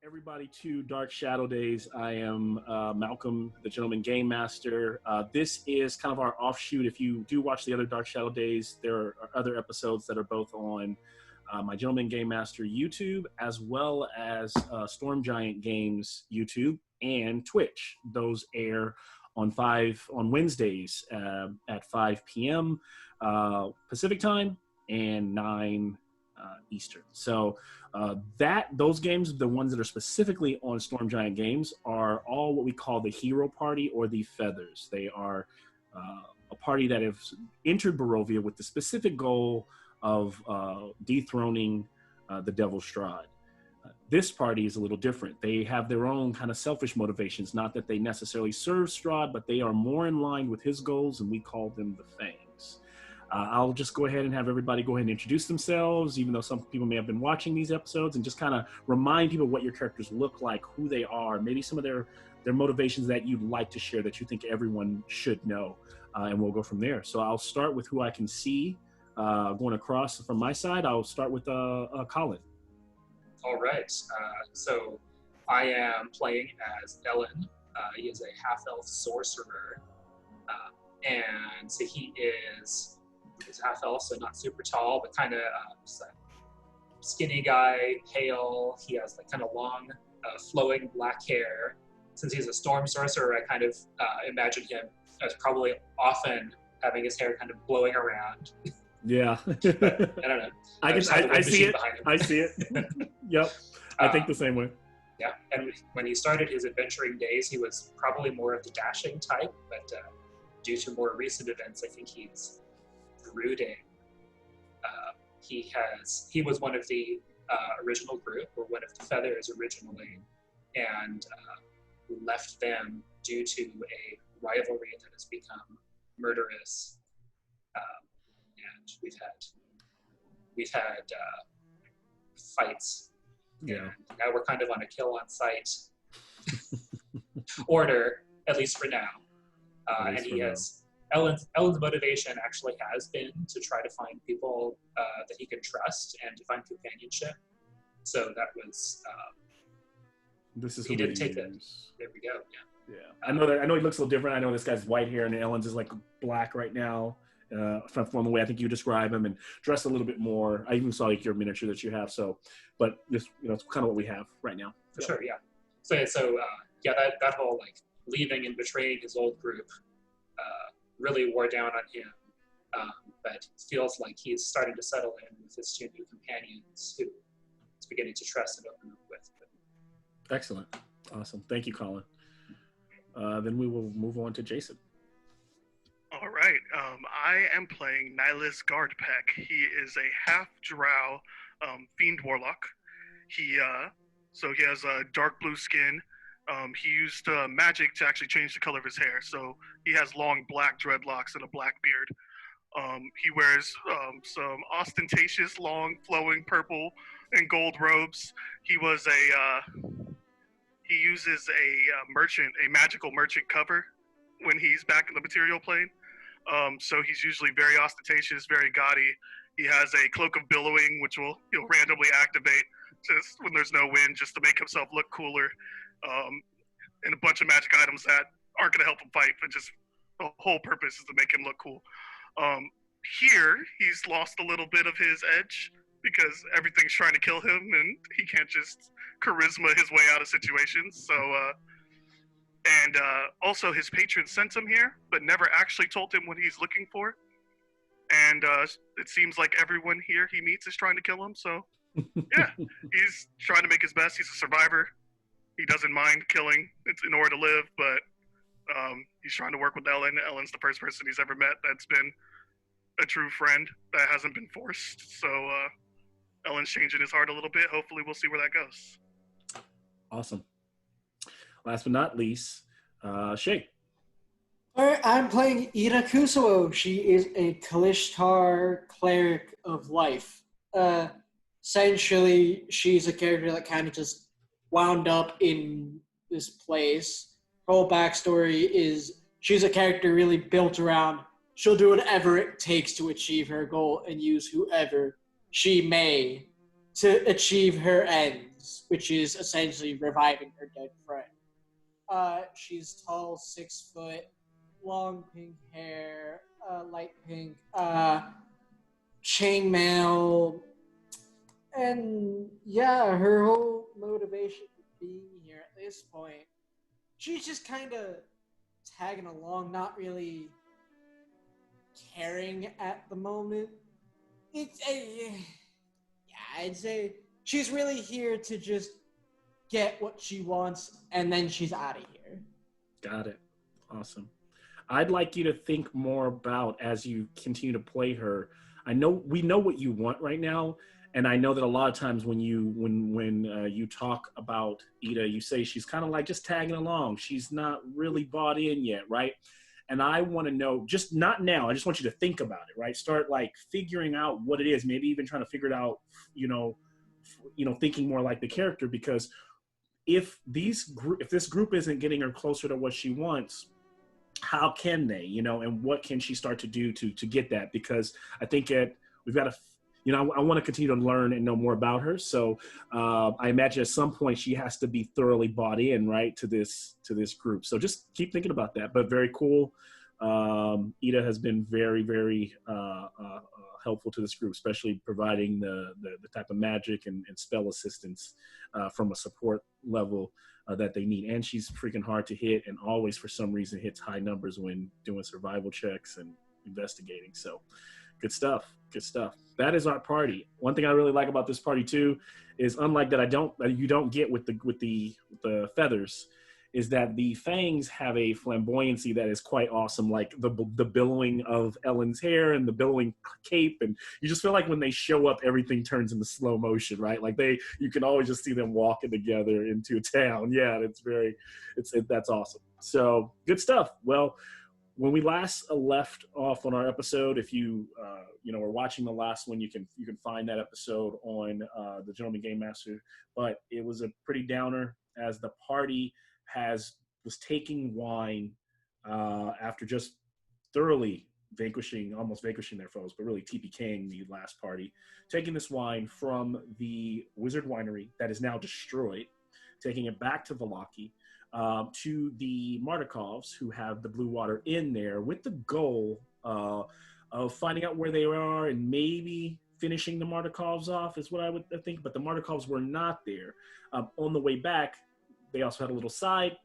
everybody to Dark Shadowdaze. I am Malcolm, the Gentleman Game Master. This is kind of our offshoot. If you do watch the other Dark Shadowdaze, there are other episodes that are both on my Gentleman Game Master YouTube, as well as Storm Giant Games YouTube and Twitch. Those air on Wednesdays at 5 p.m. Pacific time and 9 Eastern. So those games, the ones that are specifically on Storm Giant Games, are all what we call the Hero Party or the Feathers. They are a party that have entered Barovia with the specific goal of dethroning the Devil Strahd. This party is a little different. They have their own kind of selfish motivations, not that they necessarily serve Strahd, but they are more in line with his goals, and we call them the Fangs. I'll just go ahead and have everybody go ahead and introduce themselves, even though some people may have been watching these episodes, and just kind of remind people what your characters look like, who they are, maybe some of their motivations that you'd like to share that you think everyone should know, and we'll go from there. So I'll start with who I can see going across from my side. I'll start with Colin. All right. So I am playing as Ellen. He is a half-elf sorcerer, and so he's half-elf, so not super tall, but kind of skinny guy, pale. He has like kind of long, flowing black hair. Since he's a storm sorcerer, I kind of imagine him as probably often having his hair kind of blowing around. Yeah. But, I don't know. I see it. I see it. Yep. I think the same way. Yeah. And when he started his adventuring days, he was probably more of the dashing type, but due to more recent events, I think he's brooding. He was one of the original group, or one of the Feathers originally, and left them due to a rivalry that has become murderous. And we've had fights. Yeah. And now we're kind of on a kill on sight order, at least for now. And he has Ellen's motivation actually has been to try to find people that he can trust and to find companionship. So that was. This is he didn't take it. There we go. Yeah. Yeah. I know he looks a little different. I know this guy's white hair and Ellen's is like black right now. From the way I think you describe him, and dressed a little bit more. I even saw like your miniature that you have. So, but this, it's kind of what we have right now. For sure, yeah. So that whole like leaving and betraying his old group really wore down on him. But feels like he's starting to settle in with his two new companions, who he's beginning to trust and open up with. Excellent, awesome. Thank you, Colin. Then we will move on to Jason. All right, I am playing Nylas Guardpeck. He is a half-drow fiend warlock. He has a dark blue skin. He used magic to actually change the color of his hair, so he has long black dreadlocks and a black beard. He wears some ostentatious, long, flowing purple and gold robes. He uses a magical merchant cover when he's back in the material plane. So he's usually very ostentatious, very gaudy. He has a cloak of billowing, which he'll randomly activate just when there's no wind, just to make himself look cooler. And a bunch of magic items that aren't going to help him fight, but just the whole purpose is to make him look cool. Here, he's lost a little bit of his edge because everything's trying to kill him, and he can't just charisma his way out of situations. So, and also his patron sent him here, but never actually told him what he's looking for. And it seems like everyone here he meets is trying to kill him. So, yeah, he's trying to make his best. He's a survivor. He doesn't mind killing in order to live, but he's trying to work with Ellen. Ellen's the first person he's ever met that's been a true friend that hasn't been forced. So Ellen's changing his heart a little bit. Hopefully we'll see where that goes. Awesome. Last but not least, Shay. All right, I'm playing Ira Kusuo. She is a Kalishtar cleric of life. Essentially, she's a character that kind of just wound up in this place. Her whole backstory is she's a character really built around she'll do whatever it takes to achieve her goal and use whoever she may to achieve her end. Fangs, which is essentially reviving her dead friend. She's tall, 6 foot, long pink hair, light pink, chainmail, and yeah, her whole motivation for being here at this point, she's just kind of tagging along, not really caring at the moment. It's a, yeah, I'd say she's really here to just get what she wants, and then she's out of here. Got it. Awesome. I'd like you to think more about as you continue to play her. I know we know what you want right now, and I know that a lot of times when you talk about Ida, you say she's kind of like just tagging along. She's not really bought in yet, right? And I want to know, just not now. I just want you to think about it, right? Start like figuring out what it is. Maybe even trying to figure it out. Thinking more like the character, because if this group isn't getting her closer to what she wants, how can they, and what can she start to do to get that? Because I think we've got to, I want to continue to learn and know more about her. So I imagine at some point she has to be thoroughly bought in, right, to this group. So just keep thinking about that. But very cool. Ida has been very, very helpful to this group, especially providing the type of magic and spell assistance from a support level that they need. And she's freaking hard to hit, and always for some reason hits high numbers when doing survival checks and investigating. So good stuff. That is our party. One thing I really like about this party too is, unlike that you don't get with the feathers, is that the Fangs have a flamboyancy that is quite awesome, like the billowing of Ellen's hair and the billowing cape, and you just feel like when they show up, everything turns into slow motion, right? Like you can always just see them walking together into a town. Yeah, that's awesome. So good stuff. Well, when we last left off on our episode, if you are watching the last one, you can find that episode on the Gentleman Game Master. But it was a pretty downer, as the party was taking wine after just thoroughly almost vanquishing their foes, but really TPKing the last party, taking this wine from the Wizard Winery that is now destroyed, taking it back to Vallaki, to the Martikovs, who have the blue water in there, with the goal of finding out where they are and maybe finishing the Martikovs off, is what I would think. But the Martikovs were not there. On the way back, they also had a little side,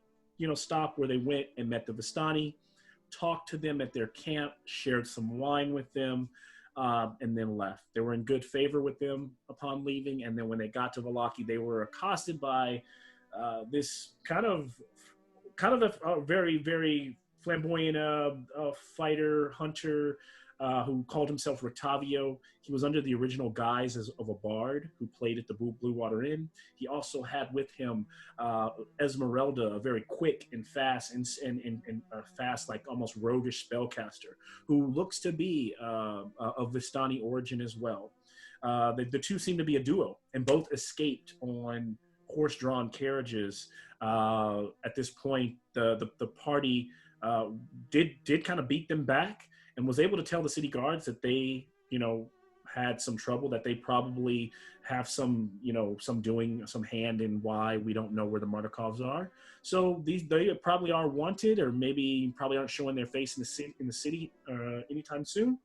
stop where they went and met the Vistani, talked to them at their camp, shared some wine with them, and then left. They were in good favor with them upon leaving. And then when they got to Vallaki, they were accosted by this kind of a very, very flamboyant fighter, hunter, who called himself Rotavio. He was under the original guise of a bard who played at the Blue Water Inn. He also had with him Esmeralda, a very quick and fast and fast, like almost roguish spellcaster, who looks to be of Vistani origin as well. The two seem to be a duo, and both escaped on horse-drawn carriages. At this point, the party did kind of beat them back, and was able to tell the city guards that they, had some trouble, that they probably have some hand in why we don't know where the Martikovs are. So they probably are wanted, or maybe probably aren't showing their face in the city anytime soon.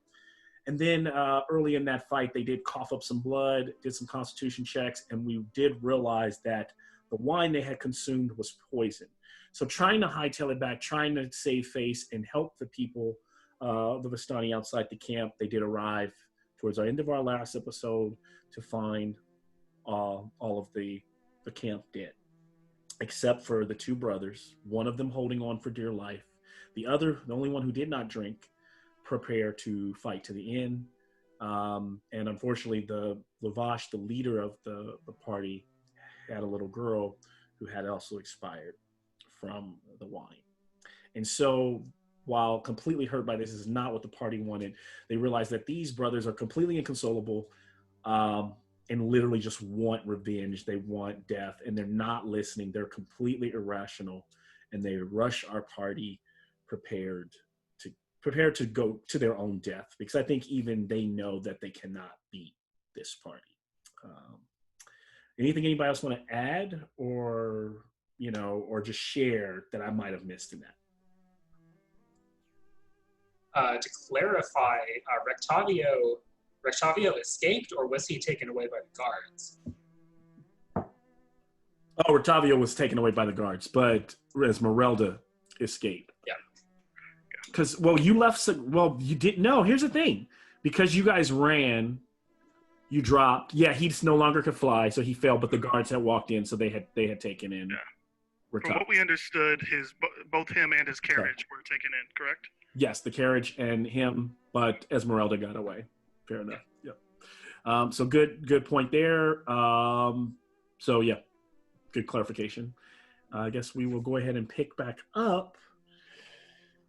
And then early in that fight, they did cough up some blood, did some constitution checks, and we did realize that the wine they had consumed was poison. So trying to hightail it back, trying to save face and help the people, the Vistani outside the camp, they did arrive towards the end of our last episode to find all of the camp dead, except for the two brothers, one of them holding on for dear life. The only one who did not drink, prepare to fight to the end. And unfortunately, the Lavash, the leader of the party, had a little girl who had also expired from the wine. And so, while completely hurt by this, is not what the party wanted, they realized that these brothers are completely inconsolable, and literally just want revenge. They want death, and they're not listening. They're completely irrational, and they rush our party prepared to go to their own death, because I think even they know that they cannot beat this party. Anything anybody else want to add, or or just share that I might have missed in that? To clarify, Rectavio escaped, or was he taken away by the guards? Oh, Rectavio was taken away by the guards, but Esmeralda escaped. Yeah. Because, you left. Well, you didn't know. Here's the thing: because you guys ran, you dropped. Yeah, he no longer could fly, so he fell. But the guards had walked in, so they had taken in. Yeah. Rectavio. From what we understood, both him and his carriage were taken in. Correct? Yes, the carriage and him, but Esmeralda got away. Fair enough. Yep. So good point there. So yeah, good clarification. I guess we will go ahead and pick back up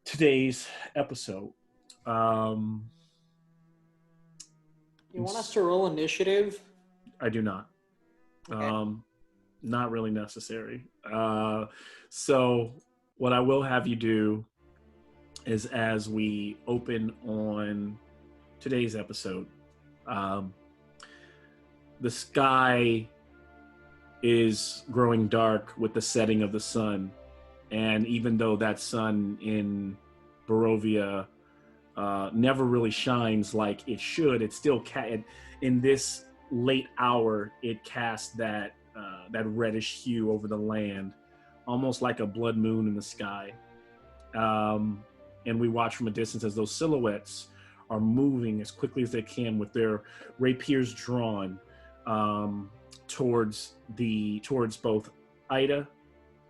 today's episode. You want us to roll initiative? I do not. Okay. Not really necessary. So what I will have you do is, as we open on today's episode, the sky is growing dark with the setting of the sun, and even though that sun in Barovia never really shines like it should, it still in this late hour it casts that reddish hue over the land, almost like a blood moon in the sky. And we watch from a distance as those silhouettes are moving as quickly as they can with their rapiers drawn towards both Ida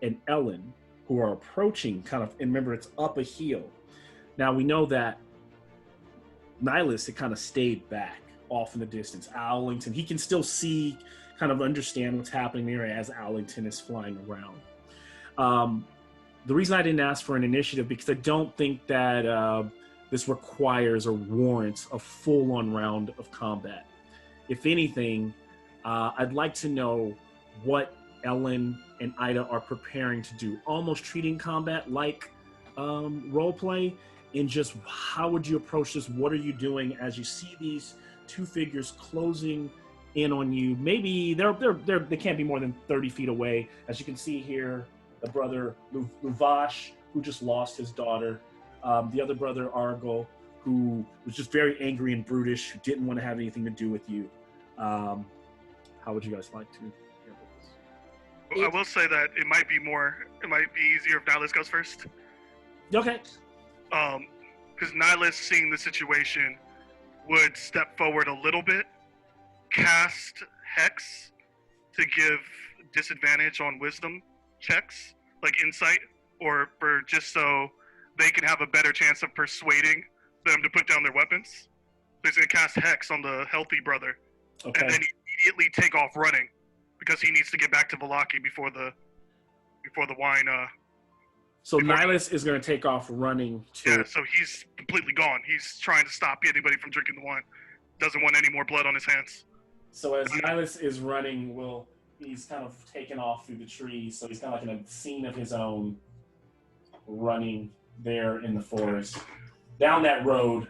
and Ellen, who are approaching and remember, it's up a hill. Now we know that Nylas had kind of stayed back off in the distance. Owlington, he can still see, kind of understand what's happening there as Owlington is flying around. The reason I didn't ask for an initiative, because I don't think that this requires or warrants a full-on round of combat. If anything, I'd like to know what Ellen and Ida are preparing to do, almost treating combat like roleplay, and just how would you approach this? What are you doing as you see these two figures closing in on you? Maybe they can't be more than 30 feet away. As you can see here, the brother Luvash, who just lost his daughter, the other brother Argol, who was just very angry and brutish, who didn't want to have anything to do with you. How would you guys like to handle this? Well, I will say that it might be easier if Nylas goes first. Okay. Because Nylas, seeing the situation, would step forward a little bit, cast Hex to give disadvantage on wisdom checks, like insight, or for just so they can have a better chance of persuading them to put down their weapons. So he's going to cast Hex on the healthy brother, Okay. and then immediately take off running because he needs to get back to Vallaki before the wine. So Nylas is going to take off running to... Yeah, so he's completely gone. He's trying to stop anybody from drinking the wine. Doesn't want any more blood on his hands. So as Nylas is running, he's kind of taken off through the trees, so he's kind of like in a scene of his own, running there in the forest, down that road.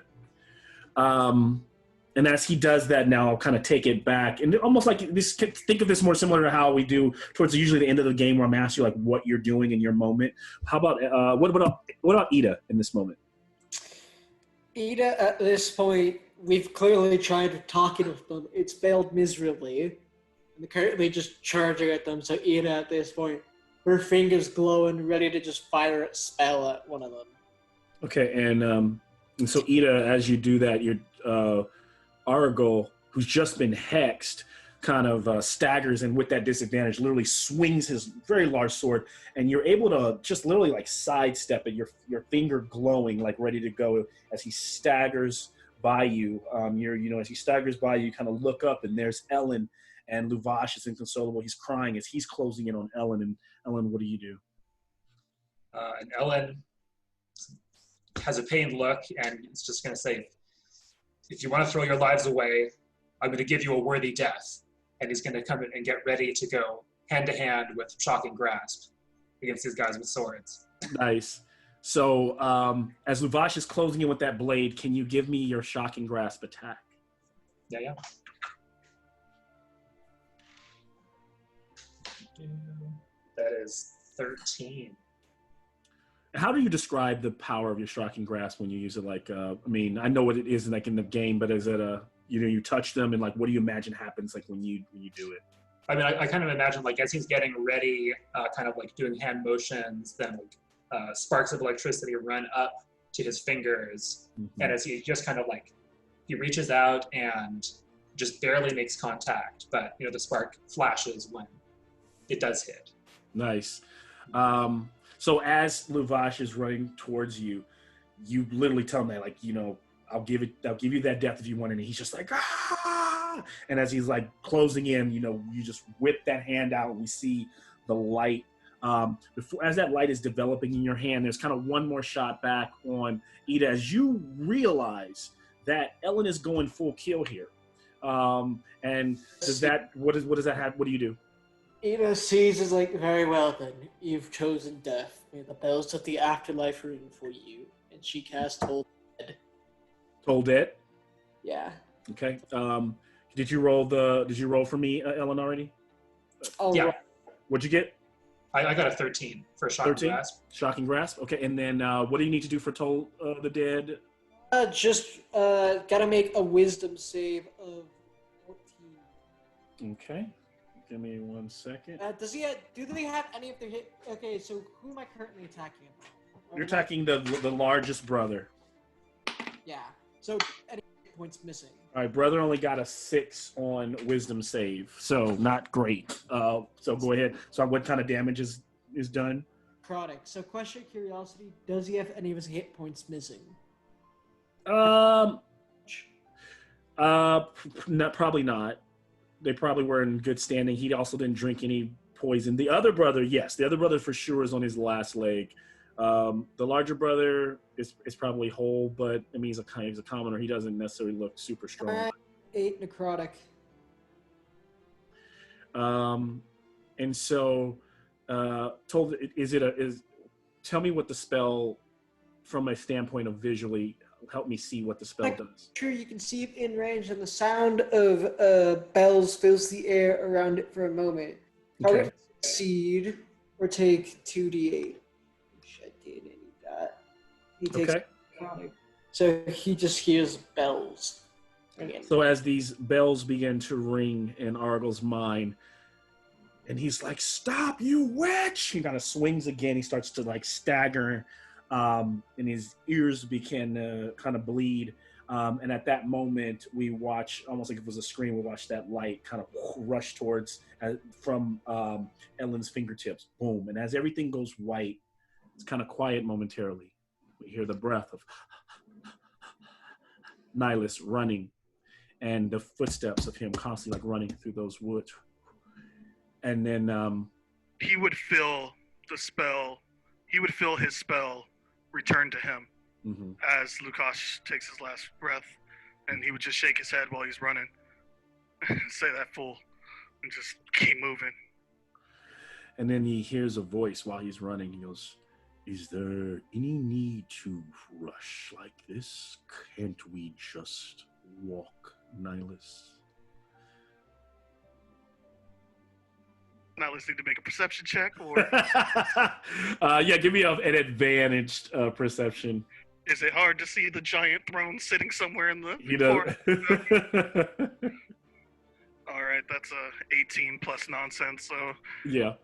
And as he does that, now I'll kind of take it back, and almost like this. Think of this more similar to how we do towards usually the end of the game, where I'm asking you like what you're doing in your moment. How about what about Ida in this moment? Ida, at this point, we've clearly tried to talk it with them. It's failed miserably. And they're currently just charging at them. So Ida, at this point, her fingers glowing, ready to just fire a spell at one of them. Okay, and so Ida, as you do that, you're Argol, who's just been hexed, kind of staggers, and with that disadvantage, literally swings his very large sword, and you're able to just literally like sidestep it, your finger glowing, like ready to go as he staggers by you. As he staggers by you, kind of look up, and there's Ellen, and Luvash is inconsolable. He's crying as he's closing in on Ellen. And Ellen, what do you do? And Ellen has a pained look, and it's just going to say, if you want to throw your lives away, I'm going to give you a worthy death. And he's going to come in and get ready to go hand-to-hand with Shocking Grasp against these guys with swords. Nice. So as Luvash is closing in with that blade, can you give me your Shocking Grasp attack? Yeah. That is 13. How do you describe the power of your striking grasp when you use it? Like, I mean, I know what it is like in the game, but is it you touch them and like, what do you imagine happens like when you do it? I mean, I kind of imagine like as he's getting ready, kind of like doing hand motions, then like sparks of electricity run up to his fingers, and as he just kind of like he reaches out and just barely makes contact, but the spark flashes when it does hit. Nice. So as Luvash is running towards you, you literally tell him that, like, I'll give you that death if you want it. And he's just like, ah! And as he's like closing in, you just whip that hand out and we see the light. As that light is developing in your hand, there's kind of one more shot back on Ida as you realize that Ellen is going full kill here. And what does that have? What do you do? Ida sees is like, very well then, you've chosen death. May the bells of the afterlife ring for you. And she casts Toll Dead. Toll Dead? Yeah. Okay. Did you roll for me, Ellen, already? Oh, yeah. Right. What'd you get? I got a 13 for Shocking 13? Grasp. Shocking Grasp. Okay, and then what do you need to do for Toll the Dead? Just gotta make a wisdom save of 14. Okay. Give me 1 second. Do they have any of their hit? Okay, so who am I currently attacking? You're attacking the largest brother. Yeah. So any hit points missing? All right, brother only got a 6 on wisdom save, so not great. So go ahead. So what kind of damage is done? Necrotic. So question of curiosity, does he have any of his hit points missing? Probably not. They probably were in good standing. He also didn't drink any poison. The other brother, yes. The other brother for sure is on his last leg. The larger brother is probably whole, but I mean, he's a commoner. He doesn't necessarily look super strong. 8 necrotic. And so, tell me what the spell, from a standpoint of visually, help me see what the spell does. Sure, you can see it in range, and the sound of bells fills the air around it for a moment. Target succeed or take 2d8. I didn't need that. He takes necrotic. So he just hears bells. Again. So as these bells begin to ring in Argyl's mind, and he's like, "Stop, you witch!" He kind of swings again. He starts to like stagger, and his ears begin to kind of bleed. And at that moment, we watch, almost like if it was a screen, we watch that light kind of rush towards from Ellen's fingertips. Boom. And as everything goes white, it's kind of quiet momentarily. We hear the breath of Nylas running, and the footsteps of him constantly like running through those woods. And then he would feel the spell. He would feel his spell return to him as Lukash takes his last breath, and he would just shake his head while he's running, say that fool, and just keep moving. And then he hears a voice while he's running. He goes, "Is there any need to rush like this? Can't we just walk, Nylas?" Nylas need to make a perception check, or yeah, give me an advantaged perception. is it hard to see the giant throne sitting somewhere in the forest? All right, that's a 18 plus nonsense. So yeah.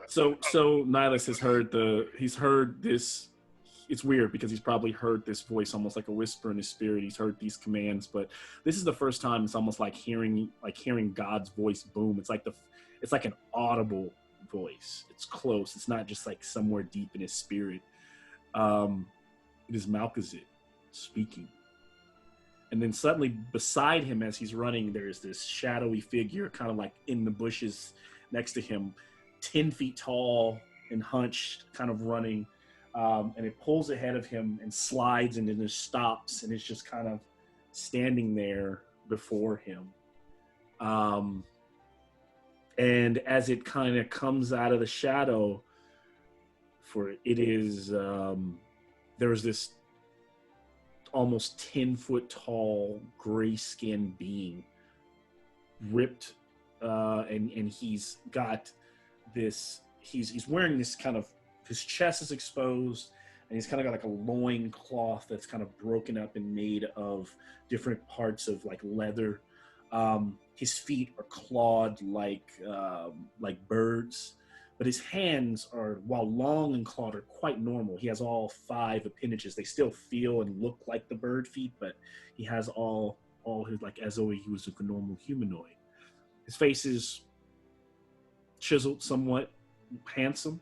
So Nylas has heard this. It's weird because he's probably heard this voice almost like a whisper in his spirit. He's heard these commands, but this is the first time it's almost like hearing God's voice boom. It's like an audible voice. It's close. It's not just like somewhere deep in his spirit. It is Malkazid speaking. And then suddenly beside him as he's running, there's this shadowy figure kind of like in the bushes next to him, 10 feet tall and hunched, kind of running. And it pulls ahead of him and slides and then just stops and it's just kind of standing there before him. And as it kind of comes out of the shadow, there's this almost 10-foot tall, gray-skinned being, ripped, and he's got this. He's wearing this kind of, his chest is exposed, and he's kind of got like a loin cloth that's kind of broken up and made of different parts of like leather. His feet are clawed like birds, but his hands are, while long and clawed, are quite normal. He has all 5 appendages. They still feel and look like the bird feet, but he has all his, like, as though he was a normal humanoid. His face is chiseled, somewhat handsome,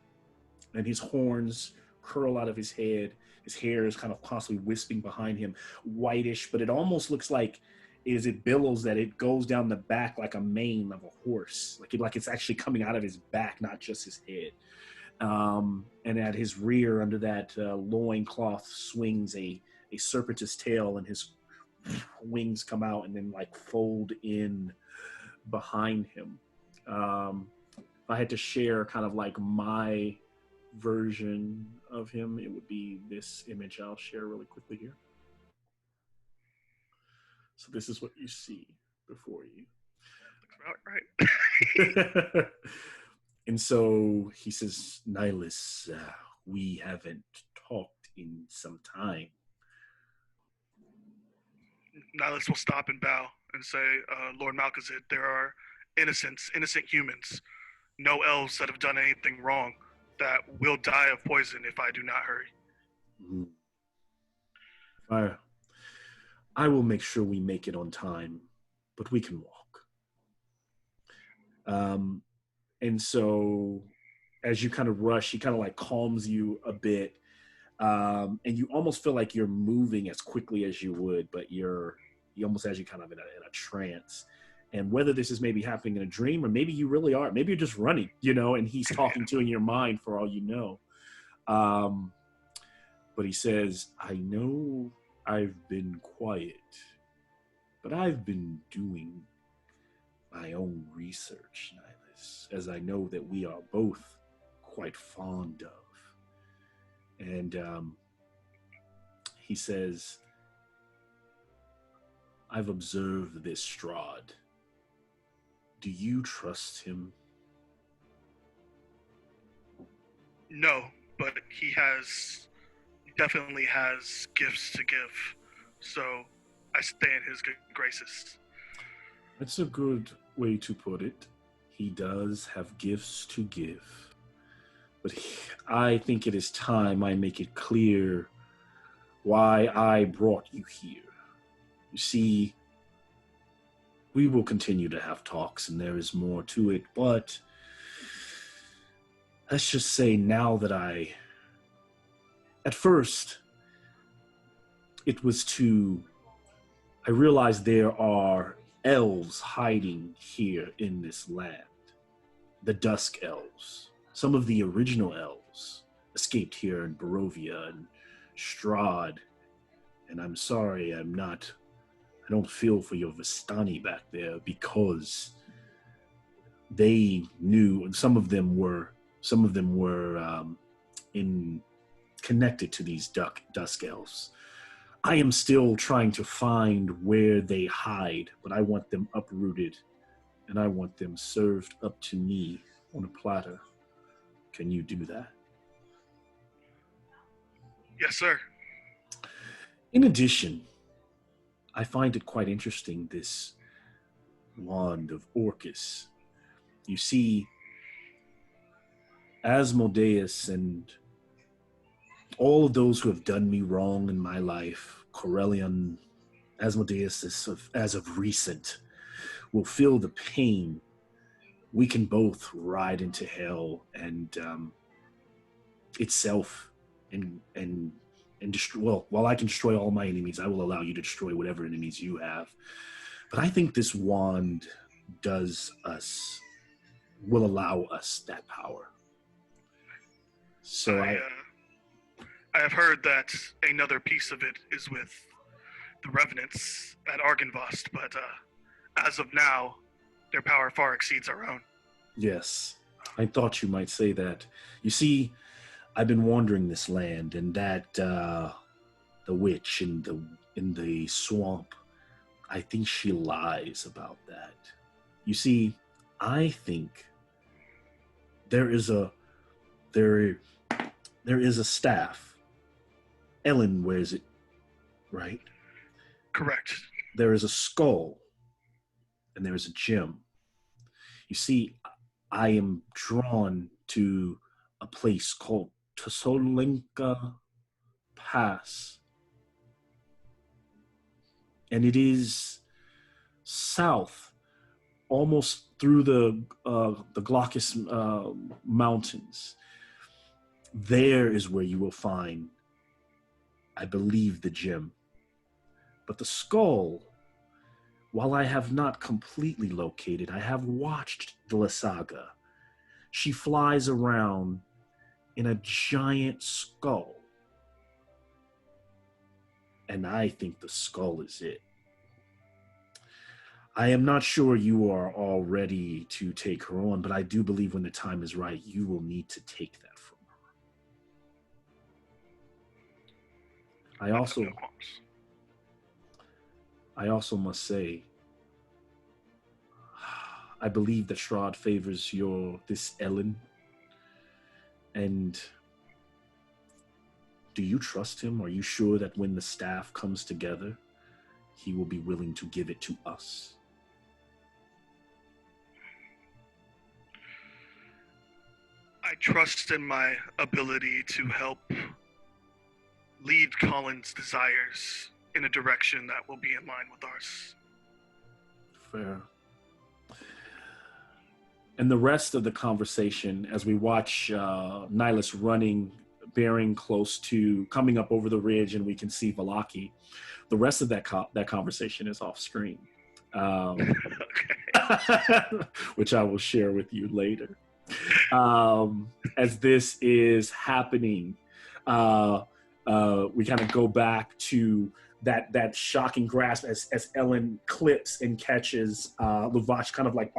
and his horns curl out of his head. His hair is kind of constantly wisping behind him, whitish, but it almost looks like, as it billows, that it goes down the back like a mane of a horse, like it's actually coming out of his back, not just his head. And at his rear, under that loin cloth, swings a serpent's tail, and his wings come out and then like fold in behind him. If I had to share kind of like my version of him, it would be this image I'll share really quickly here. So this is what you see before you. Looks about right. And so he says, Nylas, we haven't talked in some time. Nylas will stop and bow and say, Lord Malkazid, there are innocent humans, no elves that have done anything wrong, that will die of poison if I do not hurry. I will make sure we make it on time, but we can walk. And so as you kind of rush, he kind of like calms you a bit. And you almost feel like you're moving as quickly as you would, but you almost has you kind of in a trance. And whether this is maybe happening in a dream, or maybe you really are, maybe you're just running, and he's talking to you in your mind for all you know. But he says, I know I've been quiet, but I've been doing my own research, Nylas, as I know that we are both quite fond of. And he says, I've observed this Strahd. Do you trust him? No, but he definitely has gifts to give. So I stay in his good graces. That's a good way to put it. He does have gifts to give. But I think it is time I make it clear why I brought you here. You see, we will continue to have talks, and there is more to it, but let's just say now that at first, it was I realized there are elves hiding here in this land. The Dusk Elves. Some of the original elves escaped here in Barovia and Strahd. And I'm sorry, I don't feel for your Vistani back there, because they knew, and some of them were connected to these Dusk Elves. I am still trying to find where they hide, but I want them uprooted, and I want them served up to me on a platter. Can you do that? Yes, sir. In addition, I find it quite interesting, this wand of Orcus. You see, Asmodeus and all of those who have done me wrong in my life, Corellian, Asmodeus as of recent, will feel the pain. We can both ride into hell and itself and destroy. Well, while I can destroy all my enemies, I will allow you to destroy whatever enemies you have. But I think this wand will allow us that power. So I have heard that another piece of it is with the Revenants at Argynvost, but as of now, their power far exceeds our own. Yes, I thought you might say that. You see, I've been wandering this land, and that the witch in the swamp, I think she lies about that. You see, I think there is a there is a staff. Ellen wears it, right? Correct. There is a skull, and there is a gem. You see, I am drawn to a place called Tosolinka Pass, and it is south, almost through the Glaucus Mountains. There is where you will find, I believe, the gem. But the skull, while I have not completely located, I have watched the Lysaga. She flies around in a giant skull. And I think the skull is it. I am not sure you are all ready to take her on, but I do believe when the time is right, you will need to take that from her. I also must say, I believe that Strahd favors this Ellen. And do you trust him? Are you sure that when the staff comes together, he will be willing to give it to us? I trust in my ability to help lead Colin's desires in a direction that will be in line with ours. Fair. And the rest of the conversation, as we watch Nylas running, bearing close to, coming up over the ridge, and we can see Valaki, the rest of that conversation is off screen, which I will share with you later. As this is happening, we kind of go back to that shocking grasp as Ellen clips and catches Lavash kind of like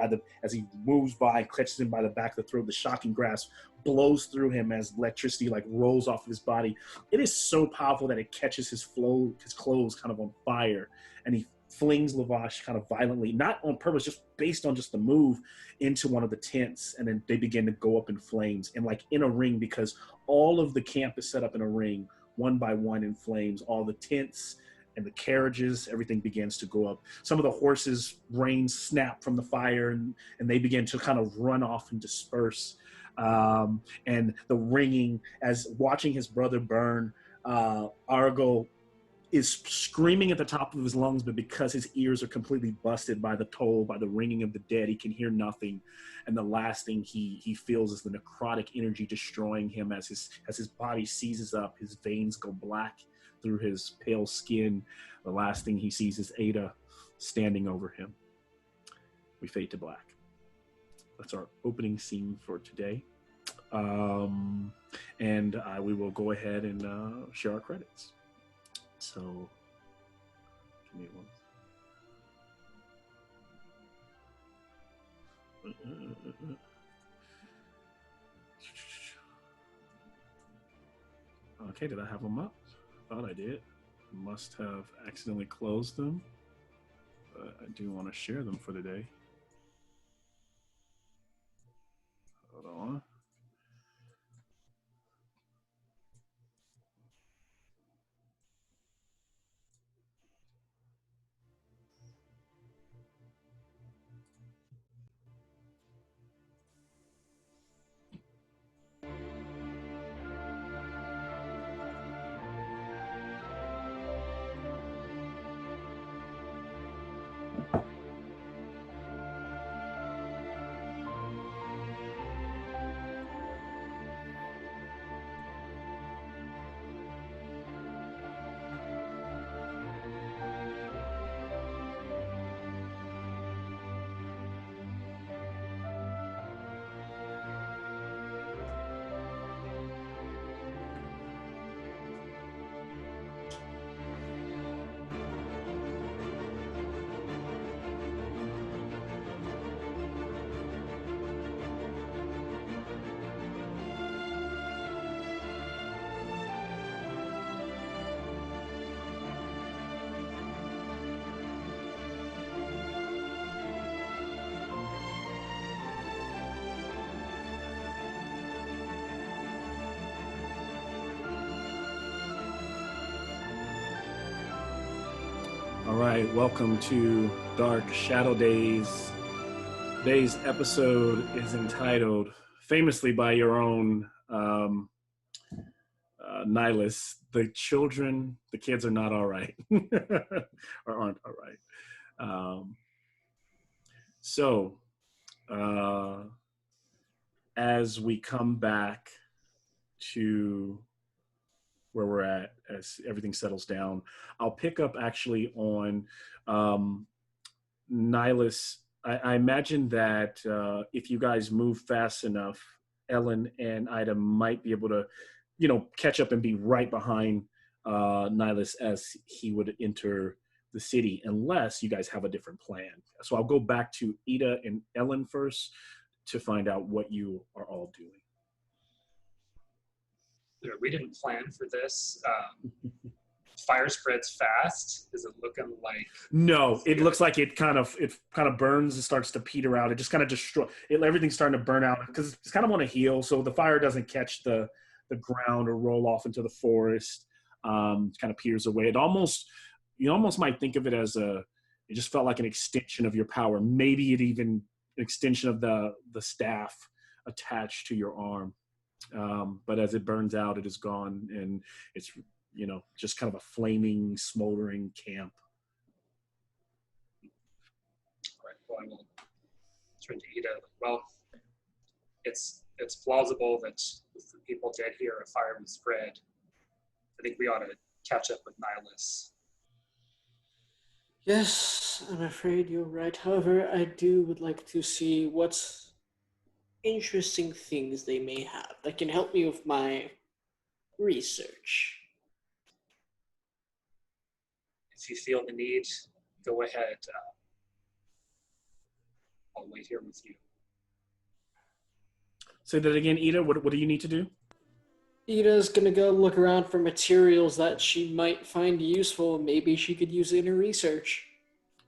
as he moves by, catches him by the back of the throat. The shocking grasp blows through him as electricity like rolls off of his body. It is so powerful that it catches his clothes kind of on fire, and he flings Lavash kind of violently, not on purpose, just based on just the move, into one of the tents, and then they begin to go up in flames and like in a ring, because all of the camp is set up in a ring, one by one in flames. All the tents and the carriages, everything begins to go up. Some of the horses' reins snap from the fire, and they begin to kind of run off and disperse. And the ringing, as watching his brother burn, Argo is screaming at the top of his lungs, but because his ears are completely busted by the toll, by the ringing of the dead, he can hear nothing. And the last thing he feels is the necrotic energy destroying him as his body seizes up, his veins go black through his pale skin. The last thing he sees is Ada standing over him. We fade to black. That's our opening scene for today. And we will go ahead and share our credits. So, give me one. Okay, did I have them up? Thought I did. Must have accidentally closed them. But I do want to share them for the day. Hold on. All right, welcome to Dark Shadowdaze. Today's episode is entitled, famously by your own Nylas, the kids are not all right, or aren't all right. So, as we come back to where we're at, as everything settles down, I'll pick up actually on Nylas. I imagine that if you guys move fast enough, Ellen and Ida might be able to, catch up and be right behind Nylas as he would enter the city, unless you guys have a different plan. So I'll go back to Ida and Ellen first to find out what you are all doing. We didn't plan for this. Fire spreads fast. Is it looking like? No, it looks like it kind of burns and starts to peter out. It just kind of destroy it. Everything's starting to burn out because it's kind of on a hill, so the fire doesn't catch the ground or roll off into the forest. It kind of peters away. You almost might think of it as it just felt like an extension of your power. Maybe it even an extension of the staff attached to your arm. But as it burns out, it is gone, and it's just kind of a flaming, smoldering camp. All right. Well, I will turn to Ida. Well, it's plausible that with the people dead here, a fire would spread. I think we ought to catch up with Nylas. Yes, I'm afraid you're right. However, I would like to see what interesting things they may have that can help me with my research. If you feel the need, go ahead. I'll wait here with you. Say that again, Ida. What do you need to do? Ida's gonna go look around for materials that she might find useful. Maybe she could use it in her research.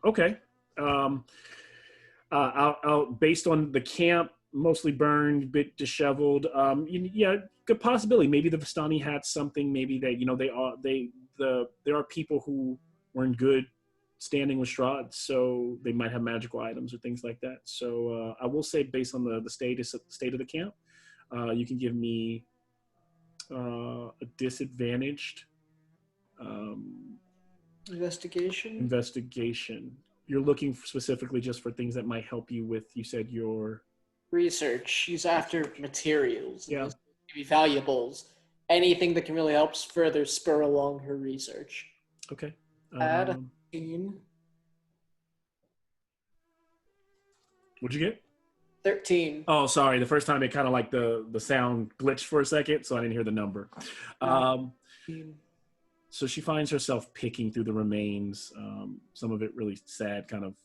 Okay. I'll based on the camp, mostly burned, a bit disheveled. Good possibility. Maybe the Vistani had something. Maybe there are people who were in good standing with Strahd, so they might have magical items or things like that. So I will say, based on the state of the camp, you can give me a disadvantaged investigation. You're looking specifically just for things that might help you with, you said, your research. She's after materials. Yeah. Maybe valuables. Anything that can really help further spur along her research. Okay. Add What'd you get? 13. Oh, sorry. The first time it kind of like the sound glitched for a second, so I didn't hear the number. So she finds herself picking through the remains. Some of it really sad, kind of.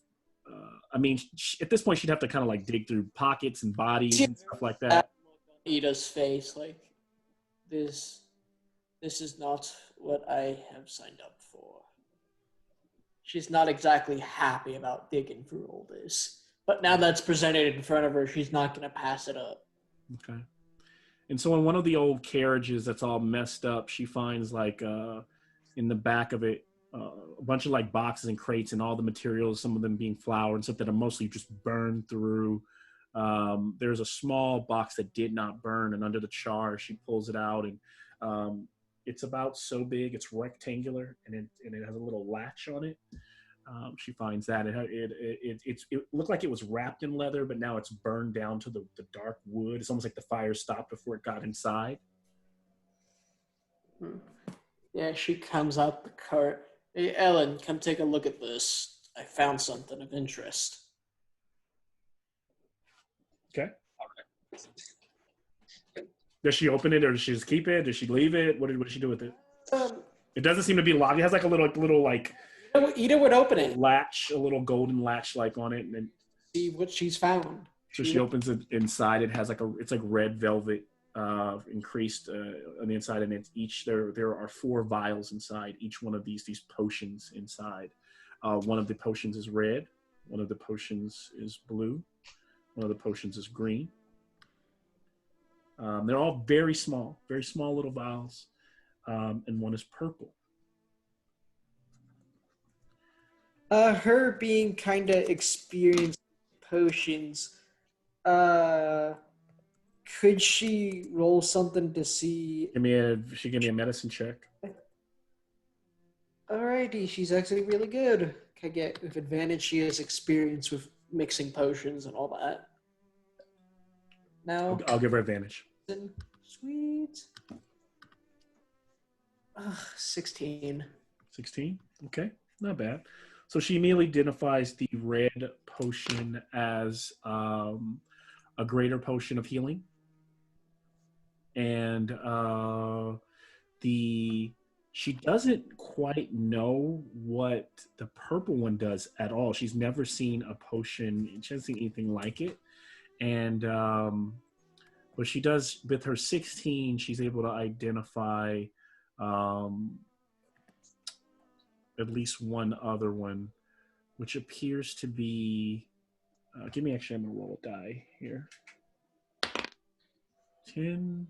At this point, she'd have to kind of like dig through pockets and bodies and stuff like that. Ida's face, like, this is not what I have signed up for. She's not exactly happy about digging through all this. But now that's presented in front of her, she's not going to pass it up. Okay. And so in one of the old carriages that's all messed up, she finds like in the back of it, a bunch of like boxes and crates and all the materials, some of them being flour and stuff that are mostly just burned through. There's a small box that did not burn, and under the char, she pulls it out, and it's about so big, it's rectangular, and it has a little latch on it. She finds that it looked like it was wrapped in leather, but now it's burned down to the dark wood. It's almost like the fire stopped before it got inside. Yeah, she comes out the cart. Hey, Ellen, come take a look at this. I found something of interest. Okay. All right. Does she open it, or does she just keep it? Does she leave it? What does she do with it? It doesn't seem to be locked. It has like a little like. Ida would open it. Latch, a little golden latch like on it, and then see what she's found. So she opens it inside. It has it's like red velvet, increased on the inside, and it's there are 4 vials inside each one of these potions inside. One of the potions is red, one of the potions is blue, one of the potions is green. They're all very small little vials, and one is purple. Her being kind of experienced potions, could she roll something to see? Give me a medicine check. Alrighty, she's actually really good. Can I get with advantage? She has experience with mixing potions and all that. Now, I'll give her advantage. sweet. 16. 16? Okay, not bad. So she immediately identifies the red potion as a greater potion of healing. And she doesn't quite know what the purple one does at all. She's never seen a potion. She hasn't seen anything like it. And but she does, with her 16, she's able to identify at least one other one, which appears to be, I'm going to roll a die here. 10.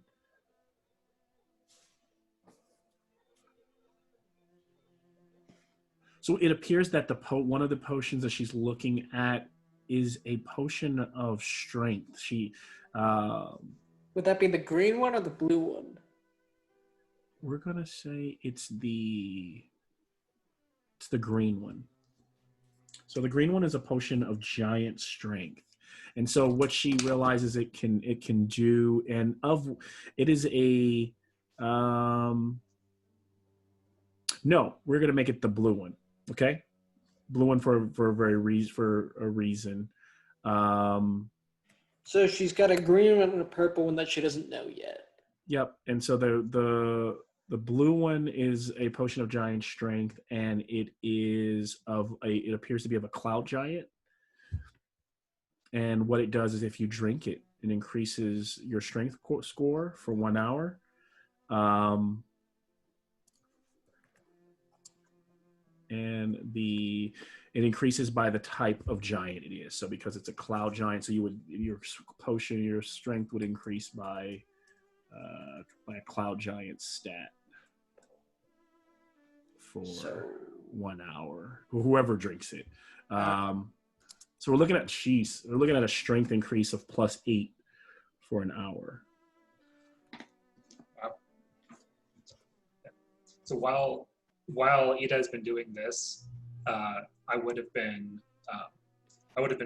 So it appears that one of the potions that she's looking at is a potion of strength. Would that be the green one or the blue one? We're gonna say it's the green one. So the green one is a potion of giant strength, and so what she realizes it can do, and it is a no, we're gonna make it the blue one. Okay, blue one for a reason. So she's got a green one and a purple one that she doesn't know yet. Yep, and so the blue one is a potion of giant strength, and it appears to be of a cloud giant. And what it does is, if you drink it, it increases your strength score for 1 hour. And it increases by the type of giant it is. So because it's a cloud giant, so your strength would increase by a cloud giant stat for 1 hour. Whoever drinks it. So we're looking at a strength increase of +8 for an hour. Wow. So while Ida has been doing this, I would have been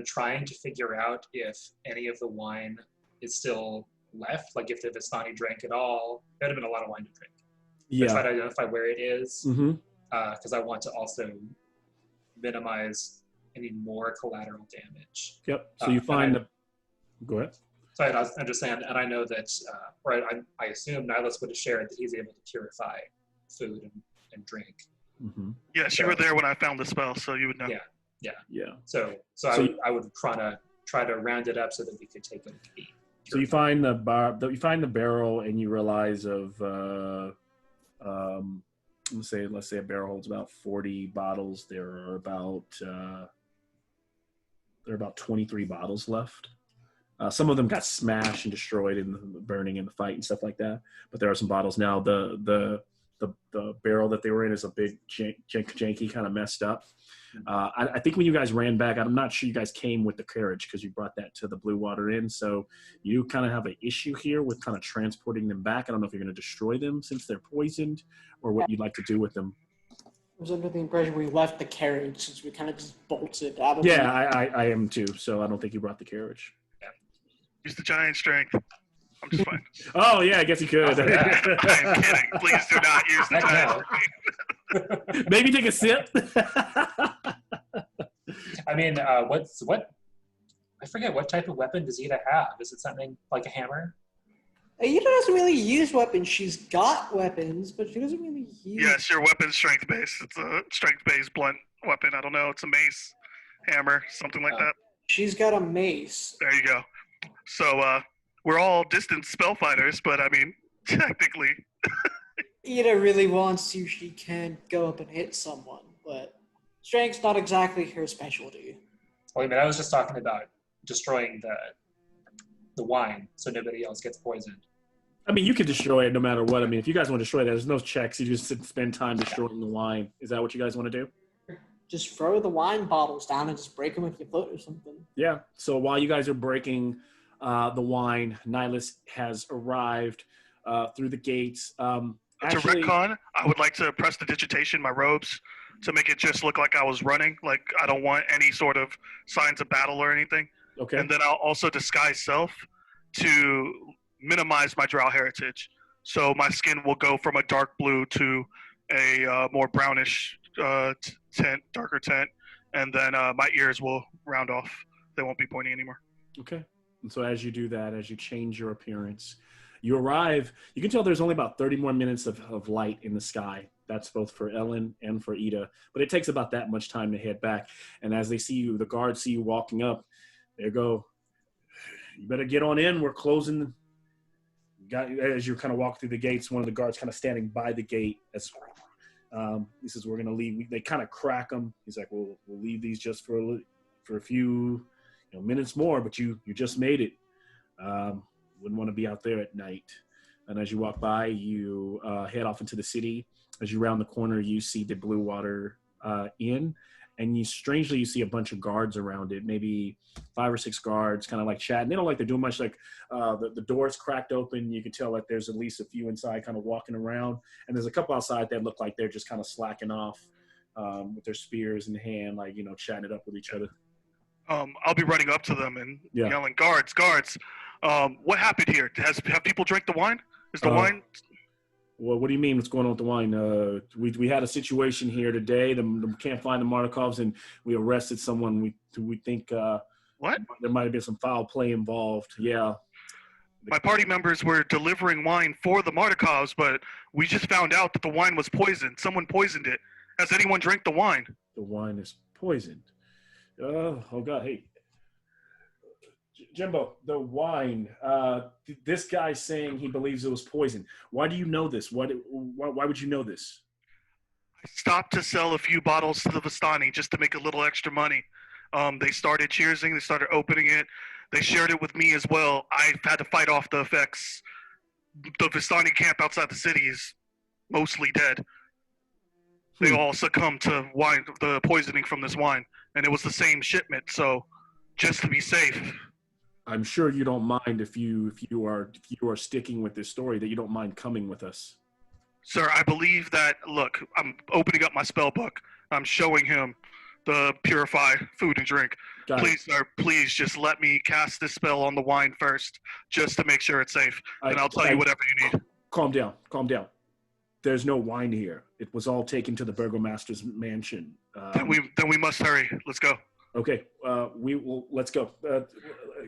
trying to figure out if any of the wine is still left. Like if the Vistani drank it all, there would have been a lot of wine to drink. Yeah. Try to identify where it is, because I want to also minimize any more collateral damage. Yep. So you find go ahead. So I'm just saying, and I know that, I assume Nylas would have shared that he's able to purify food and drink. Mm-hmm. Yes, you were there when I found the spell, so you would know. Yeah. So I would try to round it up so that we could take it to be. So you find the barrel, and you realize of let's say a barrel holds about 40 bottles. There are about 23 bottles left. Some of them got smashed and destroyed in the burning in the fight and stuff like that. But there are some bottles now. The barrel that they were in is a big janky kind of messed up. I think when you guys ran back, I'm not sure you guys came with the carriage because you brought that to the Blue Water Inn. So you kind of have an issue here with kind of transporting them back. I don't know if you're going to destroy them since they're poisoned, or what you'd like to do with them. I was under the impression we left the carriage since we kind of just bolted out of it. Yeah, I am too. So I don't think you brought the carriage. Use the giant strength. I'm just fine. Oh, yeah, I guess you could. I'm kidding. Please do not use the giant strength. Maybe take a sip. I mean, what? I forget, what type of weapon does Ida have? Is it something like a hammer? Ida doesn't really use weapons. She's got weapons, but she doesn't really use. Yes, your weapon's strength-based. It's a strength-based blunt weapon. I don't know. It's a mace, hammer, something like that. She's got a mace. There you go. So we're all distant spell fighters, but I mean, technically. Ida really wants to. She can go up and hit someone, but strength's not exactly her specialty. Well, I mean, I was just talking about destroying the wine so nobody else gets poisoned. I mean, you can destroy it no matter what. I mean, if you guys want to destroy that, there's no checks. You just spend time destroying the wine. Is that what you guys want to do? just throw the wine bottles down and just break them with your foot or something. Yeah. So while you guys are breaking the wine, Nylas has arrived through the gates. To Actually, retcon, I would like to press the digitation in my robes to make it just look like I was running. Like I don't want any sort of signs of battle or anything. okay. And then I'll also disguise self to minimize my drow heritage. So my skin will go from a dark blue to a more brownish tint, darker tint, and then my ears will round off. They won't be pointy anymore. Okay. And so as you do that, as you change your appearance, you arrive. You can tell there's only about 30 more minutes of light in the sky. That's both for Ellen and for Ida. But it takes about that much time to head back. And as they see you, the guards see you walking up, they go, you better get on in. We're closing. As you're kind of walking through the gates, one of the guards kind of standing by the gate. He says, we're going to leave. They kind of crack them. He's like, we'll leave these just for a few minutes more, but you just made it. Wouldn't want to be out there at night. And as you walk by, you head off into the city. As you round the corner, you see the Blue Water Inn, and you see a bunch of guards around it, maybe 5 or 6 guards, kind of like chatting. They don't like they're doing much. Like the doors cracked open. You can tell that there's at least a few inside, kind of walking around, and there's a couple outside that look like they're just kind of slacking off with their spears in hand, like chatting it up with each other. I'll be running up to them and yelling, "Guards! What happened here? Have people drank the wine? Is the wine?" Well, what do you mean? What's going on with the wine? We had a situation here today. They can't find the Markovs, and we arrested someone. We think what? There might have been some foul play involved. Yeah. My party members were delivering wine for the Markovs, but we just found out that the wine was poisoned. Someone poisoned it. Has anyone drank the wine? The wine is poisoned. Oh God! Hey, Jimbo, the wine. This guy's saying he believes it was poison. Why do you know this? Why would you know this? I stopped to sell a few bottles to the Vistani just to make a little extra money. They started cheersing. They started opening it. They shared it with me as well. I had to fight off the effects. The Vistani camp outside the city is mostly dead. They all succumbed to the poisoning from this wine, and it was the same shipment. So, just to be safe. I'm sure you don't mind if you are sticking with this story, that you don't mind coming with us. Sir, I believe that. Look, I'm opening up my spell book. I'm showing him the purify food and drink. Please, sir, please just let me cast this spell on the wine first, just to make sure it's safe, and I'll tell you whatever you need. Calm down. There's no wine here. It was all taken to the burgomaster's mansion. Then we must hurry. Let's go. Okay, let's go.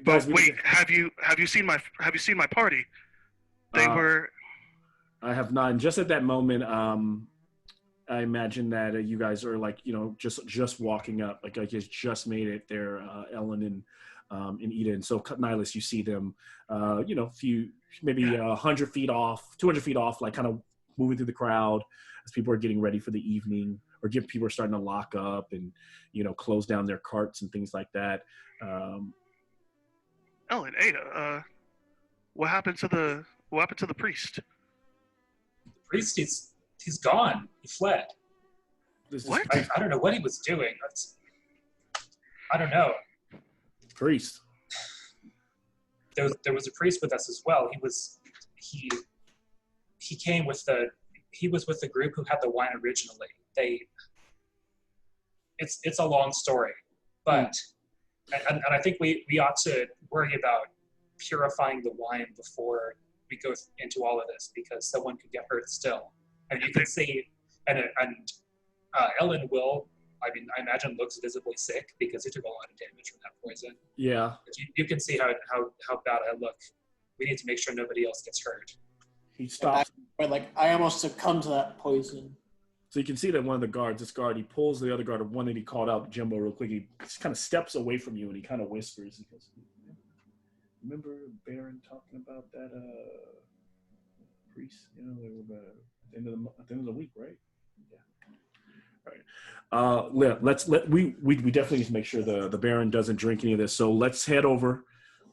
Guys, wait, have you seen my party? They were. I have not. And just at that moment, I imagine that you guys are just walking up, like you just made it there, Ellen and Ida. And so Nylas, you see them, few maybe 100 feet off, 200 feet off, like kind of moving through the crowd as people are getting ready for the evening, or people are starting to lock up and close down their carts and things like that. Ellen, Ada, what happened to the priest? The priest, he's gone. He fled. What? I don't know what he was doing. I don't know. Priest. There was a priest with us as well. He came with the group who had the wine originally. It's a long story, but and I think we ought to worry about purifying the wine before we go into all of this, because someone could get hurt still. And you can see, and Ellen will, I imagine, looks visibly sick because he took a lot of damage from that poison. Yeah. But you can see how bad I look. We need to make sure nobody else gets hurt. He stops. I almost succumbed to that poison. So you can see that one of the guards, he pulls the other guard, one that he called out, Jimbo, real quick. He just kind of steps away from you and he kind of whispers. He goes, "Remember Baron talking about that priest? They were at the end of the week, right?" Yeah. All right. We definitely need to make sure the Baron doesn't drink any of this. So let's head over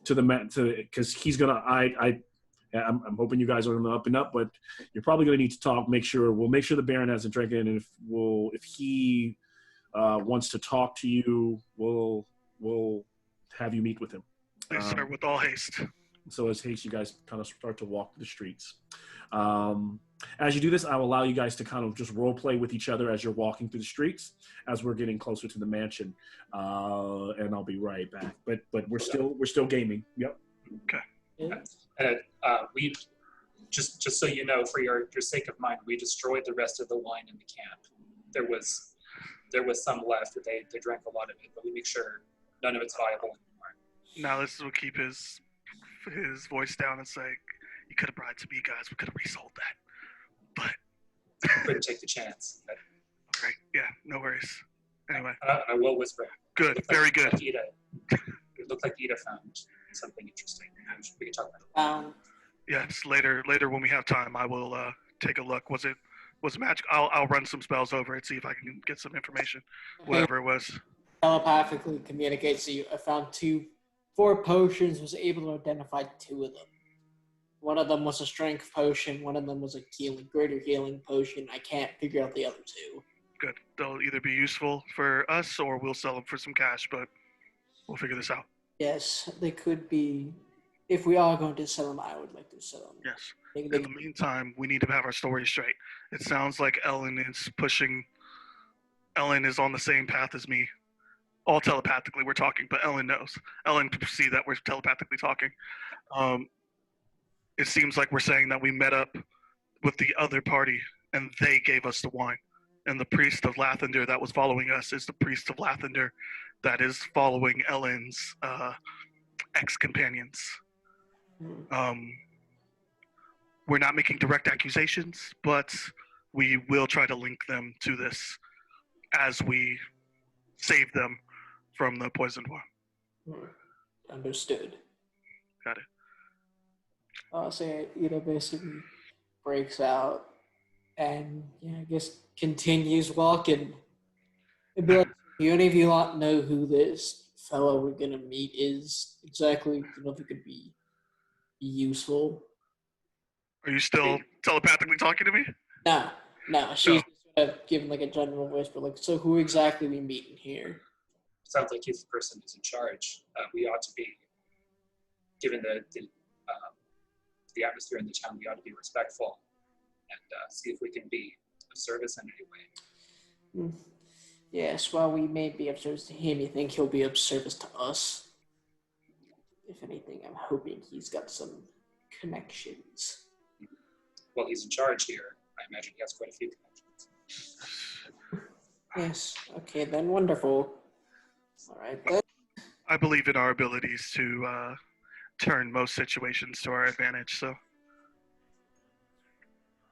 to because he's gonna. I'm hoping you guys are on the up and up, but you're probably going to need to talk. We'll make sure the Baron hasn't drank it, and if he wants to talk to you, we'll have you meet with him. Yes, sir, with all haste. So as haste, you guys kind of start to walk the streets. As you do this, I will allow you guys to kind of just role play with each other as you're walking through the streets, as we're getting closer to the mansion, and I'll be right back. But we're still gaming. Yep. Okay. And we just so you know, for your sake of mind, we destroyed the rest of the wine in the camp. There was some left, but they drank a lot of it, but we make sure none of it's viable anymore. Nylas will keep his voice down and say, "You could have brought it to me, guys. We could have resold that, but couldn't take the chance." All right, yeah, no worries. Anyway, I will whisper. Good, very good. It looked like Ida found something interesting. We can talk about it. Yes, later when we have time, I will take a look. Was it magic? I'll run some spells over it, see if I can get some information, whatever it was. Telepathically communicates to you. I found 4 potions, was able to identify 2 of them. One of them was a strength potion, one of them was a greater healing potion. I can't figure out the other 2. Good. They'll either be useful for us or we'll sell them for some cash, but we'll figure this out. Yes, they could be. If we are going to sell them, I would like to sell them. Yes. In the meantime, we need to have our story straight. It sounds like Ellen is on the same path as me. All telepathically we're talking, but Ellen knows. Ellen can see that we're telepathically talking. It seems like we're saying that we met up with the other party and they gave us the wine. And the priest of Lathander that was following us is the priest of Lathander that is following Ellen's ex-companions. We're not making direct accusations, but we will try to link them to this as we save them from the poisoned one. Understood. Got it. I'll say Ida basically breaks out and I guess continues walking. It'd be like, do any of you not know who this fellow we're gonna meet is exactly? Do you know if it could be useful? Are you still telepathically talking to me? No. She's sort of giving like a general whisper, like, so who exactly we meeting here? Sounds like he's the person who's in charge. We ought to be, given the atmosphere in the town, we ought to be respectful and see if we can be of service in any way. Yes, while we may be of service to him, you think he'll be of service to us? If anything, I'm hoping he's got some connections. Well, he's in charge here. I imagine he has quite a few connections. Yes, okay then, wonderful. All right, then. I believe in our abilities to turn most situations to our advantage, so.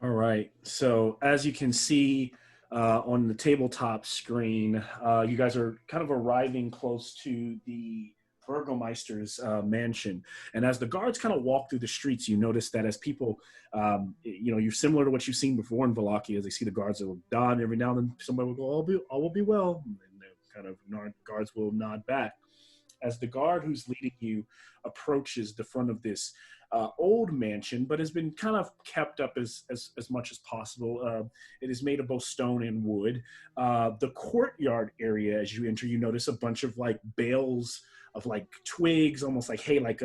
All right, so as you can see on the tabletop screen, you guys are kind of arriving close to the Burgomeister's mansion. And as the guards kind of walk through the streets, you notice that as people, you're similar to what you've seen before in Wallachia, as they see the guards that will nod every now and then, somebody will go, all will be well. And guards will nod back. As the guard who's leading you approaches the front of this old mansion, but has been kind of kept up as much as possible. It is made of both stone and wood. The courtyard area, as you enter, you notice a bunch of like bales of like twigs, almost like hay, like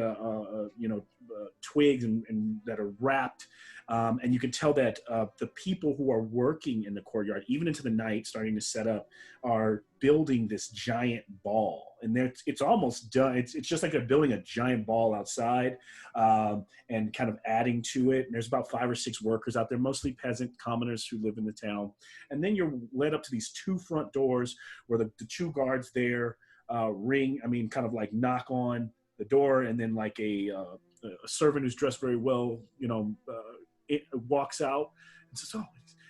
twigs and that are wrapped. And you can tell that the people who are working in the courtyard, even into the night, starting to set up, are building this giant ball. And it's almost done. It's just like they're building a giant ball outside and kind of adding to it. And there's about 5 or 6 workers out there, mostly peasant commoners who live in the town. And then you're led up to these 2 front doors where the 2 guards there kind of like knock on the door, and then like a servant who's dressed very well, it walks out and says, "Oh,"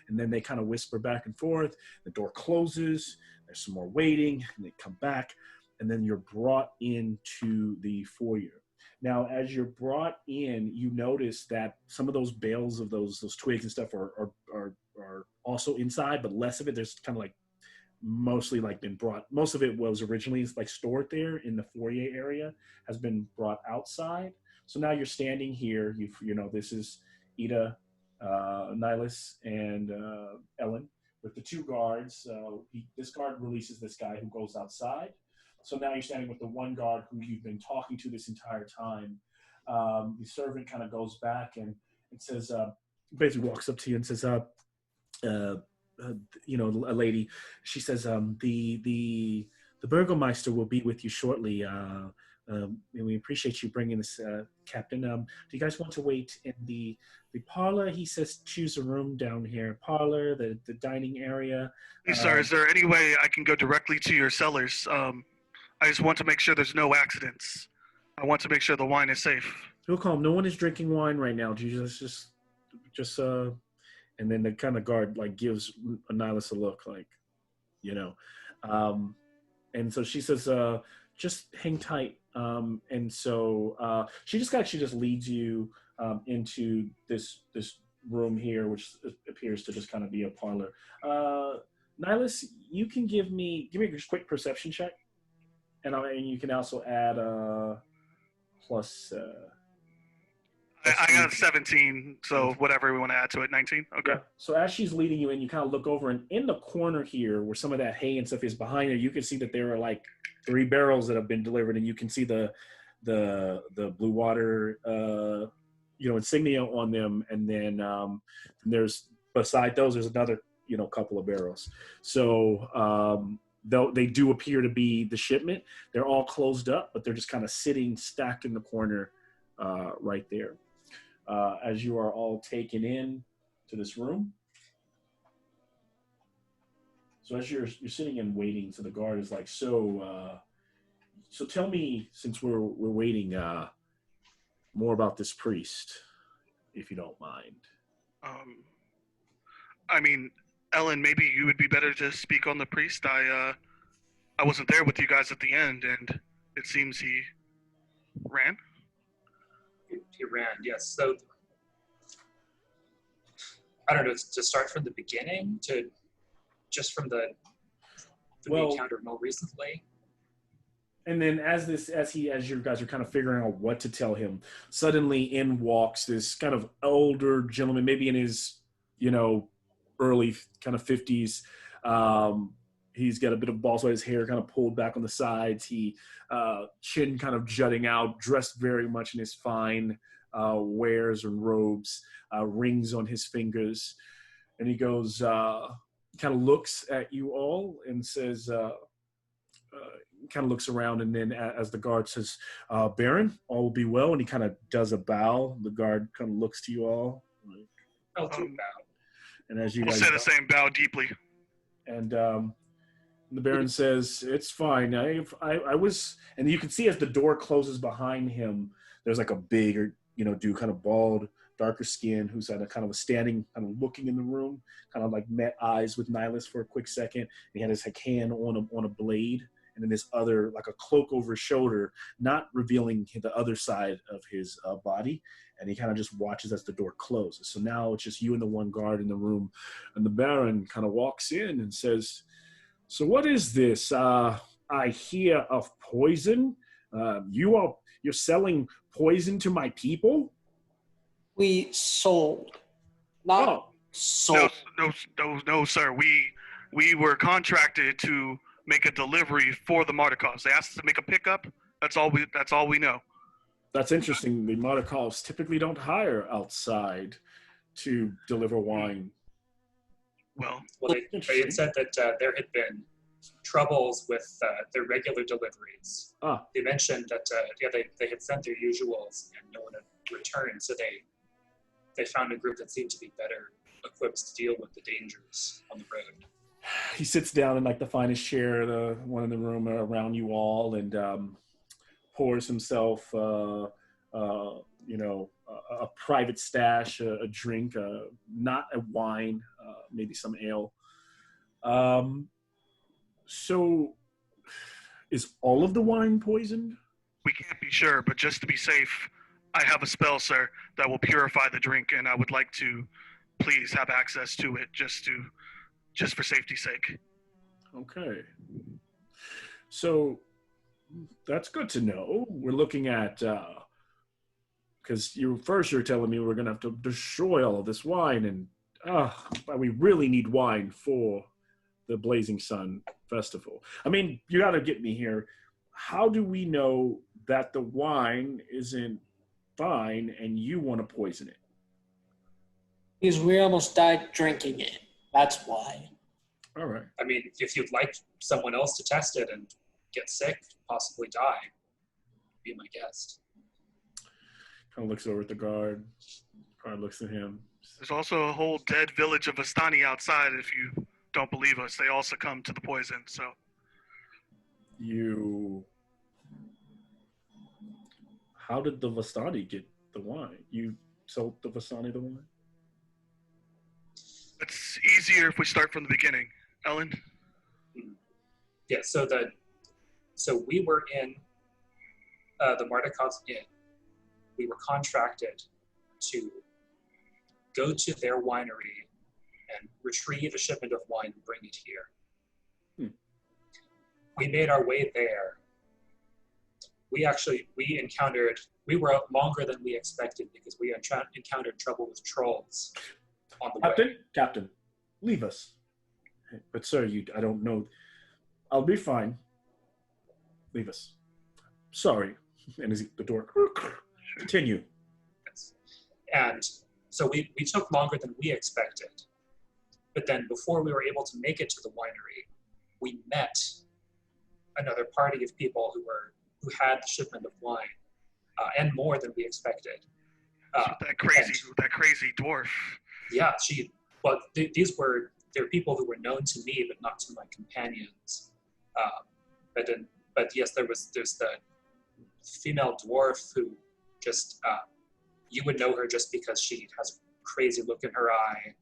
and then they kind of whisper back and forth. The door closes. There's some more waiting, and they come back, and then you're brought into the foyer. Now, as you're brought in, you notice that some of those bales of those twigs and stuff are also inside, but less of it. There's kind of like mostly like been brought. Most of it was originally like stored there in the foyer area, has been brought outside. So now you're standing here. This is Ida, Nylas, and Ellen with the two guards. This guard releases this guy who goes outside. So now you're standing with the one guard who you've been talking to this entire time. The servant kind of goes back and says, basically walks up to you and says, a lady. She says, the Burgomeister will be with you shortly. And we appreciate you bringing this, Captain. Do you guys want to wait in the parlor? He says, choose a room down here. Parlor, the dining area. Hey, sir, is there any way I can go directly to your cellars? I just want to make sure there's no accidents. I want to make sure the wine is safe. Real calm. No one is drinking wine right now. Jesus, just and then the kind of guard like gives Nylas a look, like, and so she says, just hang tight. And so she just leads you into this room here, which appears to just kind of be a parlor. Nylas, you can give me a quick perception check, and you can also add plus. I got 17, so whatever we want to add to it, 19. Okay. Yeah. So as she's leading you in, you kind of look over, and in the corner here, where some of that hay and stuff is behind her, you can see that there are like 3 barrels that have been delivered, and you can see the Blue Water, insignia on them, and then there's beside those, there's another, couple of barrels. So though they do appear to be the shipment, they're all closed up, but they're just kind of sitting stacked in the corner right there. As you are all taken in to this room. So as you're sitting and waiting, so the guard is like, so tell me, since we're waiting, more about this priest, if you don't mind. I mean, Ellen, maybe you would be better to speak on the priest. I wasn't there with you guys at the end, and it seems he ran. He ran, yes. So, I don't know, to start from the beginning, to just from the we encountered more recently. And then as you guys are kind of figuring out what to tell him, suddenly in walks this kind of older gentleman, maybe in his, early kind of 50s. He's got a bit of bald, so his hair kind of pulled back on the sides. He chin kind of jutting out, dressed very much in his fine wares and robes, rings on his fingers. And he goes, kind of looks at you all and says, kind of looks around, and then as the guard says, Baron, all will be well. And he kind of does a bow. The guard kind of looks to you all. I'll do a bow. And as you guys say the same, bow deeply. And the Baron says, it's fine. I was, and you can see as the door closes behind him, there's like a bigger, dude, kind of bald, darker skin, who's at a kind of a standing, kind of looking in the room, kind of like met eyes with Nylas for a quick second. He had his hand on a blade, and then this other, like a cloak over his shoulder, not revealing the other side of his body. And he kind of just watches as the door closes. So now it's just you and the one guard in the room. And the Baron kind of walks in and says, so what is this? I hear of poison. You're selling poison to my people? We sold. Not sold. No, sir. We were contracted to make a delivery for the martyr cause. They asked us to make a pickup. That's all we know. That's interesting. The martyr cause typically don't hire outside to deliver wine. Well, they had said that there had been troubles with their regular deliveries. They mentioned that they had sent their usuals and no one had returned, so they found a group that seemed to be better equipped to deal with the dangers on the road. He sits down in like the finest chair, the one in the room around you all, and pours himself, a private stash, a drink, not a wine, maybe some ale. So, is all of the wine poisoned? We can't be sure, but just to be safe, I have a spell, sir, that will purify the drink, and I would like to please have access to it just for safety's sake. Okay. So, that's good to know. We're looking at, because you're telling me we're going to have to destroy all of this wine, and but we really need wine for the Blazing Sun Festival. I mean, you got to get me here. How do we know that the wine isn't fine and you want to poison it? Because we almost died drinking it. That's why. All right. I mean, if you'd like someone else to test it and get sick, possibly die, be my guest. Kind of looks over at the guard. Guard looks at him. There's also a whole dead village of Vistani outside. If you don't believe us, they all succumb to the poison. So how did the Vistani get the wine? You sold the Vistani the wine? it's easier if we start from the beginning. Ellen? Yeah, so we were in the Mardikov's Inn. We were contracted to go to their winery and retrieve a shipment of wine and bring it here. We made our way there. We were out longer than we expected because we encountered trouble with trolls on the way. Captain, leave us. But sir, I don't know. I'll be fine. Leave us. Sorry. And the door. Continue. Yes. And so we took longer than we expected. But then before we were able to make it to the winery, we met another party of people who had the shipment of wine, and more than we expected. That crazy dwarf. Yeah, they're people who were known to me, but not to my companions. But yes, there's the female dwarf who just, you would know her just because she has a crazy look in her eye,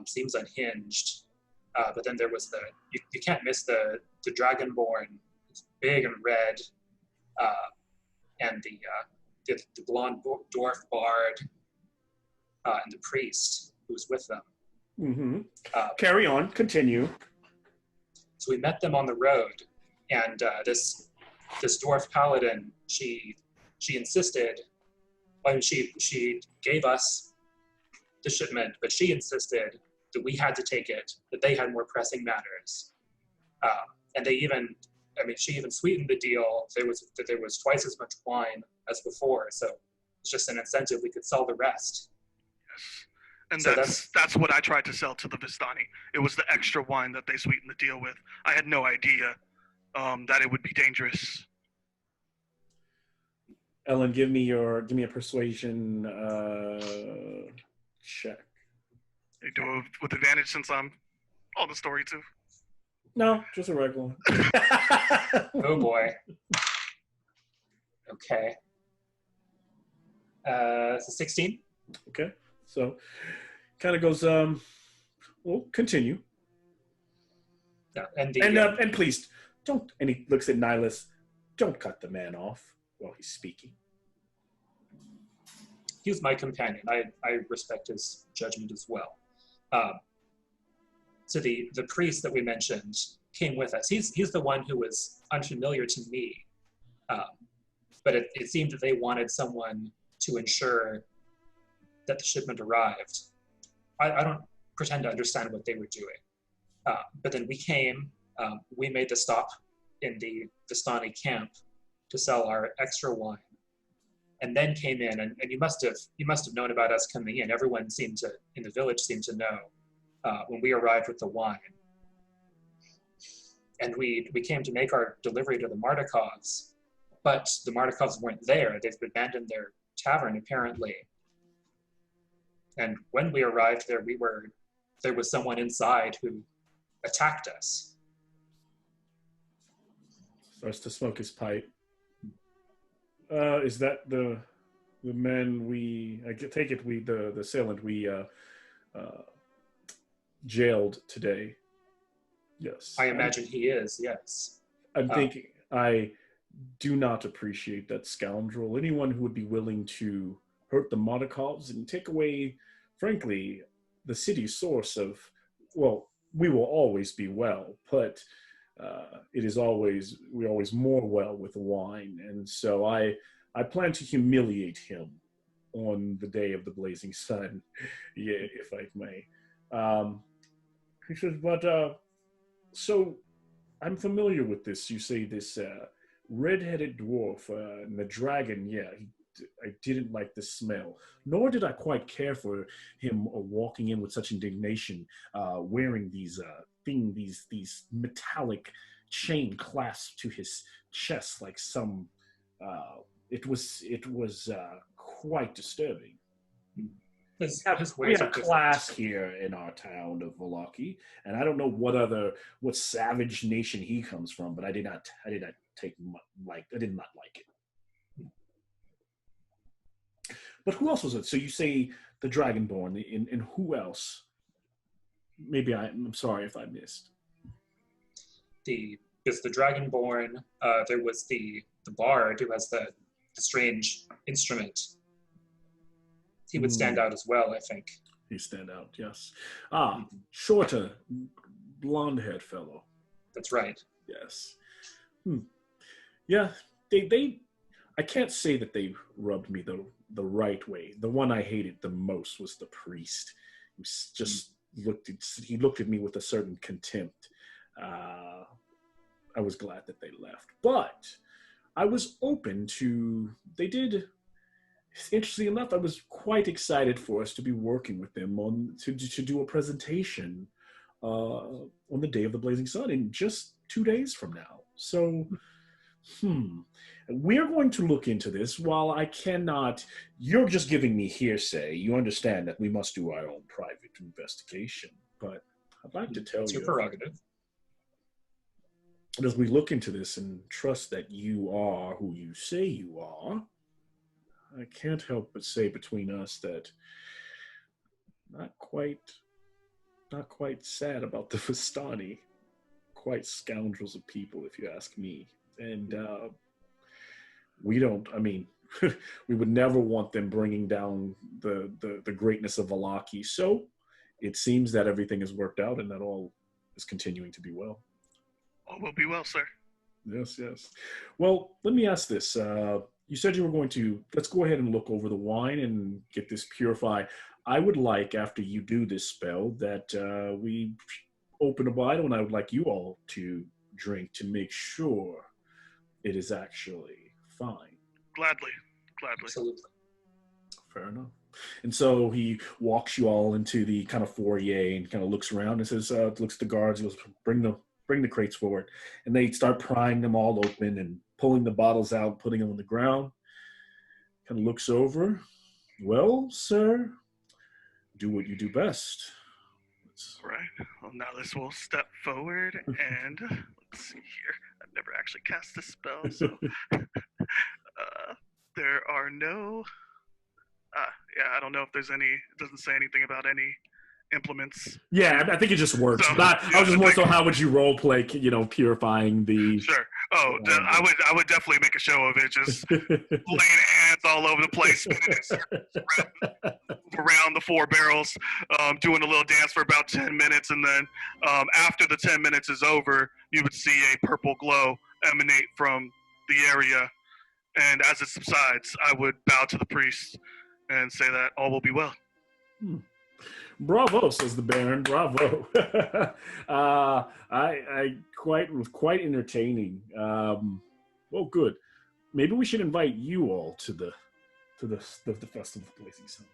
seems unhinged. But then there was you can't miss the dragonborn, it's big and red, and the blonde dwarf bard, and the priest who was with them. Mm-hmm. Carry on, continue. So we met them on the road, and this dwarf paladin, she insisted, she gave us the shipment, but she insisted that we had to take it, that they had more pressing matters. And she even sweetened the deal. There was twice as much wine as before, so it's just an incentive we could sell the rest. Yes. And So that's what I tried to sell to the Vistani. It was the extra wine that they sweetened the deal with. I had no idea that it would be dangerous. Ellen, give me a persuasion check. They do it with advantage since I'm on the story too. No, just a regular one. Oh boy. Okay. So 16. Okay. So kind of goes, well, continue. Yeah, and please don't, and he looks at Nylas, don't cut the man off while he's speaking. He was my companion. I respect his judgment as well. So the priest that we mentioned came with us. He's the one who was unfamiliar to me, but it seemed that they wanted someone to ensure that the shipment arrived. I don't pretend to understand what they were doing, but then we came. We made the stop in the Vistani camp to sell our extra wine, and then came in. And you must have known about us coming in. Everyone in the village seemed to know when we arrived with the wine. And we came to make our delivery to the Mardikovs, but the Mardikovs weren't there. They've abandoned their tavern, apparently. And when we arrived there, there was someone inside who attacked us. Starts to smoke his pipe. Is that the men I take it the assailant we jailed today? Yes. I imagine he is, yes. I'm thinking, I do not appreciate that scoundrel. Anyone who would be willing to hurt the Mardikovs and take away, frankly, the city's source of, well, we will always be well, but we're always more well with wine. And so I plan to humiliate him on the day of the blazing sun, yeah, if I may. He says, but so I'm familiar with this. You say this red-headed dwarf and the dragon. Yeah, I didn't like the smell. Nor did I quite care for him walking in with such indignation, wearing these these metallic chain clasps to his chest like some. It was quite disturbing. His We ways have are a different. class here in our town of Valaki, and I don't know what savage nation he comes from, but I did not I did not like it. But who else was it? So you say the Dragonborn, and who else? Maybe I'm sorry if I missed. Because the Dragonborn, there was the bard who has the strange instrument. He would stand out as well, I think. He stand out, yes. Shorter, blonde-haired fellow. That's right. Yes. Yeah, they. I can't say that they rubbed me the right way. The one I hated the most was the priest. He just looked at me with a certain contempt. I was glad that they left, but I was open to. They did. Interestingly enough, I was quite excited for us to be working with them to do a presentation on the day of the blazing sun in just 2 days from now. So, we're going to look into this. While I cannot, you're just giving me hearsay. You understand that we must do our own private investigation. But I'd like to tell It's you, your prerogative. as we look into this and trust that you are who you say you are, I can't help but say between us that not quite sad about the Vistani. Quite scoundrels of people, if you ask me. And we don't, I mean, we would never want them bringing down the greatness of Valaki. So it seems that everything has worked out and that all is continuing to be well. All will be well, sir. Yes, yes. Well, let me ask this. You said you were going to, let's go ahead and look over the wine and get this purified. I would like, after you do this spell, that we open a bottle, and I would like you all to drink to make sure it is actually fine. Gladly. Absolutely. Fair enough. And so he walks you all into the kind of foyer and kind of looks around and says, looks at the guards, he goes, bring the crates forward. And they start prying them all open and pulling the bottles out, putting them on the ground. Kind of looks over. Well, sir, do what you do best. All right. Well, Nylas will step forward and let's see here. I've never actually cast this spell, so there are no. I don't know if there's any. It doesn't say anything about any implements. Yeah, I think it just works. So, I was just more so how would you role play, purifying the... Sure. Oh, I would definitely make a show of it. Just laying hands all over the place, spinning around the 4 barrels, doing a little dance for about 10 minutes, and then after the 10 minutes is over, you would see a purple glow emanate from the area, and as it subsides, I would bow to the priest and say that all will be well. Bravo, says the Baron. Bravo. I was quite entertaining. Well, good. Maybe we should invite you all to the festival of Blazing Sun.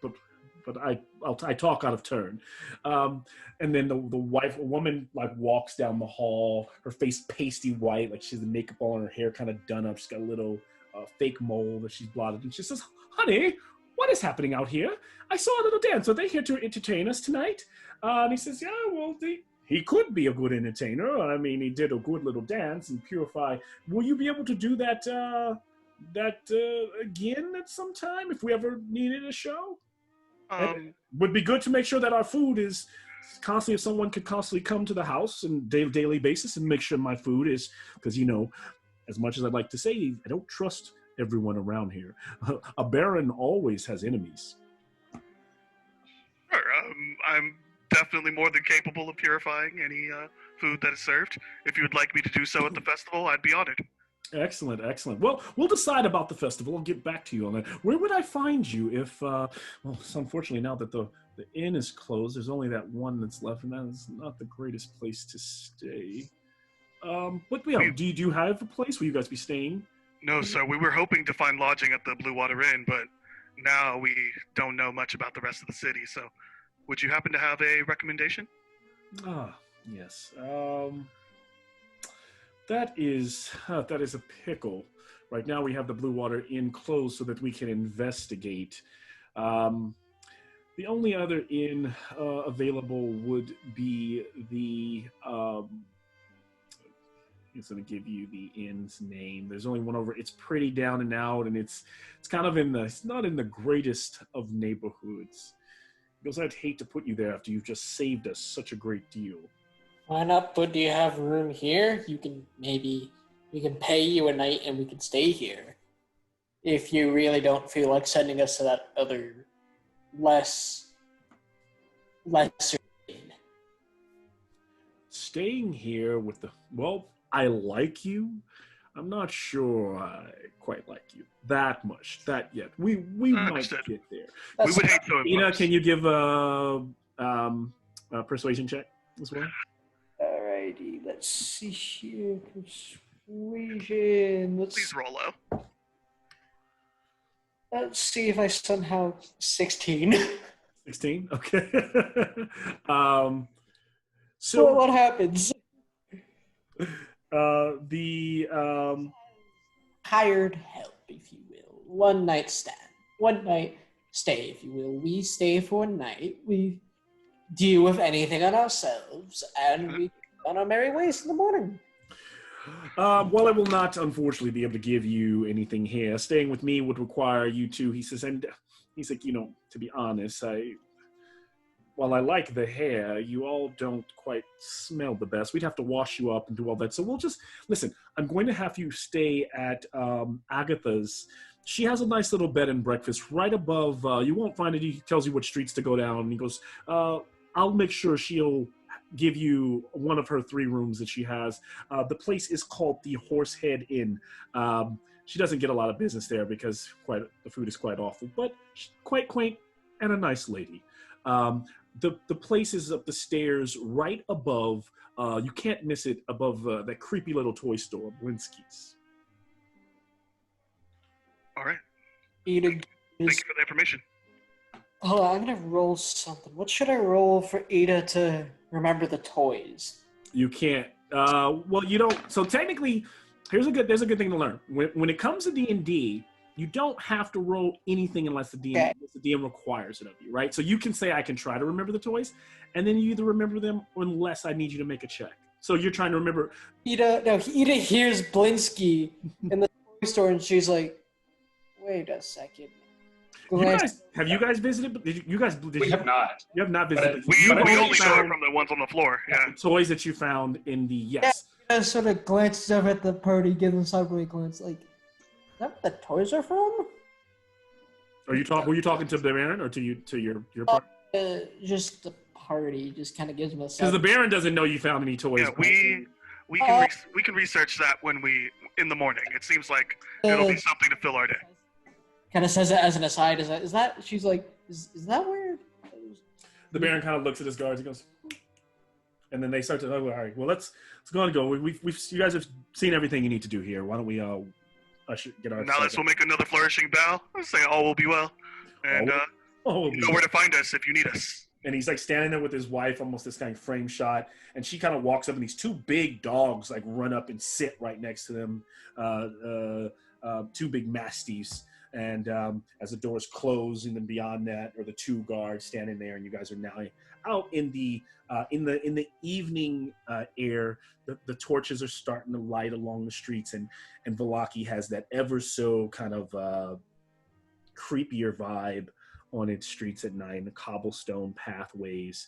But I talk out of turn. And then the woman like walks down the hall, her face pasty white, like she has the makeup all on, her hair kind of done up. She's got a little fake mole that she's blotted, and she says, "Honey, what is happening out here? I saw a little dance. Are they here to entertain us tonight?" And he says, "Yeah, well, he could be a good entertainer. I mean, he did a good little dance and purify. Will you be able to do that again at some time if we ever needed a show? It would be good to make sure that our food is constantly, if someone could constantly come to the house on a daily basis and make sure my food is, because, as much as I'd like to say, I don't trust everyone around here. A baron always has enemies." Sure, I'm definitely more than capable of purifying any food that is served. If you would like me to do so at the festival, I'd be honored. Excellent, excellent. Well, we'll decide about the festival. I'll get back to you on that. Where would I find you if, well, so unfortunately now that the inn is closed, there's only that one that's left, and that is not the greatest place to stay. But yeah, do you have a place where you guys be staying? No, sir. We were hoping to find lodging at the Blue Water Inn, but now we don't know much about the rest of the city. So, would you happen to have a recommendation? Ah, yes. That is a pickle. Right now we have the Blue Water Inn closed so that we can investigate. The only other inn available would be the. He's going to give you the inn's name. There's only one over. It's pretty down and out, and it's kind of it's not in the greatest of neighborhoods. He goes, I'd hate to put you there after you've just saved us such a great deal. Why not? But do you have room here? We can pay you a night and we can stay here. If you really don't feel like sending us to that other lesser inn. Staying here with I like you. I'm not sure I quite like you that much. That yet. We might get there. We would hate to. Ina, can you give a persuasion check as well? Alrighty, let's see here. Persuasion. Please roll low. Let's see if I somehow 16. 16? Okay. So what happens? Hired help, if you will. One night stand. One night stay, if you will. We stay for one night. We deal with anything on ourselves, and we go on our merry ways in the morning. Well, I will not, unfortunately, be able to give you anything here. Staying with me would require you to, he says, and he's like, to be honest, while I like the hair, you all don't quite smell the best. We'd have to wash you up and do all that. So we'll just, listen, I'm going to have you stay at Agatha's. She has a nice little bed and breakfast right above, you won't find it, he tells you what streets to go down. And he goes, I'll make sure she'll give you one of her 3 rooms that she has. The place is called the Horsehead Inn. She doesn't get a lot of business there because the food is quite awful, but she's quite quaint and a nice lady. The place is up the stairs right above, you can't miss it, above that creepy little toy store, Blinsky's. All right. Ida, Thank you for the information. hold on, I'm gonna roll something. What should I roll for Ada to remember the toys? You can't. Well, you don't. So technically, there's a good thing to learn. When it comes to D&D, you don't have to roll anything unless the DM requires it of you, right? So you can say, I can try to remember the toys, and then you either remember them unless I need you to make a check. So you're trying to remember. Ida hears Blinsky in the toy store, and she's like, wait a second. Have you guys visited? We have not. You have not visited. We only know it from the ones on the floor. Yeah. The toys that you found in the yes. Yeah, Ida sort of glances over at the party, gives a sideways glance, like, is that what the toys are from? Were you talking to the Baron or to your party? Just the party. Just kind of gives me a. Because the Baron doesn't know you found any toys. Yeah, we can research that in the morning. It seems like it'll be something to fill our day. Kind of says it as an aside. Is that? She's like, is that weird? The Baron kind of looks at his guards. He goes, and then they start to. Oh, all right. Well, let's go and go. You guys have seen everything you need to do here. Why don't we get our. Now we'll make another flourishing bow. Say all will be well, and you know where to find us if you need us. And he's like standing there with his wife, almost this kind of frame shot, and she kind of walks up, and these 2 big dogs like run up and sit right next to them. 2 big mastiffs. And as the doors close, and then beyond that are the 2 guards standing there, and you guys are now out in the evening air. The torches are starting to light along the streets, and Vallaki has that ever so kind of creepier vibe on its streets at night. The cobblestone pathways,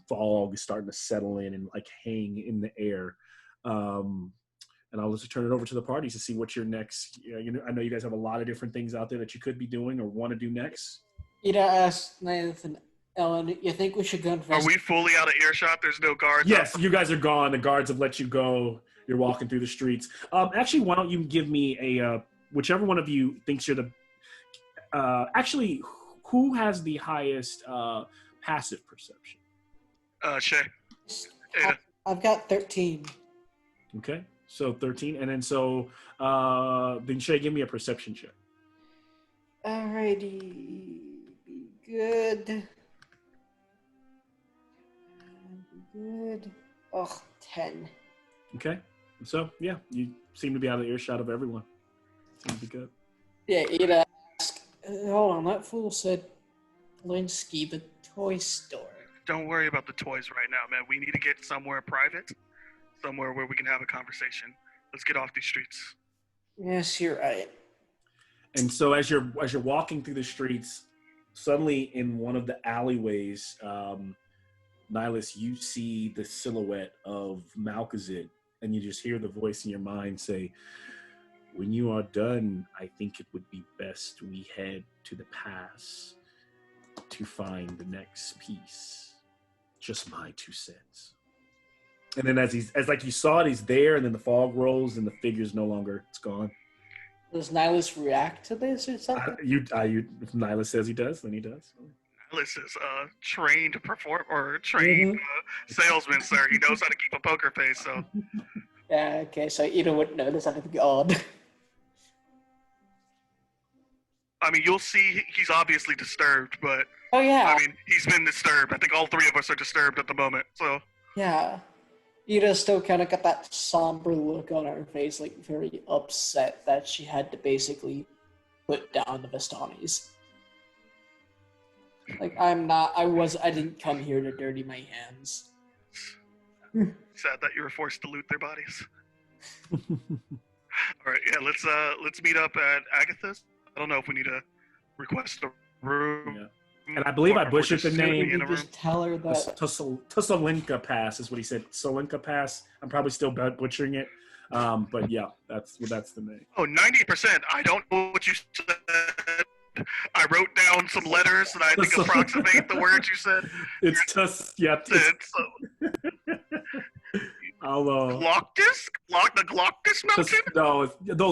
fog is starting to settle in and like hang in the air. And I'll just turn it over to the parties to see what your next. I know you guys have a lot of different things out there that you could be doing or want to do next. Ida asked Nathan, Ellen, you think we should go investigate? Are we fully out of earshot? There's no guards. Yes, you guys are gone. The guards have let you go. you're walking through the streets. Actually, why don't you give me a whichever one of you thinks you're the actually, who has the highest passive perception? Shay. Ada. I've got 13. Okay, so 13, and then then Shay, give me a perception check. Alrighty, be good. Be good. Oh, 10. Okay, so yeah, you seem to be out of earshot of everyone. Seems to be good. Yeah, Ada asked, hold on, that fool said Linsky, the toy store. Don't worry about the toys right now, man. We need to get somewhere private, somewhere where we can have a conversation. Let's get off these streets. Yes, you're right. And so as you're walking through the streets, suddenly in one of the alleyways, Nylas, you see the silhouette of Malkazid, and you just hear the voice in your mind say, "When you are done, I think it would be best we head to the pass to find the next piece." Just my 2 cents. And then as like you saw it, he's there, and then the fog rolls, and the figure's no longer. It's gone. Does Nylas react to this or something? If Nylas says he does, then he does. Nylas is trained salesman, sir. He knows how to keep a poker face. So Yeah, okay, so Ada wouldn't notice anything odd. I mean, you'll see he's obviously disturbed, but Oh, yeah. I mean, he's been disturbed. I think all 3 of us are disturbed at the moment. So Yeah. Ida still kind of got that somber look on her face, like very upset that she had to basically put down the Vistanis. Like, I didn't come here to dirty my hands. sad that you were forced to loot their bodies. All right, yeah, let's meet up at Agatha's. I don't know if we need to request a room. Yeah. And I believe I butchered the name. You just tell her that. Tussalinka Pass is what he said. Solinka Pass. I'm probably still butchering it. But yeah, that's the name. Oh, 90%. I don't know what you said. I wrote down some letters that I think approximate the words you said. It's Tuss. Yeah. Glockus? The Glockus Mountain? No,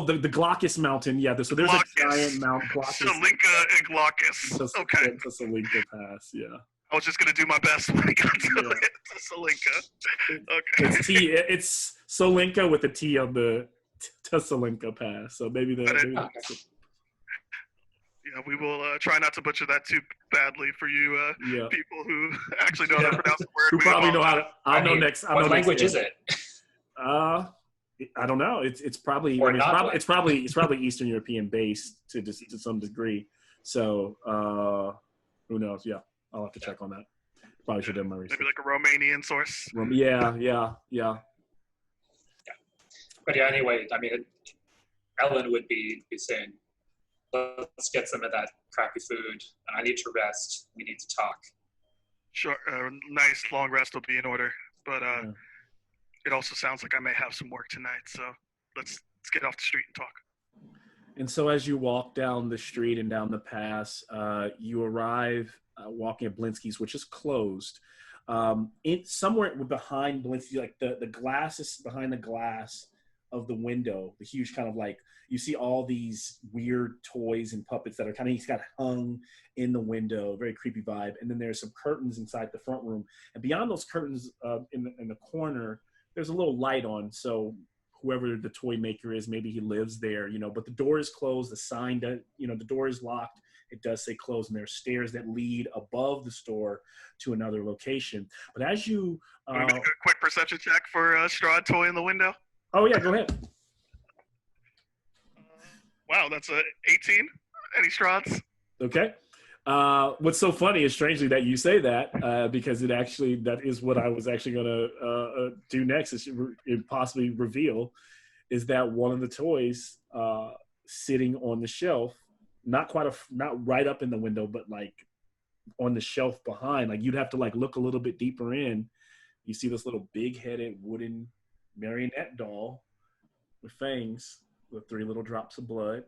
the Glockus Mountain. Yeah, so there's Glockus. a giant Mount Glockus. Salinka and Glockus. Okay. Tussalinka Pass. Yeah. I was just gonna do my best when I got to it. Salinka. Okay. It's Solinka with a T on the Tussalinka Pass. So maybe Yeah, we will try not to butcher that too badly for you people who actually know how to pronounce the word. Who probably know how to. What language is it? I don't know. It's probably it's probably Eastern European based to some degree. So who knows? Yeah, I'll have to check on that. Probably should have my research. Maybe like a Romanian source. Yeah. But yeah, anyway, I mean, Ellen would be saying, let's get some of that crappy food. I need to rest. We need to talk. Sure. Nice long rest will be in order. But it also sounds like I may have some work tonight. So let's get off the street and talk. And so as you walk down the street and down the pass, you arrive walking at Blinsky's, which is closed. It's somewhere behind Blinsky, like the glass is behind the glass of the window, the huge kind of like, you see all these weird toys and puppets that are kind of, he's got hung in the window, very creepy vibe. And then there's some curtains inside the front room. And beyond those curtains in the corner, there's a little light on. So whoever the toy maker is, maybe he lives there, but the door is closed. The sign, the door is locked. It does say closed, and there are stairs that lead above the store to another location. But as you... Make a quick perception check for a Strahd toy in the window. Oh, yeah, go ahead. Wow, that's a 18. Any Strahds? Okay. What's so funny is strangely that you say that because that is what I was actually going to do next, is possibly reveal, is that one of the toys sitting on the shelf, not right up in the window, but like on the shelf behind, like you'd have to like look a little bit deeper in. You see this little big-headed wooden marionette doll with fangs, with 3 little drops of blood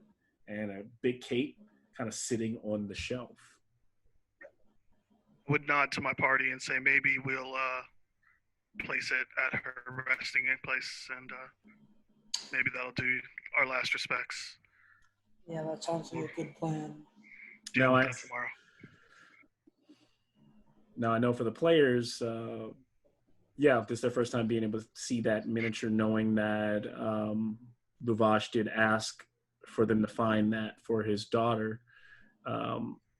and a big cape kind of sitting on the shelf. Would nod to my party and say maybe we'll place it at her resting in place, and maybe that'll do our last respects. Yeah, that sounds like a good plan. Deal No, with that tomorrow. Now I know for the players, this is their first time being able to see that miniature, knowing that Luvash did ask for them to find that for his daughter.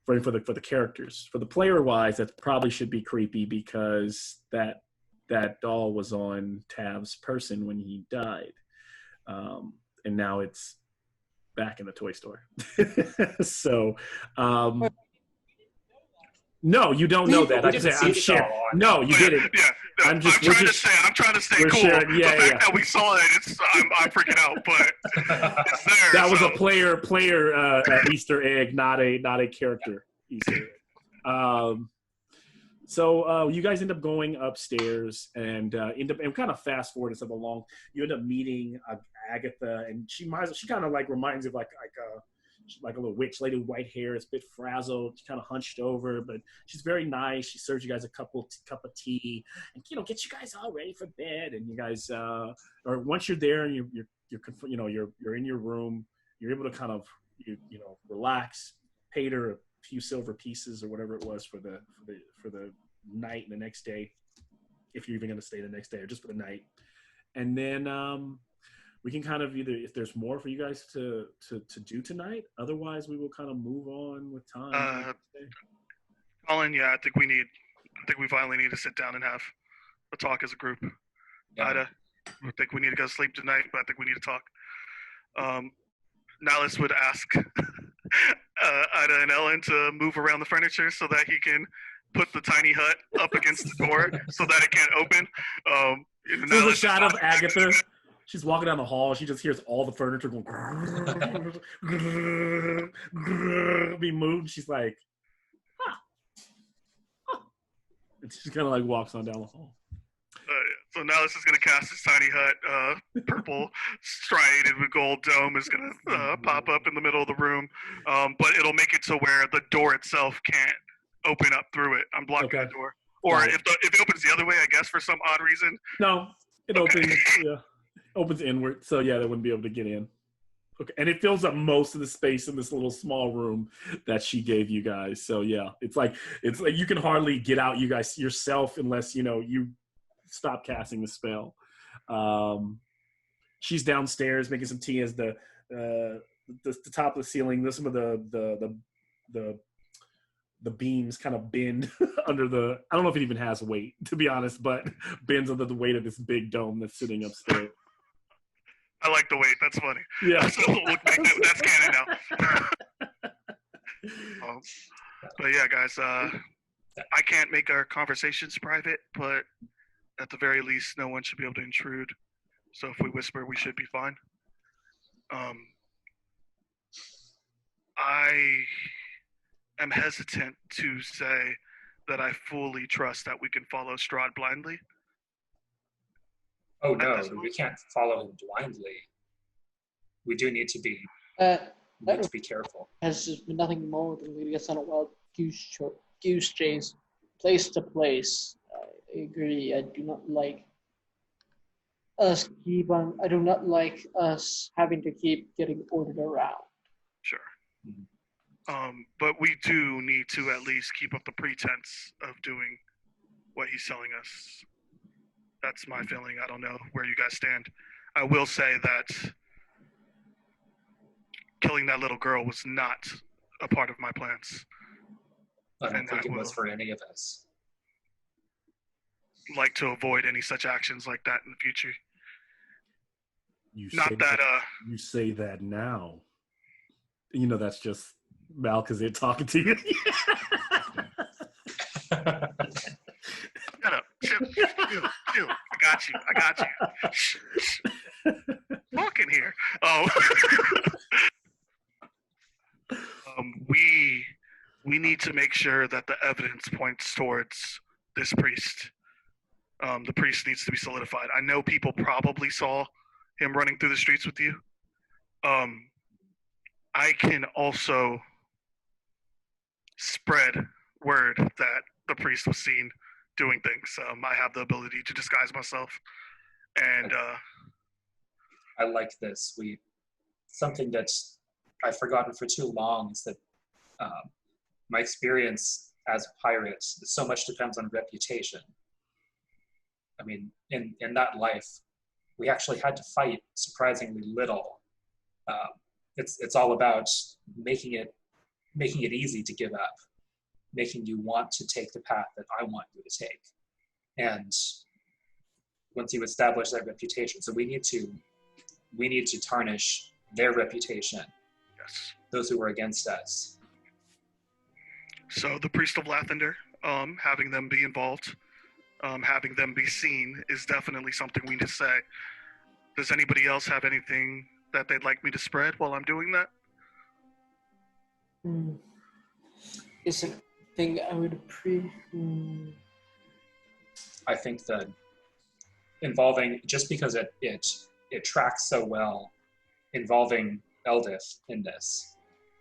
For the characters, for the player wise, that probably should be creepy because that doll was on Tav's person when he died, and now it's back in the toy store. So. No, you don't know that. We didn't see the doll on. No, you didn't. Yeah, no, I'm trying to stay cool. The fact that we saw it, I'm freaking out. But it's there. That was a player Easter egg, not a character Easter egg. So you guys end up going upstairs and kind of fast forward stuff along. You end up meeting Agatha, and she kind of like reminds you of like a little witch lady with white hair. It's a bit frazzled. She's kind of hunched over, but she's very nice. She serves you guys a cup of tea, and gets you guys all ready for bed. And you guys, or once you're there and you're in your room, you're able to kind of relax. Paid her a few silver pieces or whatever it was for the night and the next day, if you're even going to stay the next day or just for the night. And then we can kind of either, if there's more for you guys to do tonight, otherwise we will kind of move on with time. Colin, I think we finally need to sit down and have a talk as a group. Yeah. Ida, I think we need to go sleep tonight, but I think we need to talk. Nylas would ask Ida and Ellen to move around the furniture so that he can put the tiny hut up against the door so that it can't open. There's a shot of Agatha. She's walking down the hall. She just hears all the furniture going be moved. She's like, and she kind of like walks on down the hall. So Nylas is going to cast his tiny hut. Purple striated with gold dome is going to pop up in the middle of the room, but it'll make it to where the door itself can't open up through it. I'm blocking the door. Or if it opens the other way, I guess for some odd reason. No, it opens. Yeah. Opens inward, so they wouldn't be able to get in. Okay, and it fills up most of the space in this little small room that she gave you guys. So it's like you can hardly get out, you guys yourself, unless you stop casting the spell. She's downstairs making some tea as the top of the ceiling. There's some of the beams kind of bend under the. I don't know if it even has weight, to be honest, but bends under the weight of this big dome that's sitting upstairs. I like the weight. That's funny. Yeah. That's canon now. But guys, I can't make our conversations private, but at the very least, no one should be able to intrude. So if we whisper, we should be fine. I am hesitant to say that I fully trust that we can follow Strahd blindly. Oh no, we can't follow him blindly. We do need to be careful. Has just been nothing more than leading us on a wild goose chase, place to place. I agree. I do not like us I do not like us having to keep getting ordered around. Sure. But we do need to at least keep up the pretense of doing what he's telling us. That's my feeling. I don't know where you guys stand. I will say that killing that little girl was not a part of my plans. I don't think it was for any of us. Like to avoid any such actions like that in the future. You say that now. That's just Malkazid talking to you. Shut up. Chill. I got you. Talking here. We need to make sure that the evidence points towards this priest. The priest needs to be solidified. I know people probably saw him running through the streets with you. I can also spread word that the priest was seen doing things. I have the ability to disguise myself, and I like this. Something that I've forgotten for too long is that my experience as a pirate, so much depends on reputation. I mean, in that life, we actually had to fight surprisingly little. It's all about making it easy to give up, making you want to take the path that I want you to take. And once you establish that reputation, so we need to tarnish their reputation. yes. Those who were against us. So the Priest of Lathander, having them be involved, having them be seen is definitely something we need to say. Does anybody else have anything that they'd like me to spread while I'm doing that? Isn't a thing I would I think that involving, just because it tracks so well, involving Eldith in this,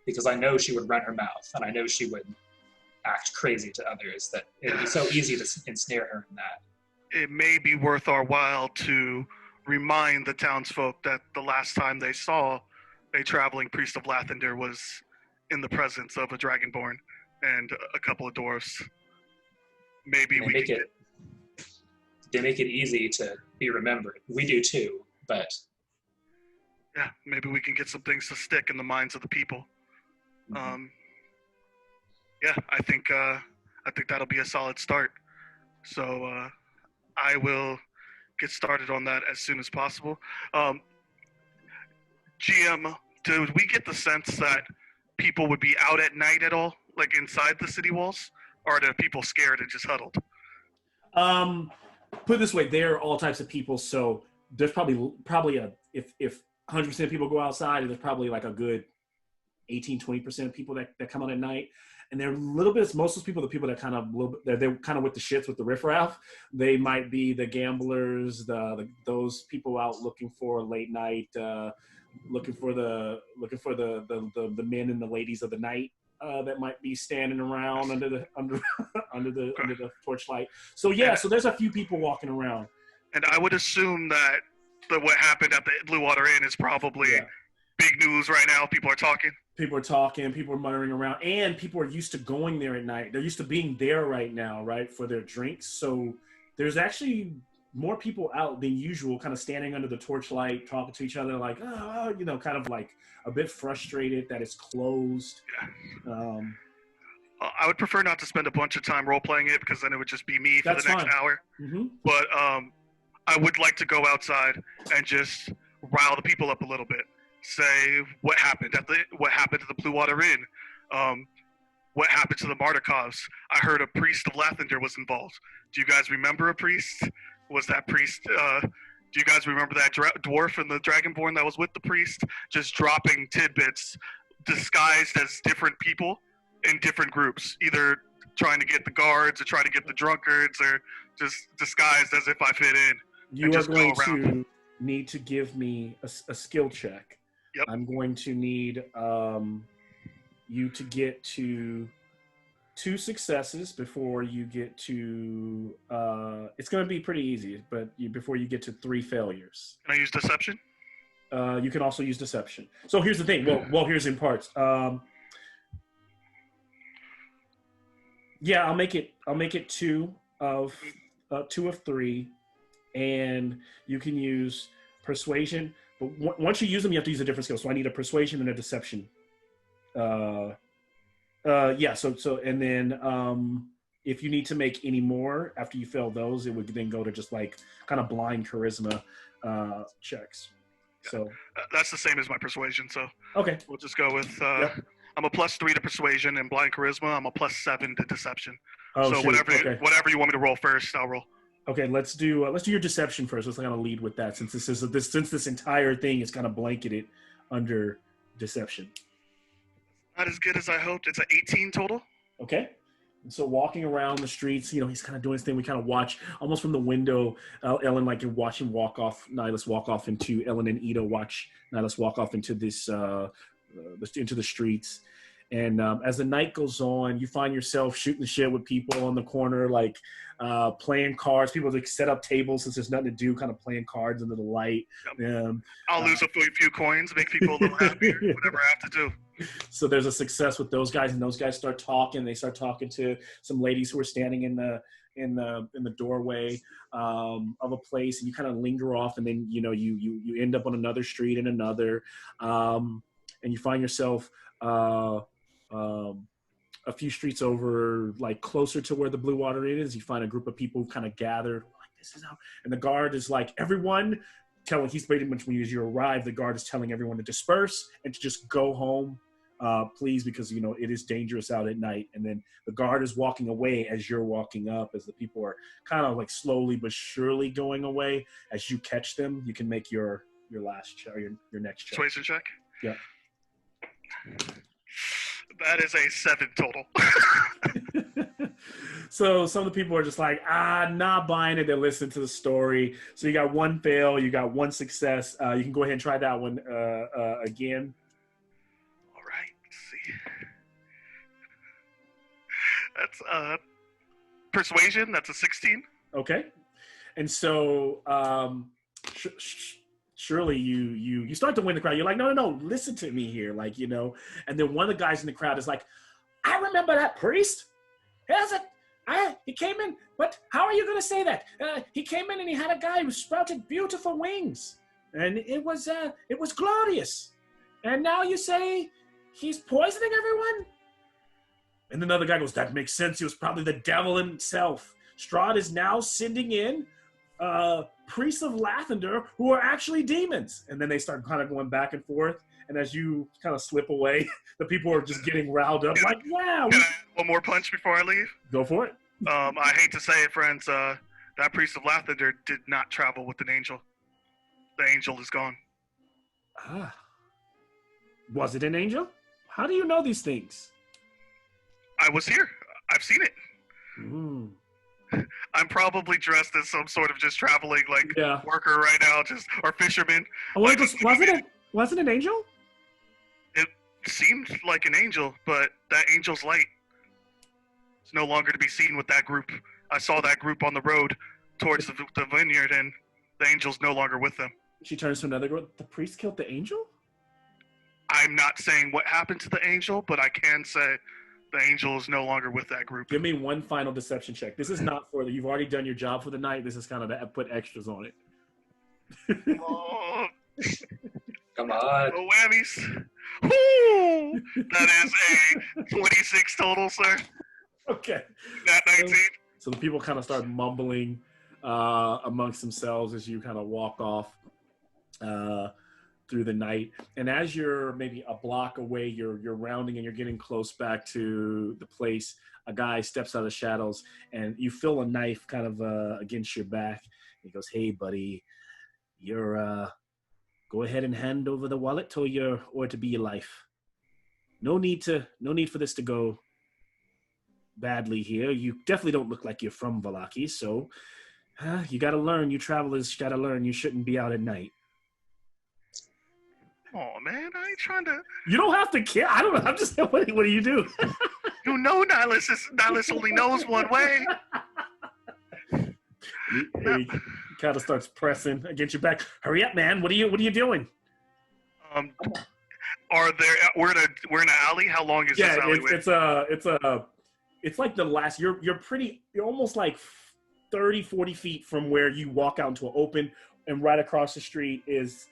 because I know she would run her mouth, and I know she would act crazy to others, that it'd be so easy to ensnare her in that. It may be worth our while to remind the townsfolk that the last time they saw a traveling Priest of Lathander was in the presence of a Dragonborn and a couple of dwarves. Maybe They make it easy to be remembered. We do too, but yeah, maybe we can get some things to stick in the minds of the people. Yeah, I think that'll be a solid start. So I will get started on that as soon as possible. GM, did we get the sense that people would be out at night at all, like inside the city walls, or are people scared and just huddled? Put it this way, there are all types of people, so there's probably if 100% of people go outside, there's probably like a good 18-20% of people that come out at night. And they're a little bit, most of those people, the people that kind of they're kind of with the shits, with the riffraff. They might be the gamblers, those people out looking for late night, looking for the men and the ladies of the night that might be standing around under the torchlight. So yeah, so there's a few people walking around. And I would assume that what happened at the Blue Water Inn is probably big news right now. People are talking. People are muttering around, and people are used to going there at night. They're used to being there right now, right, for their drinks. So there's actually more people out than usual, kind of standing under the torchlight, talking to each other, like, kind of like a bit frustrated that it's closed. Yeah. I would prefer not to spend a bunch of time role-playing it, because then it would just be me for the next hour. Mm-hmm. But I would like to go outside and just rile the people up a little bit. Say what happened to the Blue Water Inn, what happened to the Mardikovs. I heard a Priest of Lathander was involved. Do you guys remember a priest? Was that priest? Do you guys remember that dwarf and the Dragonborn that was with the priest, just dropping tidbits, disguised as different people in different groups, either trying to get the guards or trying to get the drunkards, or just disguised as if I fit in. You are going to need to give me a skill check. Yep. I'm going to need you to get to 2 successes before you get to. It's going to be pretty easy, but before you get to 3 failures. Can I use deception? You can also use deception. So here's the thing. Well, here's in parts. Yeah, I'll make it 2 of 3, and you can use persuasion. But once you use them, you have to use a different skill. So I need a persuasion and a deception. So and then if you need to make any more after you fail those, it would then go to just like kind of blind charisma checks. Yeah. So that's the same as my persuasion. So okay, we'll just go with. Yep. I'm a +3 to persuasion and blind charisma. I'm a +7 to deception. Oh, so shoot. whatever you want me to roll first, I'll roll. Okay, let's do your deception first. Let's kind of lead with that, since this entire thing is kind of blanketed under deception. Not as good as I hoped. It's an 18 total. Okay. And so walking around the streets, he's kind of doing his thing. We kind of watch almost from the window. Ellen, like, you watch him walk off. Nylas walk off into Ellen and Ida watch Nylas walk off into this into the streets, And as the night goes on, you find yourself shooting the shit with people on the corner, like playing cards. People like set up tables since there's nothing to do, kind of playing cards under the light. I'll lose a few coins, make people a little happier, whatever I have to do. So there's a success with those guys, and those guys start talking. They start talking to some ladies who are standing in the doorway of a place, and you kind of linger off, and then you end up on another street and another, and you find yourself a few streets over, like closer to where the Blue Water Inn is. You find a group of people kind of gathered, like, this is how, and the guard is like, everyone, he's pretty much, when you arrive, the guard is telling everyone to disperse and to just go home, please, because it is dangerous out at night. And then the guard is walking away as you're walking up, as the people are kind of like slowly but surely going away. As you catch them, you can make your last check, your next check. Persuasion check? Yeah. That is a 7 total. So some of the people are just like, not buying it. They listen to the story. So you got one fail, you got one success. You can go ahead and try that one again. All right, let's see. That's persuasion. That's a 16. Okay. And so surely you start to win the crowd. You're like, no, listen to me here, like, and then one of the guys in the crowd is like, I remember that priest. He came in, but how are you going to say that? He came in and he had a guy who sprouted beautiful wings, and it was glorious. And now you say he's poisoning everyone? And another guy goes, that makes sense. He was probably the devil himself. Strahd is now sending in priests of Lathander who are actually demons. And then they start kind of going back and forth. And as you kind of slip away, the people are just getting riled up. Like, yeah. Can I have one more punch before I leave? Go for it. I hate to say it, friends. That priest of Lathander did not travel with an angel. The angel is gone. Was it an angel? How do you know these things? I was here. I've seen it. Mm. I'm probably dressed as some sort of just traveling worker right now, or fisherman. Oh, was it an angel? It seemed like an angel, but that angel's light is no longer to be seen with that group. I saw that group on the road towards the vineyard, and the angel's no longer with them. She turns to another girl. The priest killed the angel? I'm not saying what happened to the angel, but I can say the angel is no longer with that group. Give me one final deception check. This is not for you've already done your job for the night. This is kind of to put extras on it. Oh. Come on. No whammies. Woo! That is a 26 total, sir. Okay. Not 19. So the people kind of start mumbling amongst themselves as you kind of walk off through the night. And as you're maybe a block away, you're rounding and you're getting close back to the place. A guy steps out of the shadows and you feel a knife kind of against your back. He goes, hey, buddy, you're go ahead and hand over the wallet or to be your life. No need for this to go badly here. You definitely don't look like you're from Vallaki, so you got to learn. You travelers got to learn. You shouldn't be out at night. Oh man, I ain't trying to. You don't have to care. I don't know. I'm just. What do you do? You know, Nylas only knows one way. He kind of starts pressing against your back. Hurry up, man! What are you doing? Are there? We're in an alley. How long is this alleyway? It's like the last. You're almost like 30, 40 feet from where you walk out into an open, and right across the street is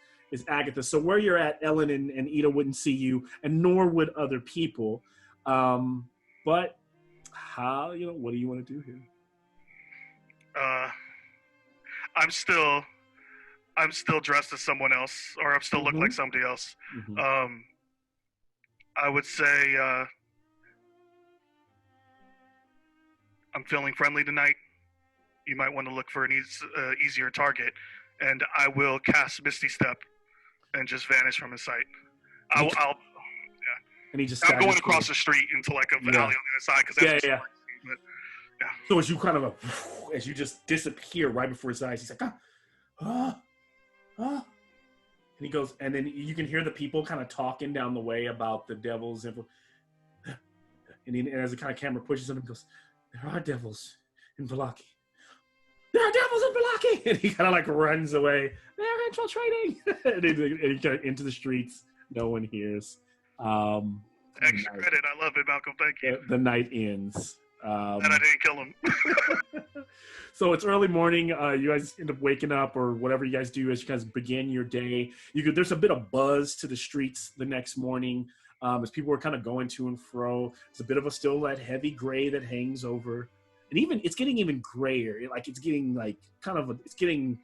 Agatha. So where you're at, Ellen and Ida wouldn't see you, and nor would other people. But how, what do you want to do here? I'm still dressed as someone else, or I'm still look like somebody else. Mm-hmm. I would say I'm feeling friendly tonight. You might want to look for an easier target, and I will cast Misty Step and just vanish from his sight. I'll and he just I'm going across the street into like an alley on the other side because that's yeah. So as you as you just disappear right before his eyes, he's like, and he goes, and then you can hear the people kind of talking down the way about the devil's info. and as the kind of camera pushes him, he goes, "There are devils in Vallaki. There are devils in Vallaki!" And he kind of like runs away. "They're infiltrating!" and he kind of into the streets. No one hears. Extra credit. I love it, Malcolm. Thank you. The night ends. And I didn't kill him. So it's early morning. You guys end up waking up, or whatever you guys do as you guys begin your day. There's a bit of buzz to the streets the next morning as people are kind of going to and fro. It's a bit of still that heavy gray that hangs over, and it's getting even grayer. It's getting it's getting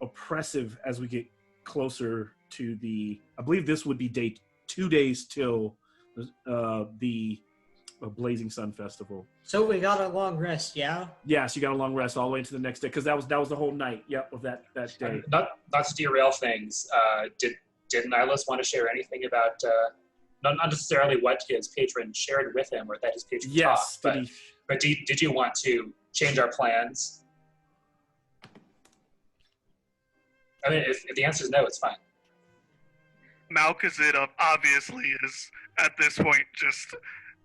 oppressive as we get closer to the. I believe this would be 2 days till the Blazing Sun Festival. So we got a long rest, yeah? Yes, you got a long rest all the way into the next day, because that was the whole night, of that day. Not to derail things, did Nylas want to share anything about, not necessarily what his patron shared with him or that his patron taught, but did you want to change our plans? I mean, if the answer is no, it's fine. Malkazid obviously is, at this point, just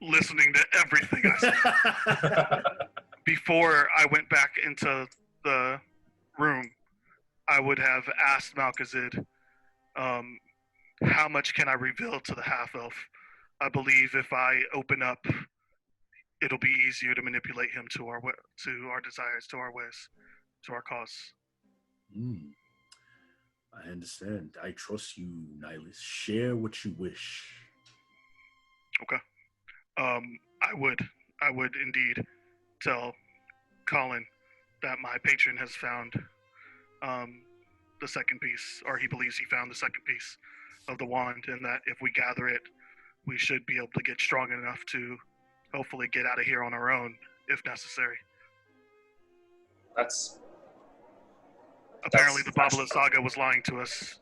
listening to everything I said. Before I went back into the room, I would have asked Malkazid, how much can I reveal to the half-elf? I believe if I open up, it'll be easier to manipulate him to our desires, to our ways, to our cause. I understand. I trust you, Nylas. Share what you wish. Okay. I would indeed tell Colin that my patron has found the second piece, or he believes he found the second piece of the wand, and that if we gather it, we should be able to get strong enough to hopefully get out of here on our own, if necessary. Apparently the Babala Saga was lying to us.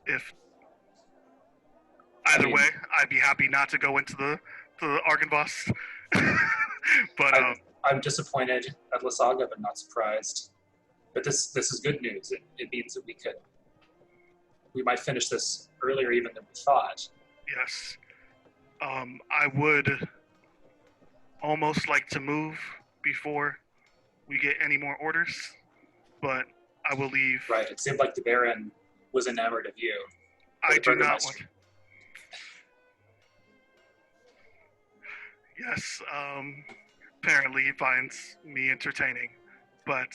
Either way, I'd be happy not to go into the Argynvost. But I'm disappointed at Lasaga, but not surprised. But this is good news. It means that we might finish this earlier even than we thought. Yes. I would almost like to move before we get any more orders, but I will leave. Right. It seemed like the Baron was enamored of you. I do not want. Yes, apparently he finds me entertaining, but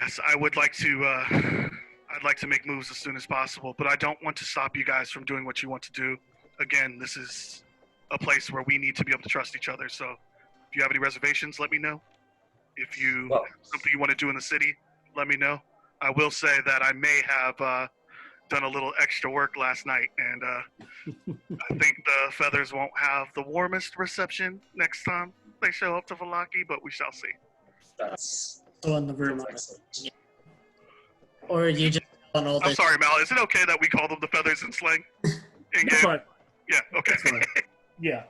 yes, I would like to, I'd like to make moves as soon as possible, but I don't want to stop you guys from doing what you want to do. Again, this is a place where we need to be able to trust each other, so if you have any reservations, let me know. If you have something you want to do in the city, let me know. I will say that I may have done a little extra work last night, and I think the feathers won't have the warmest reception next time they show up to Vallaki, but we shall see. That's still in the room. Yeah. Or you just on all I'm sorry, Mal. Is it okay that we call them the feathers in slang? That's fine. Yeah. Okay. Yeah.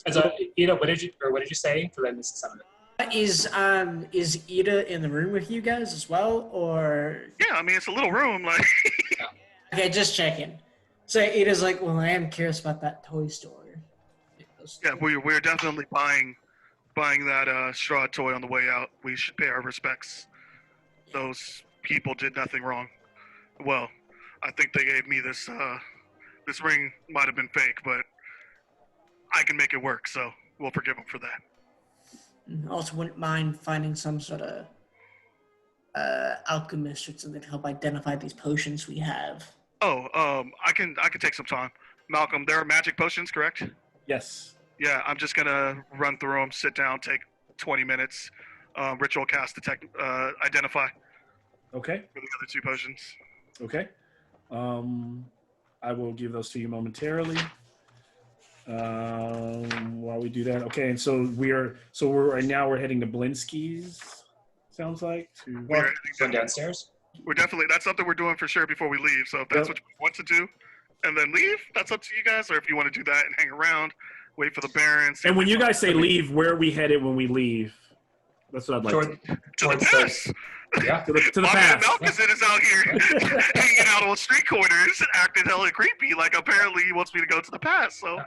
So, what did you say? Because I missed some of it. Is Ida in the room with you guys as well, or? Yeah, I mean it's a little room, like. Okay, just checking. So Ida's like, well, I am curious about that toy store. Yeah, we're definitely buying that Strahd toy on the way out. We should pay our respects. Those people did nothing wrong. Well, I think they gave me this ring. Might have been fake, but I can make it work, so we'll forgive them for that. Also, wouldn't mind finding some sort of alchemist or something to help identify these potions we have. Oh, I can take some time. Malcolm, there are magic potions, correct? Yes. Yeah, I'm just gonna run through them, sit down, take 20 minutes, ritual cast, detect, identify. Okay. For the other two potions. Okay. I will give those to you momentarily. While we do that, okay, and so we're heading to Blinsky's. Sounds like we're going downstairs. We're definitely that's something we're doing for sure before we leave. So if that's what you want to do, and then leave, that's up to you guys. Or if you want to do that and hang around, wait for the Barons. And when you guys say leave, where are we headed when we leave? That's what I'd like. Toward, To the towards the, pass. yeah. To the My man pass. Malkazid is out here hanging out on street corners, acting hella creepy. Like apparently he wants me to go to the pass. So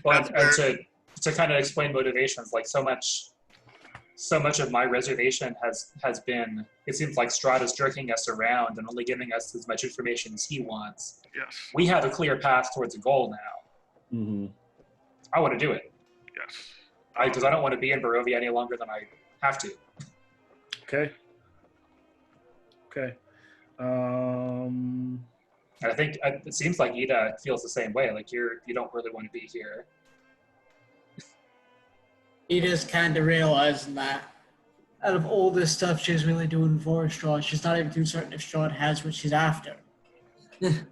Well, That's and to kind of explain motivations, like so much of my reservation has been, it seems like Strahd is jerking us around and only giving us as much information as he wants. yes, We have a clear path towards a goal now. Mm-hmm. I want to do it yes. because I don't want to be in Barovia any longer than I have to. Okay. And I think it seems like Ida feels the same way. Like you don't really want to be here. Ida's kind of realizing that out of all this stuff she's really doing for Strahd, she's not even too certain if Strahd has what she's after. And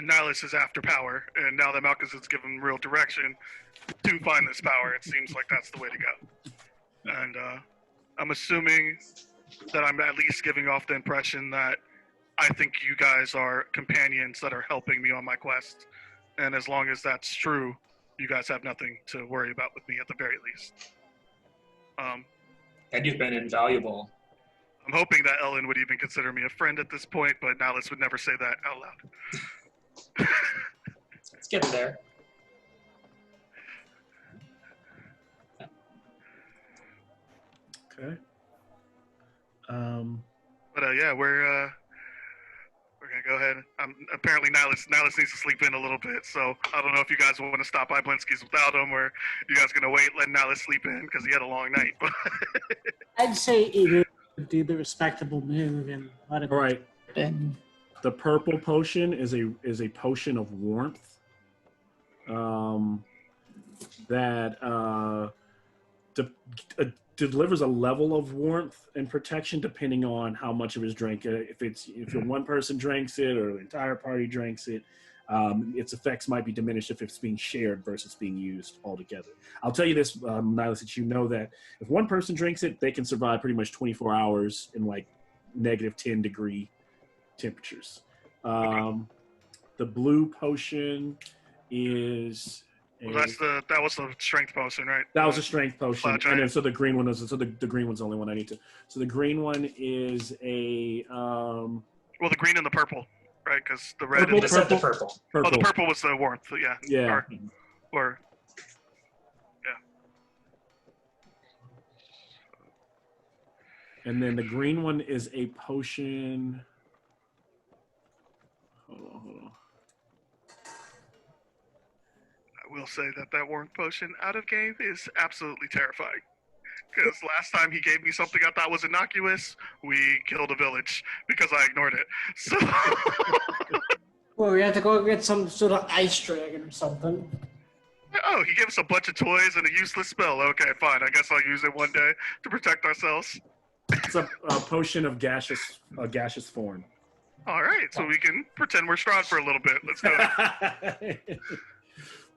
Nylas is after power, and now that Malkazid's given real direction to find this power, it seems like that's the way to go. And I'm assuming that I'm at least giving off the impression that I think you guys are companions that are helping me on my quest. And as long as that's true, you guys have nothing to worry about with me at the very least. And you've been invaluable. I'm hoping that Ellen would even consider me a friend at this point, but Nylas would never say that out loud. It's getting there. Okay. But yeah, we're gonna go ahead. Apparently Nylas needs to sleep in a little bit, so I don't know if you guys want to stop by Blinsky's without him, or you guys gonna wait, let Nylas sleep in because he had a long night. I'd say Ida would do the respectable move and let it All right. in. The purple potion is a potion of warmth. That delivers a level of warmth and protection depending on how much of his drink. If one person drinks it or the entire party drinks it, its effects might be diminished if it's being shared versus being used altogether. I'll tell you this, Nylas, that you know that if one person drinks it, they can survive pretty much 24 hours in like negative 10 degree temperatures. The blue potion is. Well, that was the strength potion, right? That was a strength potion, Flat and then so the green one was the green one's the only one I need to. So the green one is a Well, the green and the purple, right? Because the red Purple, and Just said the purple. oh, purple. the purple was the warmth. Yeah. Yeah. Or And then the green one is a potion. Hold on. I will say that warmth potion out of game is absolutely terrifying. Because last time he gave me something I thought was innocuous, we killed a village because I ignored it. So Well, we have to go get some sort of ice dragon or something. oh, he gave us a bunch of toys and a useless spell. Okay, fine. I guess I'll use it one day to protect ourselves. It's a potion of gaseous form. All right, so we can pretend we're Strahd for a little bit. Let's go.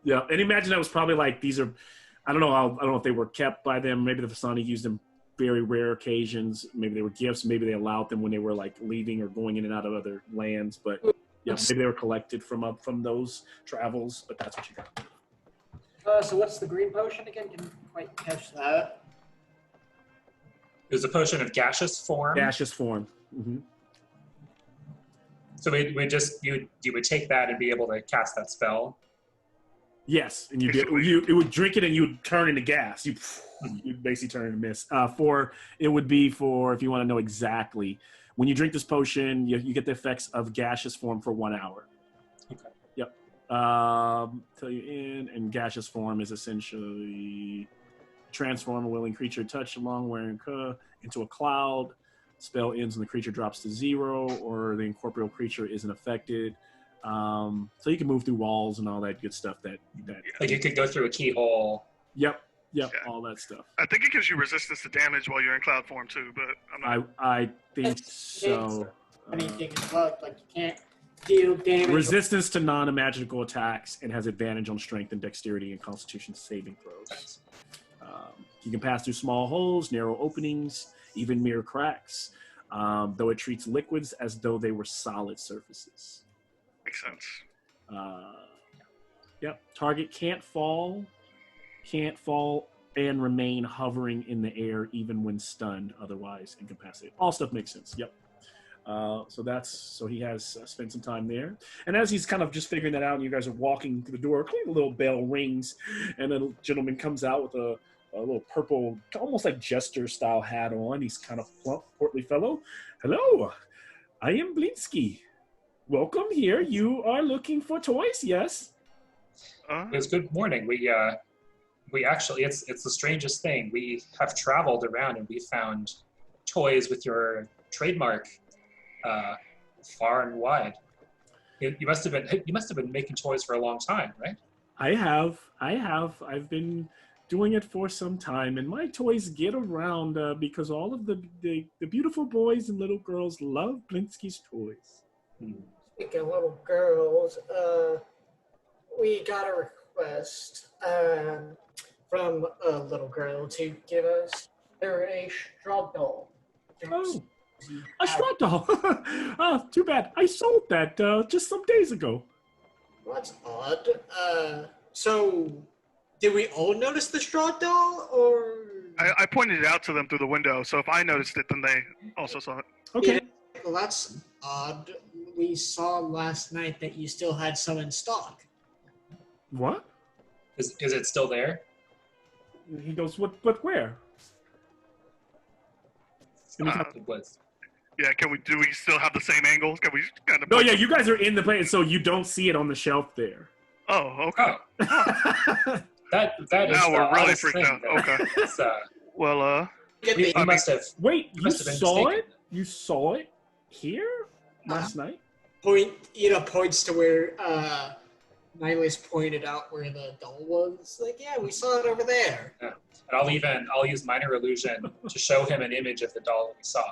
Yeah, and imagine that was probably like these are. I don't know if they were kept by them. Maybe the Vasani used them very rare occasions. Maybe they were gifts. Maybe they allowed them when they were like leaving or going in and out of other lands. But yeah, maybe they were collected from those travels. But that's what you got. So what's the green potion again? Didn't quite catch that. It was a potion of gaseous form. Gaseous form. Mm-hmm. So you would take that and be able to cast that spell. Yes, and it would drink it and you would turn into gas. You'd basically turn into mist. It would be for if you want to know exactly when you drink this potion, you get the effects of gaseous form for 1 hour. Okay. Yep. Tell you and gaseous form is essentially transform a willing creature touched along wearing into a cloud. Spell ends when the creature drops to 0 or the incorporeal creature isn't affected. So you can move through walls and all that good stuff. That Like you could go through a keyhole. Yep, Yeah. all that stuff. I think it gives you resistance to damage while you're in cloud form too, but I'm not. I think so. Anything as well, like you can't deal damage. Resistance to non-magical attacks and has advantage on strength and dexterity and constitution saving throws. You can pass through small holes, narrow openings, even mere cracks, though it treats liquids as though they were solid surfaces. Makes sense. Yep. Target can't fall and remain hovering in the air even when stunned, otherwise incapacitated. All stuff makes sense. Yep. So he has spent some time there, and as he's kind of just figuring that out, and you guys are walking through the door, a little bell rings, and a gentleman comes out with a little purple, almost like jester style hat on. He's kind of plump, portly fellow. Hello, I am Blinsky. Welcome here. You are looking for toys, yes? It's good morning. We actually, it's the strangest thing. We have traveled around and we found toys with your trademark far and wide. You must have been making toys for a long time, right? I have. I've been doing it for some time, and my toys get around because all of the beautiful boys and little girls love Blinsky's toys. Speaking of little girls, we got a request from a little girl to give us a Strahd doll. Oh, a Strahd doll. Oh, too bad. I sold that just some days ago. That's odd. So, did we all notice the Strahd doll, or? I pointed it out to them through the window, so if I noticed it, then they also saw it. Okay. Yeah, well, that's odd. We saw last night that you still had some in stock. What? Is it still there? He goes, but where? It was. Yeah, do we still have the same angles? Can we kind of... No, yeah, you guys are in the place, so you don't see it on the shelf there. Oh, okay. Oh. That is now we're really oddest freaked thing out. that- Okay. It's, Well, you must have. Wait, you must have been saw mistaken. it? You saw it here last night? Points to where Nylas pointed out where the doll was. Like, yeah, we saw it over there. Yeah. And I'll use minor illusion to show him an image of the doll that we saw.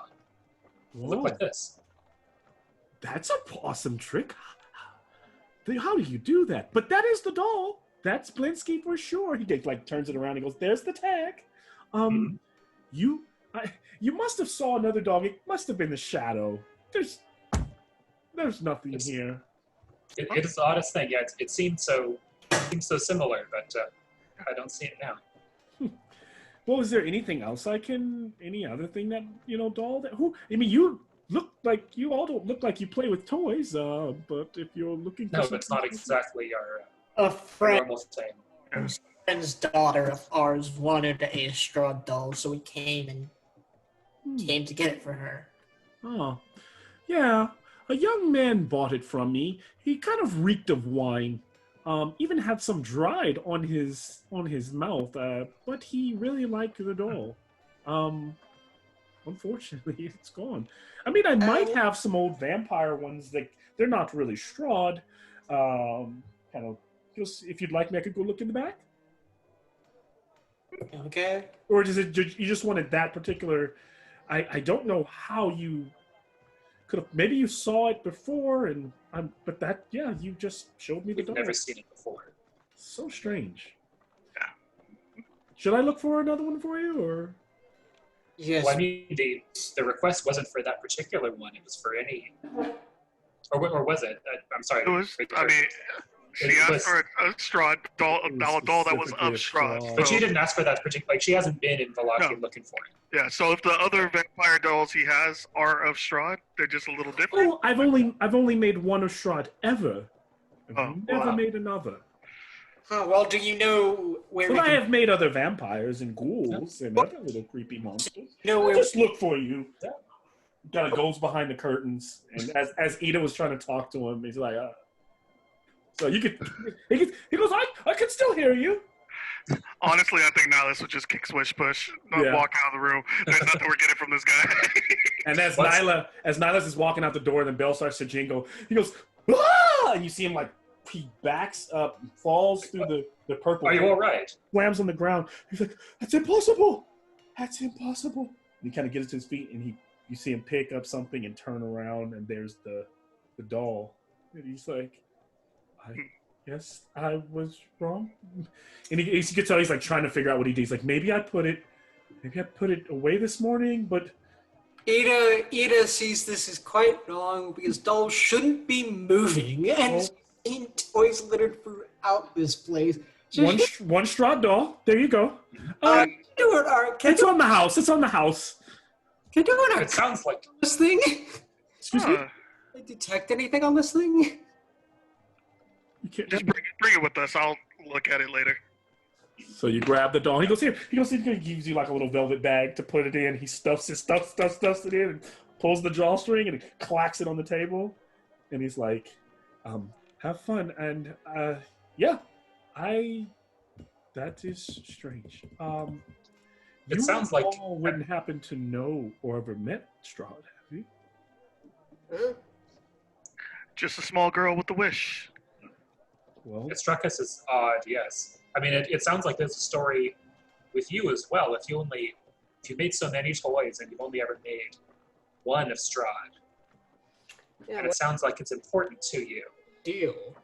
Look Whoa, like this. that's an awesome trick. How do you do that? But that is the doll. That's Blinsky for sure. He turns it around and goes, "There's the tag." You must have saw another dog. It must have been the shadow. There's nothing here. It is the oddest thing. Yeah, it seemed so similar, but I don't see it now. Well, is there anything else any other thing that, doll you all don't look like you play with toys, but if you're looking for No, something... it's not exactly our A normal thing. friend's daughter of ours wanted a Strahd doll, so we came to get it for her. Oh, yeah. A young man bought it from me. He kind of reeked of wine. Even had some dried on his mouth. But he really liked the doll. Unfortunately, it's gone. I mean, I might have some old vampire ones that they're not really Strahd. Kind of. Just if you'd like me, I could go look in the back. Okay. Or is it you just wanted that particular? I don't know how you could have. Maybe you saw it before, but you just showed me the We've doll. never seen it before. So strange. Should I look for another one for you, or? Yes. Well, I mean, the request wasn't for that particular one. It was for any. Or was it? I'm sorry. it was, I mean, she asked for a Strahd doll, a doll that was of Strahd. But So, she didn't ask for that particular. Like, she hasn't been in Valaki No. looking for it. yeah, so if the other vampire dolls he has are of Strahd, they're just a little different. Oh, I've only made one of Strahd ever. I've Oh, never wow. made another. Huh, well, do you know where But we I can... have made other vampires and ghouls and other little creepy monsters. You know I'll where... just look for you. Yeah. Kind of goes behind the curtains, and as Ida was trying to talk to him, he's like, So you could. He goes, I can still hear you. Honestly, I think Nylas would just kick, swish, push, not Yeah. walk out of the room. There's nothing we're getting from this guy. And as What's- Nylas is walking out the door, the bell starts to jingle. He goes, "Ah!" And you see him he backs up, falls through the purple. Are you all right? Slams on the ground. He's like, "That's impossible! That's impossible!" And he kind of gets to his feet, and you see him pick up something and turn around, and there's the doll, and he's like, "I guess I was wrong." And he gets out. He's trying to figure out what he did. He's like, maybe I put it away this morning, but Ida sees this as quite wrong because dolls shouldn't be moving and seeing toys littered throughout this place. One Strahd doll. There you go. Do it, Arent. Can It's on the house. It's on the house. you do it, It Arent? sounds like This thing? Excuse me. Huh. Can I detect anything on this thing? You can't, Just bring it with us. I'll look at it later. So you grab the doll. He goes here. He gives you like a little velvet bag to put it in. He stuffs it in, and pulls the drawstring and clacks it on the table. And he's like, "Have fun." And yeah, that is strange. It sounds like all wouldn't happen to know or ever met Strahd, have you? Huh? Just a small girl with a wish. Well, it struck us as odd. Yes, I mean it sounds like there's a story with you as well. If you made so many toys and you've only ever made one of Strahd, Yeah, and it sounds like it's important to you. deal.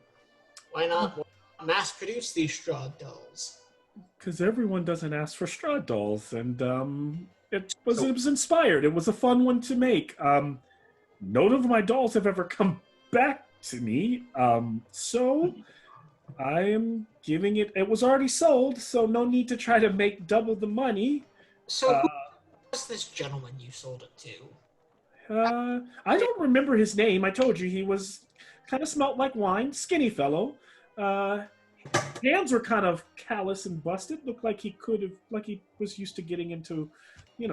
Why not mass produce these Strahd dolls? because everyone doesn't ask for Strahd dolls, and it was inspired. It was a fun one to make. None of my dolls have ever come back to me, so I am giving it. It was already sold, so no need to try to make double the money. So who was this gentleman you sold it to? I don't remember his name. I told you he was kind of smelt like wine, skinny fellow. Hands were kind of callous and busted. Looked like he he was used to getting into,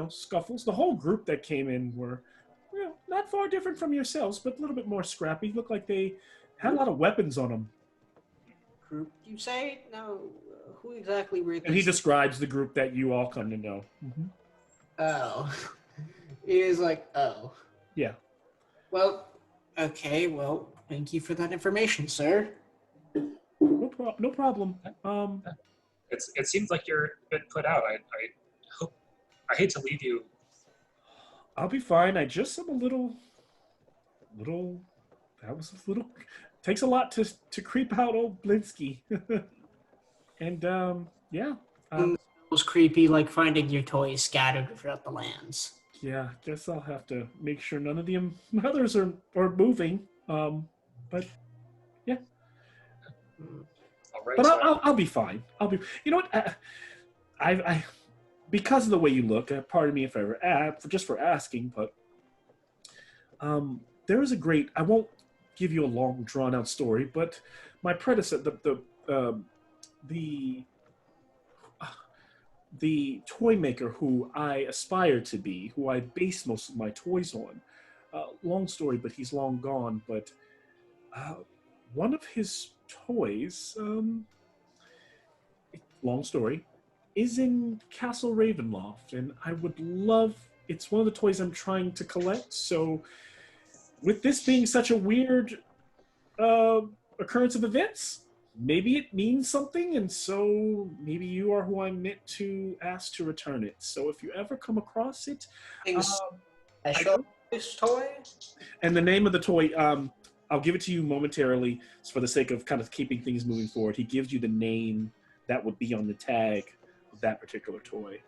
scuffles. The whole group that came in were, not far different from yourselves, but a little bit more scrappy. Looked like they had a lot of weapons on them. Group, you say? No. Who exactly were these? And he describes the group that you all come to know. Mm-hmm. Oh. He is like, oh. Yeah. Well, okay, well, thank you for that information, sir. No problem. It seems like you're a bit put out. I hate to leave you. I'll be fine. I just am a little. That was a little. Takes a lot to creep out old Blinsky. And yeah. It was creepy, like finding your toys scattered throughout the lands. Yeah, guess I'll have to make sure none of the others are moving. But yeah. All right, But so I'll be fine. I'll be. You know what? I because of the way you look. Pardon me if I ever just for asking, but there is a great. I won't give you a long, drawn out story, but my predecessor, the toy maker who I aspire to be, who I base most of my toys on. Long story, but he's long gone. But one of his toys, long story, is in Castle Ravenloft, and I would love. It's one of the toys I'm trying to collect. So, with this being such a weird occurrence of events, maybe it means something, and so maybe you are who I'm meant to ask to return it. So if you ever come across it, This toy? and the name of the toy, I'll give it to you momentarily for the sake of kind of keeping things moving forward. He gives you the name that would be on the tag of that particular toy.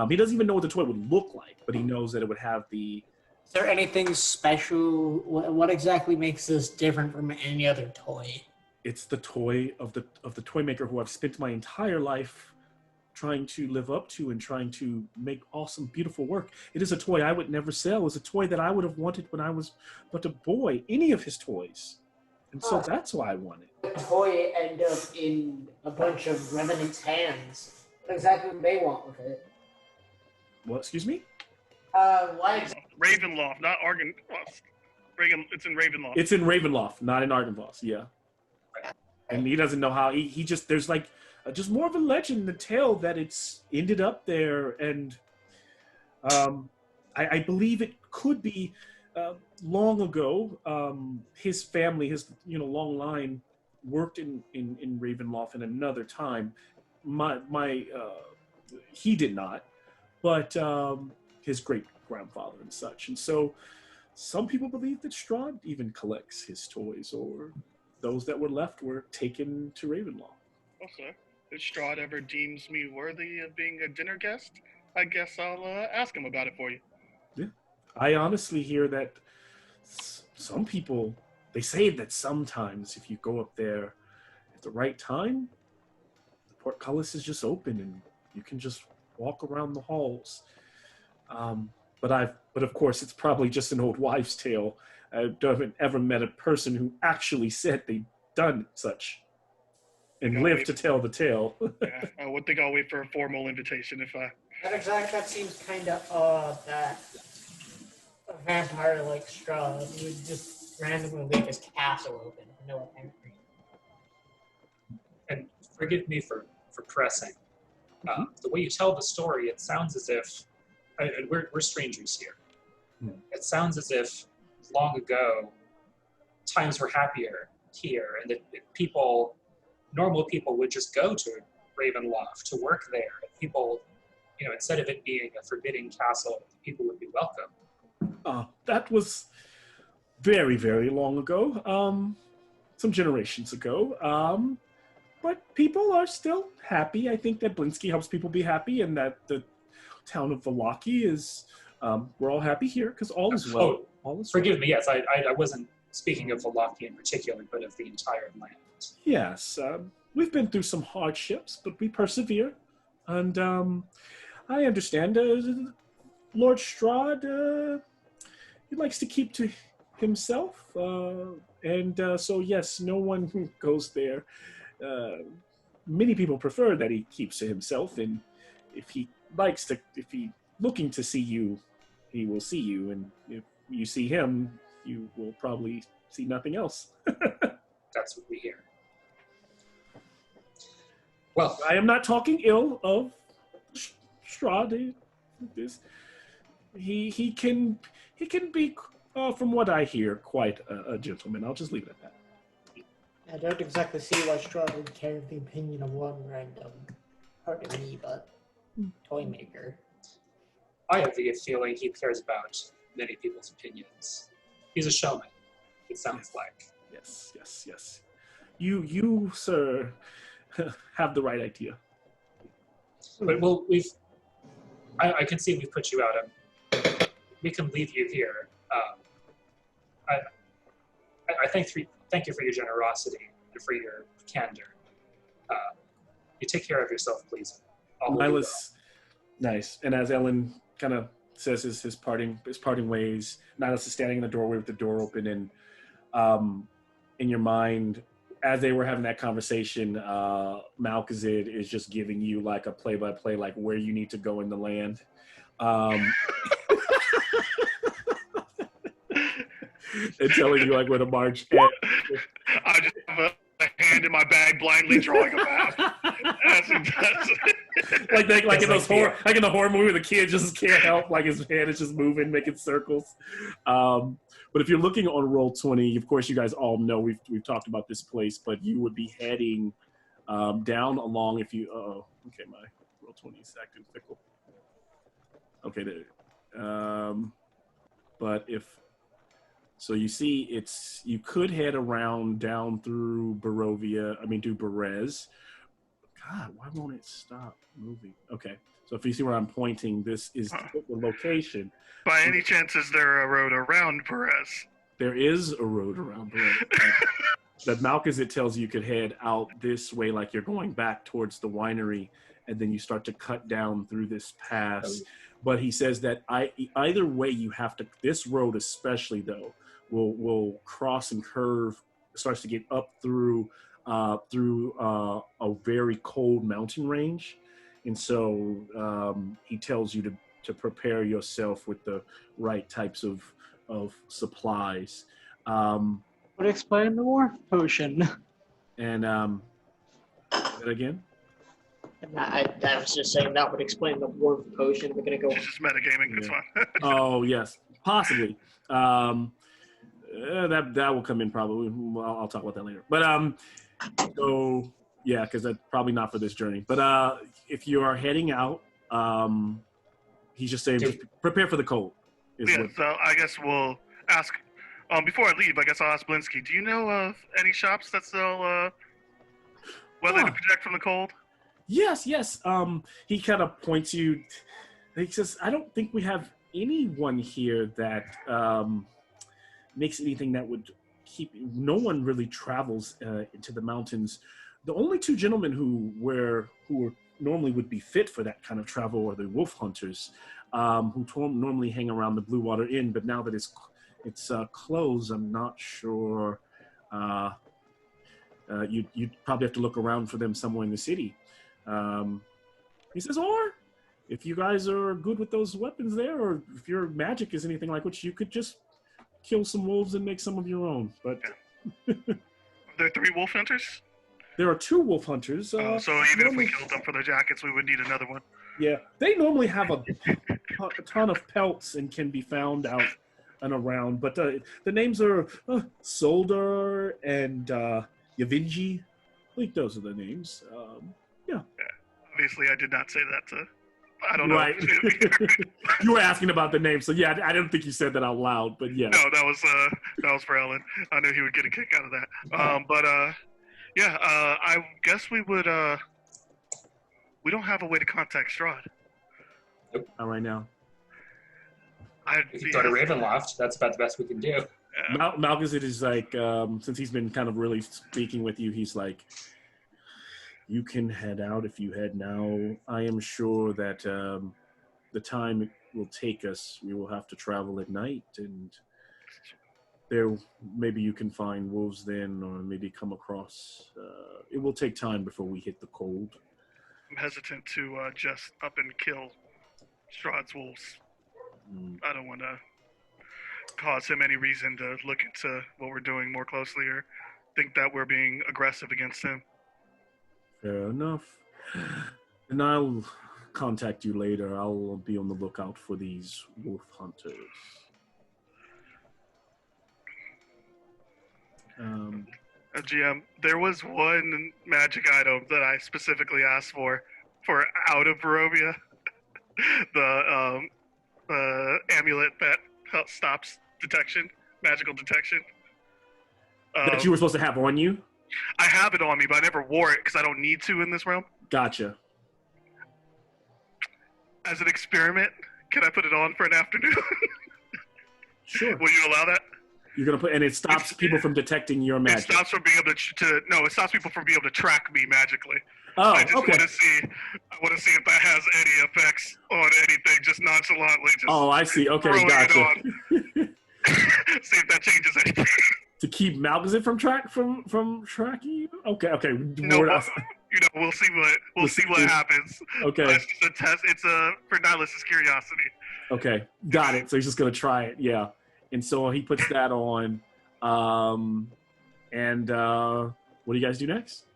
He doesn't even know what the toy would look like, but he knows that it would have the... Is there anything special? What exactly makes this different from any other toy? It's the toy of the toy maker who I've spent my entire life trying to live up to and trying to make awesome, beautiful work. It is a toy I would never sell. It's a toy that I would have wanted when I was but a boy, any of his toys. And so that's why I want it. The toy end up in a bunch of revenants' hands. What exactly do they want with it? What, excuse me? Why exactly? Ravenloft, not Argentloft. It's in Ravenloft. It's in Ravenloft, not in Argentloft, yeah. And he doesn't know how, he just, there's like, just more of a legend, the tale that it's ended up there, and I believe it could be long ago. His family, his long line, worked in Ravenloft in another time. He did not, but his great grandfather and such. And so, some people believe that Strahd even collects his toys, or those that were left were taken to Ravenloft. Okay. If Strahd ever deems me worthy of being a dinner guest, I guess I'll ask him about it for you. Yeah. I honestly hear that some people, they say that sometimes if you go up there at the right time, the portcullis is just open and you can just walk around the halls. But of course, it's probably just an old wives' tale. I haven't ever met a person who actually said they'd done such and lived to tell the tale. Yeah, I would think I'll wait for a formal invitation if I... That seems kind of odd that a vampire like Strahd would just randomly leave his castle open for no apparent reason. And forgive me for pressing. The way you tell the story, it sounds as if we're strangers here. It sounds as if long ago times were happier here, and that normal people would just go to Ravenloft to work there. And people, instead of it being a forbidding castle, people would be welcome. That was very, very long ago. Some generations ago. But people are still happy. I think that Blinsky helps people be happy, and that the town of Vallaki is, we're all happy here because all is well. Forgive me, yes, I wasn't speaking of Vallaki in particular, but of the entire land. Yes, we've been through some hardships, but we persevere. And I understand Lord Strahd, he likes to keep to himself. So, yes, no one goes there. Many people prefer that he keeps to himself, and if he looking to see you, he will see you, and if you see him, you will probably see nothing else. That's what we hear. Well, I am not talking ill of Strahd. He can be, from what I hear, quite a gentleman. I'll just leave it at that. I don't exactly see why Strahd would care the opinion of one random, pardon me, but toy maker. I have the feeling he cares about many people's opinions. He's a showman, it sounds like. Yes. You, sir, have the right idea. But I can see we've put you out. We can leave you here. I thank you for your generosity and for your candor. You take care of yourself, please. Nylas, nice. And as Ellen kind of says his parting ways, Nylas is standing in the doorway with the door open, and in your mind, as they were having that conversation, Malkazid is just giving you like a play-by-play, like where you need to go in the land. And telling you like where to march. I just have a hand in my bag, blindly drawing a map. like in the horror movie, the kid just can't help, like his hand is just moving, making circles. But if you're looking on Roll20, of course, you guys all know we've talked about this place, but you would be heading down along if you. Okay, my Roll20 is acting fickle. Okay, there. But if. So you see, you could head around down through do Berez. God, why won't it stop moving? Okay, so if you see where I'm pointing, this is the location. By any chance, is there a road around Perez? There is a road around Perez. That Malkazid tells you could head out this way, like you're going back towards the winery, and then you start to cut down through this pass. But he says that either way, you have to. This road, especially though, will cross and curve. Starts to get up through a very cold mountain range, and so he tells you to prepare yourself with the right types of supplies. Would explain the warp potion. And that again. I was just saying that would explain the warp potion. We're gonna go. It's just metagaming. It's fine. Oh yes, possibly. That will come in probably. I'll talk about that later. But so yeah, because that's probably not for this journey. But if you are heading out, he's just saying just prepare for the cold. So I guess we'll ask. Before I leave, I guess I'll ask Blinsky. Do you know of any shops that sell weather to protect from the cold? Yes. He kind of points you. He says, "I don't think we have anyone here that makes anything that would keep." No one really travels into the mountains the only two gentlemen who normally would be fit for that kind of travel are the wolf hunters, who normally hang around the Blue Water Inn. But now that it's closed, I'm not sure. You'd probably have to look around for them somewhere in the city. He says, or if you guys are good with those weapons there, or if your magic is anything like which, you could just kill some wolves and make some of your own. But Are there 3 wolf hunters? there are 2 wolf hunters. So even if we killed them for their jackets, we would need another one. Yeah, they normally have a ton of pelts and can be found out and around. But the names are Solder and Yavinji. I think those are the names. Yeah. Obviously, I did not say that to... I don't know. Right. You were asking about the name, so yeah, I didn't think you said that out loud, but yeah. No, that was for Ellen. I knew he would get a kick out of that. I guess we would. We don't have a way to contact Strahd. Nope. Not right now. We can go to Ravenloft. That's about the best we can do. Malkazid is like, since he's been kind of really speaking with you, he's like, you can head out if you head now. I am sure that the time it will take us, we will have to travel at night, and there maybe you can find wolves then, or maybe come across. It will take time before we hit the cold. I'm hesitant to just up and kill Strahd's wolves. I don't want to cause him any reason to look into what we're doing more closely or think that we're being aggressive against him. Fair enough. And I'll contact you later. I'll be on the lookout for these wolf hunters. GM, there was one magic item that I specifically asked for out of Barovia. The amulet that stops detection, magical detection. That you were supposed to have on you? I have it on me, but I never wore it because I don't need to in this realm. Gotcha. As an experiment, can I put it on for an afternoon? Sure. Will you allow that? You're gonna put, and it stops people from detecting your magic. It stops from being able it stops people from being able to track me magically. Oh, I just okay. want to see if that has any effects on anything, just nonchalantly. I see. Okay, throwing gotcha. it on. See if that changes anything. To keep Malkazid from tracking you? Okay. No, we'll see what happens. Okay. It's just a test. It's for Nylas' curiosity. Okay, got it. So he's just gonna try it. Yeah. And so he puts that on. What do you guys do next?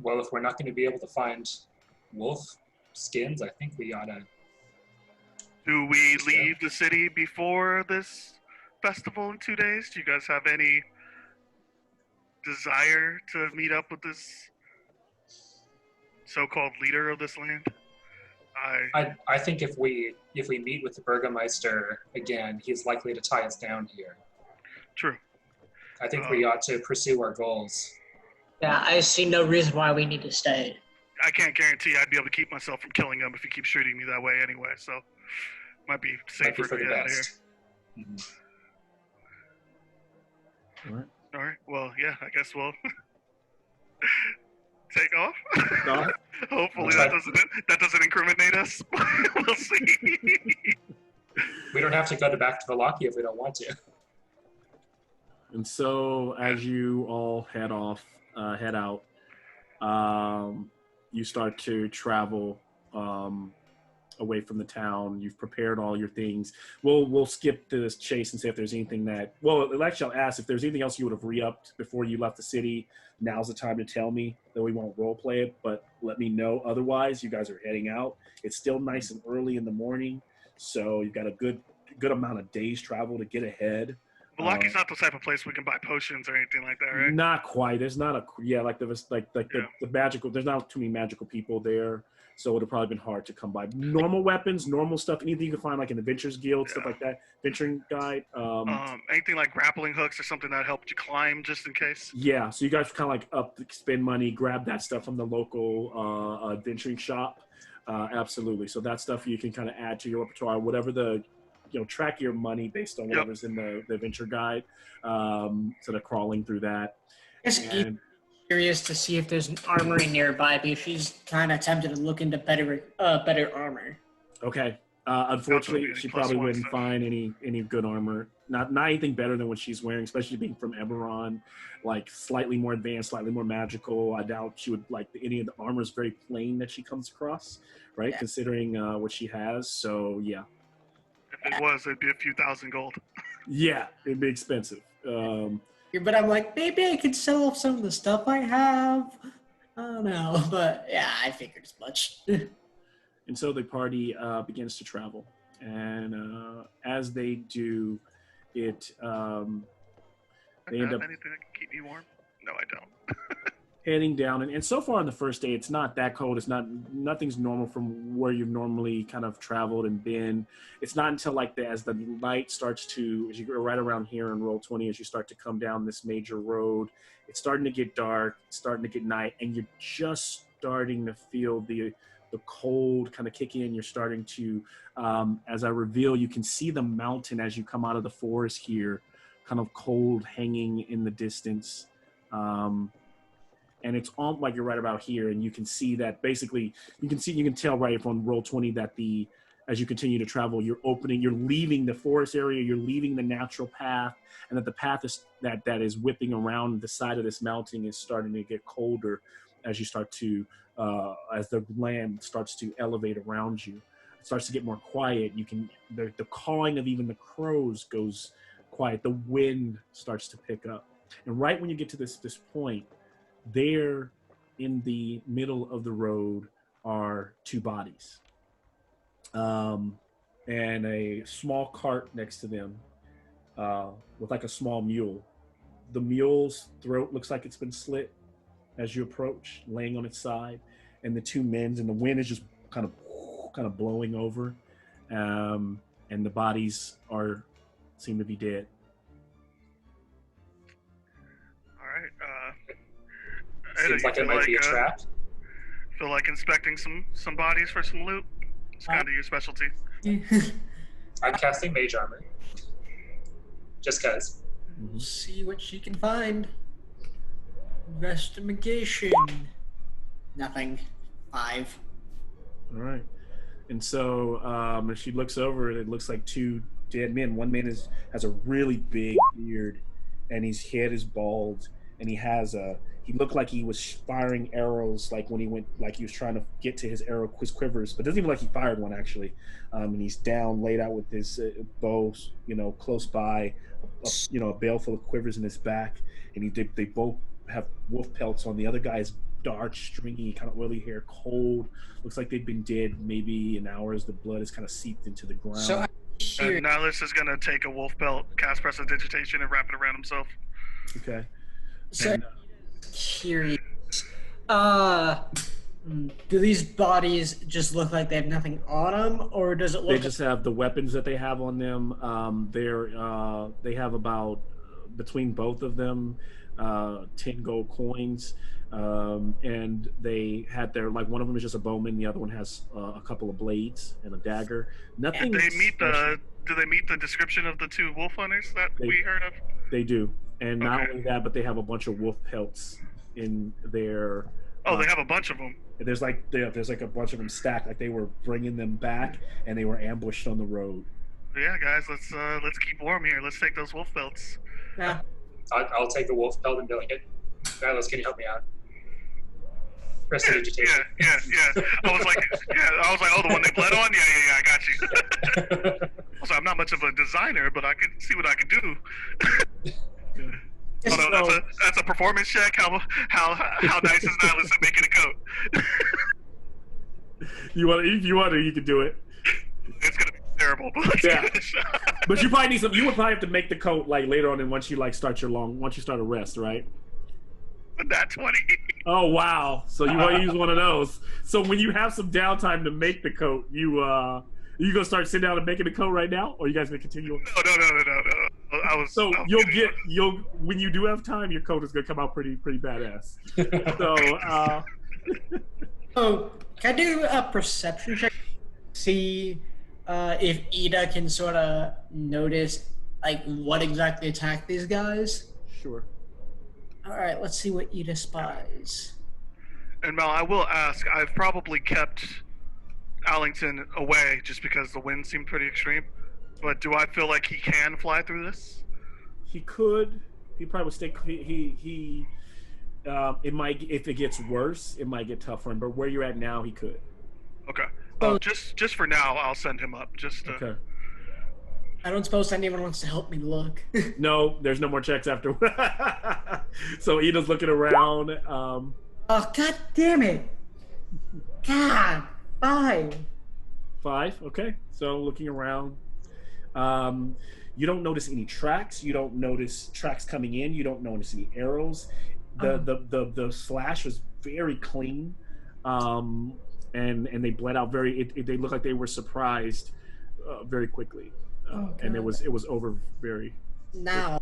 Well, if we're not going to be able to find wolf skins, I think we ought to... Do we leave the city before this festival in 2 days? Do you guys have any desire to meet up with this so-called leader of this land? I think if we meet with the Burgermeister again, he's likely to tie us down here. True. I think we ought to pursue our goals. Yeah, I see no reason why we need to stay. I can't guarantee I'd be able to keep myself from killing him if he keeps shooting me that way anyway, so might be safer for to the get out of here. best. Mm-hmm. All right. Well, yeah, I guess we'll take off. No. Hopefully that doesn't incriminate us. We'll see. We don't have to go back to Wallachia if we don't want to. And so as you all head out, you start to travel away from the town. You've prepared all your things. We'll skip this chase and see if there's anything that... Well, actually, I'll ask if there's anything else you would have re-upped before you left the city. Now's the time to tell me, that we won't role play it, but let me know. Otherwise, you guys are heading out. It's still nice and early in the morning, so you've got a good amount of days travel to get ahead. Wallachie's not the type of place we can buy potions or anything like that, right? Not quite. There's not the magical. There's not too many magical people there, so it would have probably been hard to come by. Normal weapons, normal stuff, anything you can find like in the Adventures Guild, stuff like that. Venturing Guide. Anything like grappling hooks or something that helped you climb, just in case. Yeah, so you guys kind of spend money, grab that stuff from the local adventuring shop. Absolutely. So that stuff you can kind of add to your repertoire, whatever the. Track your money based on whatever's in the adventure guide. Sort of crawling through that. Just And curious to see if there's an armory nearby because she's kind of tempted to look into better armor. okay, unfortunately, That's she plus probably one wouldn't stuff. find any good armor. Not anything better than what she's wearing, especially being from Eberron, like slightly more advanced, slightly more magical. I doubt she would like any of the armor is very plain that she comes across, right? Yeah. Considering what she has. So yeah, If it was, it'd be a few thousand gold. yeah, it'd be expensive. But I'm like, maybe I could sell off some of the stuff I have. I don't know, but yeah, I figured as much. And so the party begins to travel, and as they do, it they end up Anything that can keep me warm? No, I don't. heading down. And so far on the first day, it's not that cold. It's nothing's normal from where you've normally kind of traveled and been. It's not until like as the light starts to, as you go right around here in roll 20, as you start to come down this major road, it's starting to get dark, it's starting to get night, and you're just starting to feel the cold kind of kick in. You're starting to, as I reveal, you can see the mountain as you come out of the forest here, kind of cold hanging in the distance. And it's on like you're right about here, and you can see that basically you can tell right from roll 20 that as you continue to travel, you're leaving the forest area, you're leaving the natural path, and that the path that is whipping around the side of this mountain is starting to get colder as you start to as the land starts to elevate around you. It starts to get more quiet. The cawing of even the crows goes quiet. The wind starts to pick up, and right when you get to this point, there in the middle of the road are two bodies, and a small cart next to them with like a small mule. The mule's throat looks like it's been slit as you approach, laying on its side, and the two men's, and the wind is just kind of blowing over, and the bodies seem to be dead. All right. Seems like it might be a trap. Feel like inspecting some bodies for some loot. It's kind of your specialty. I'm casting Mage Armor. Just cause. We'll see what she can find. Investigation. Nothing. 5. All right. And so as she looks over, it looks like two dead men. One man has a really big beard, and his head is bald, and he looked like he was firing arrows, like when he was trying to get to his quivers, but it doesn't even look like he fired one actually. And he's down, laid out with his bow, close by, a bale full of quivers in his back, and they both have wolf pelts on. The other guy's dark, stringy, kind of oily hair, cold. Looks like they've been dead maybe an hour as the blood is kind of seeped into the ground. So And Nylas is gonna take a wolf pelt, cast prestidigitation, and wrap it around himself. Okay. So And, curious. Do these bodies just look like they have nothing on them, or does it look? they just have the weapons that they have on them. They have about between both of them 10 gold coins, and they had one of them is just a bowman, the other one has a couple of blades and a dagger. Nothing. Do they special. meet the description of the two wolf hunters that we heard of? They do, and not Okay. only that, but they have a bunch of wolf pelts in their. Oh, they have a bunch of them. There's like a bunch of them stacked, like they were bringing them back, and they were ambushed on the road. Yeah, guys, let's keep warm here. Let's take those wolf pelts. Yeah. I'll take the wolf pelt and be like, Nylas, can you help me out? Prestidigitation. Yeah. I was like, oh, the one they bled on? Yeah, I got you. Also, I'm not much of a designer, but I can see what I can do. Oh no, that's a performance check. How nice is Nylas at making a coat? If you want to, you can do it. It's gonna be terrible, but let's Yeah. give it a shot. But you probably need some. You would probably have to make the coat like later on, and once you start a rest, right? That 20. Oh wow! So you want to use one of those. So when you have some downtime to make the coat, you gonna start sitting down and making the coat right now, or you guys gonna continue? No. When you do have time, your coat is gonna come out pretty badass. So Oh, can I do a perception check? See if Ida can sort of notice like what exactly attacked these guys. sure. All right, let's see what you despise. And Mal, I will ask, I've probably kept Allington away just because the wind seemed pretty extreme. But do I feel like he can fly through this? He could. He probably would stay. He it might, if it gets worse, it might get tough for him. But where you're at now, he could. Okay. So- Just for now, I'll send him up. Just to... Okay. I don't suppose anyone wants to help me look. No, there's no more checks after. So Ida's looking around. Oh, god damn it! God, 5. 5. Okay. So looking around. You don't notice any tracks. You don't notice tracks coming in. You don't notice any arrows. The slash was very clean, and they bled out very. They looked like they were surprised very quickly, and it was over very. Now.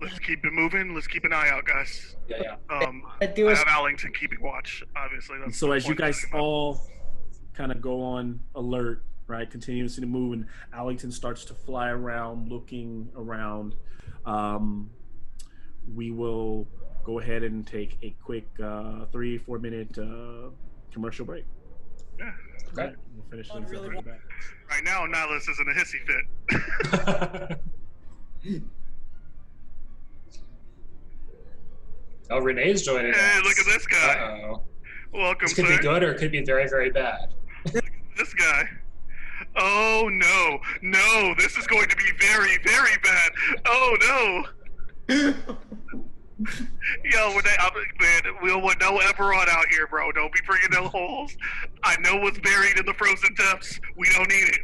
Let's keep it moving. Let's keep an eye out, guys. Yeah. I have Allington keeping watch. Obviously. That's So the as you point guys I'm talking all kind of go on alert, right, continuously to move, and Allington starts to fly around, looking around. We will go ahead and take a quick 3-4 minute commercial break. Yeah. Okay. Right, we'll finish things really up in the back. Right now, Nylas is in a hissy fit. Oh, Renee's joining us. Hey, look at this guy. Uh-oh. Welcome, This could sir. be good or it could be very, very bad. This guy. Oh no, no! This is going to be very, very bad. Oh no! Yo, man, we don't want no Everon out here, bro. Don't be bringing no holes. I know what's buried in the frozen depths. We don't need it.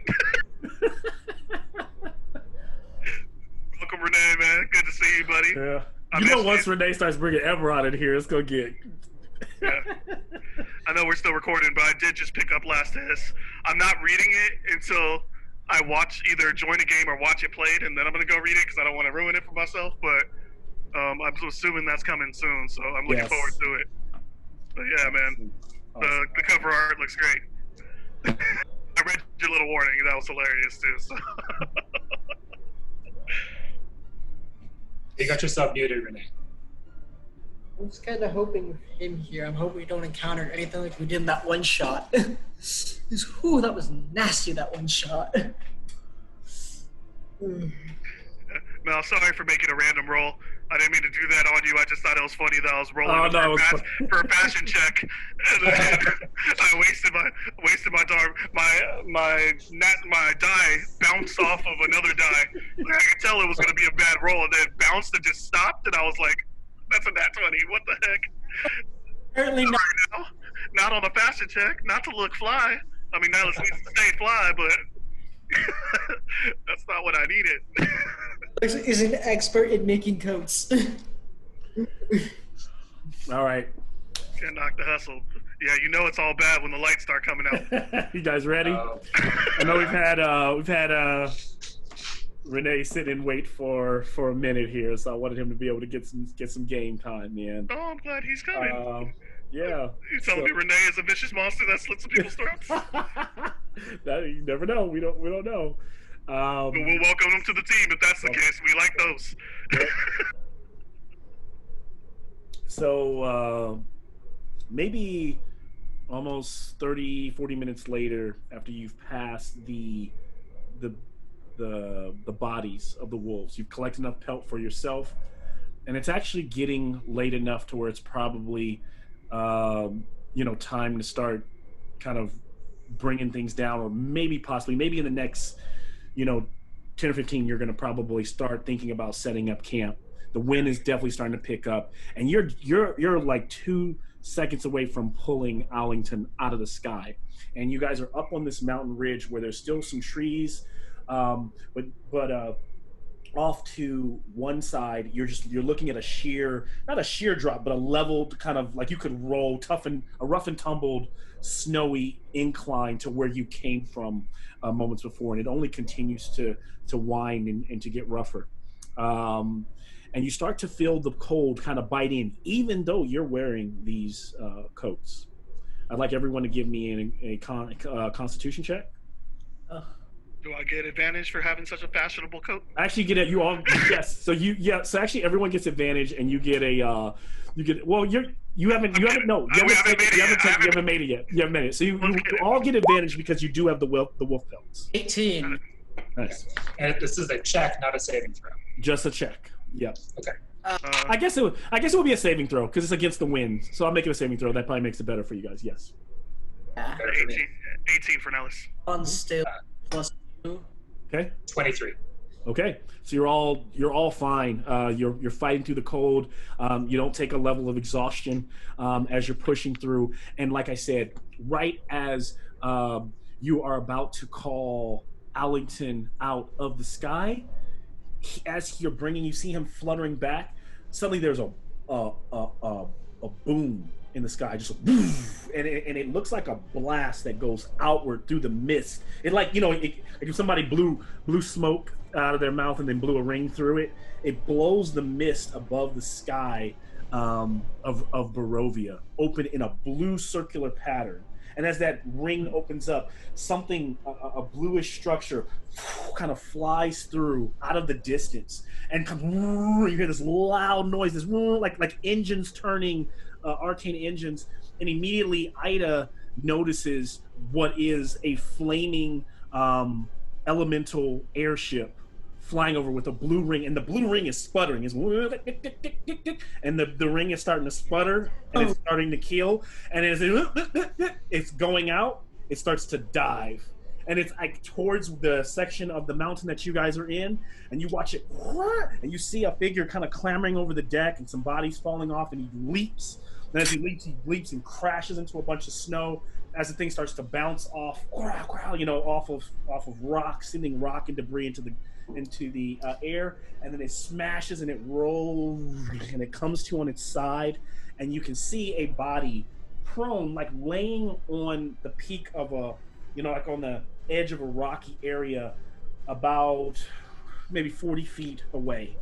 Welcome, Renee, man. Good to see you, buddy. Yeah. I You know, missed once you. Renee starts bringing Everon in here, it's gonna get. Yeah. I know we're still recording, but I did just pick up last hiss. I'm not reading it until I watch either join a game or watch it played, and then I'm gonna go read it because I don't want to ruin it for myself. But I'm assuming that's coming soon, so I'm looking Yes. forward to it. But yeah, man, the cover art looks great. I read your little warning; that was hilarious too. So. You got yourself muted, Renee. I'm just kind of hoping with him here. I'm hoping we don't encounter anything like we did in that one shot. Ooh, that was nasty, that one shot. Mel, sorry for making a random roll. I didn't mean to do that on you. I just thought it was funny that I was rolling Oh, no, it was for a passion check. And then I wasted my die bounced off of another die. Like, I could tell it was going to be a bad roll, and then it bounced and just stopped. And I was like, "That's a nat 20. What the heck?" Apparently not. Right now, not on a passion check. Not to look fly. I mean, Nylas needs to stay fly, but that's not what I needed. Is an expert in making coats. All right. Can't knock the hustle. Yeah, you know it's all bad when the lights start coming out. You guys ready? I know we've had Renee sit and wait for a minute here, so I wanted him to be able to get some game time, man. Oh, I'm glad he's coming. Yeah. You telling me Renee is a vicious monster that slits in people's throats? That you never know. We don't know. But we'll welcome him to the team if that's the case. We like those. So maybe almost 30-40 minutes later, after you've passed the bodies of the wolves, you've collected enough pelt for yourself, and it's actually getting late enough to where it's probably time to start kind of bringing things down, or maybe in the next 10 or 15 you're going to probably start thinking about setting up camp. The wind is definitely starting to pick up, and you're like 2 seconds away from pulling Allington out of the sky, and you guys are up on this mountain ridge where there's still some trees, but off to one side you're looking at not a sheer drop, but a leveled kind of, like you could roll a rough and tumbled snowy incline to where you came from moments before, and it only continues to wind and to get rougher, and you start to feel the cold kind of bite in, even though you're wearing these coats. I'd like everyone to give me a constitution check. Do I get advantage for having such a fashionable coat? Actually, you get it. You all yes. So So actually, everyone gets advantage, and you get a. You get well. You haven't made it yet. You haven't made it. So you all get advantage because you do have the wolf pelts. 18. Nice. And this is a check, not a saving throw. Just a check. Yep. Okay. I guess it would be a saving throw because it's against the wind. So I'll make it a saving throw. That probably makes it better for you guys. Yes. 18 for Nylas. On still plus 2. Okay. 23. Okay, so you're all fine. You're fighting through the cold. You don't take a level of exhaustion as you're pushing through. And like I said, right as you are about to call Allington out of the sky, as you're bringing, you see him fluttering back. Suddenly, there's a boom in the sky, just and it looks like a blast that goes outward through the mist. It like if somebody blew smoke out of their mouth and then blew a ring through it. It blows the mist above the sky of Barovia open in a blue circular pattern. And as that ring opens up, something, a bluish structure, kind of flies through out of the distance and comes. You hear this loud noise, this like engines turning, arcane engines, and immediately Ida notices what is a flaming elemental airship flying over with a blue ring, and the blue ring is sputtering. And the ring is starting to sputter, and it's starting to kill. And as it's going out, it starts to dive. And it's like towards the section of the mountain that you guys are in, and you watch it, and you see a figure kind of clambering over the deck, and some bodies falling off, and he leaps. And as he leaps and crashes into a bunch of snow. As the thing starts to bounce off, off of rocks, sending rock and debris into the air, and then it smashes and it rolls and it comes to on its side, and you can see a body prone, like laying on the peak of like on the edge of a rocky area, about maybe 40 feet away.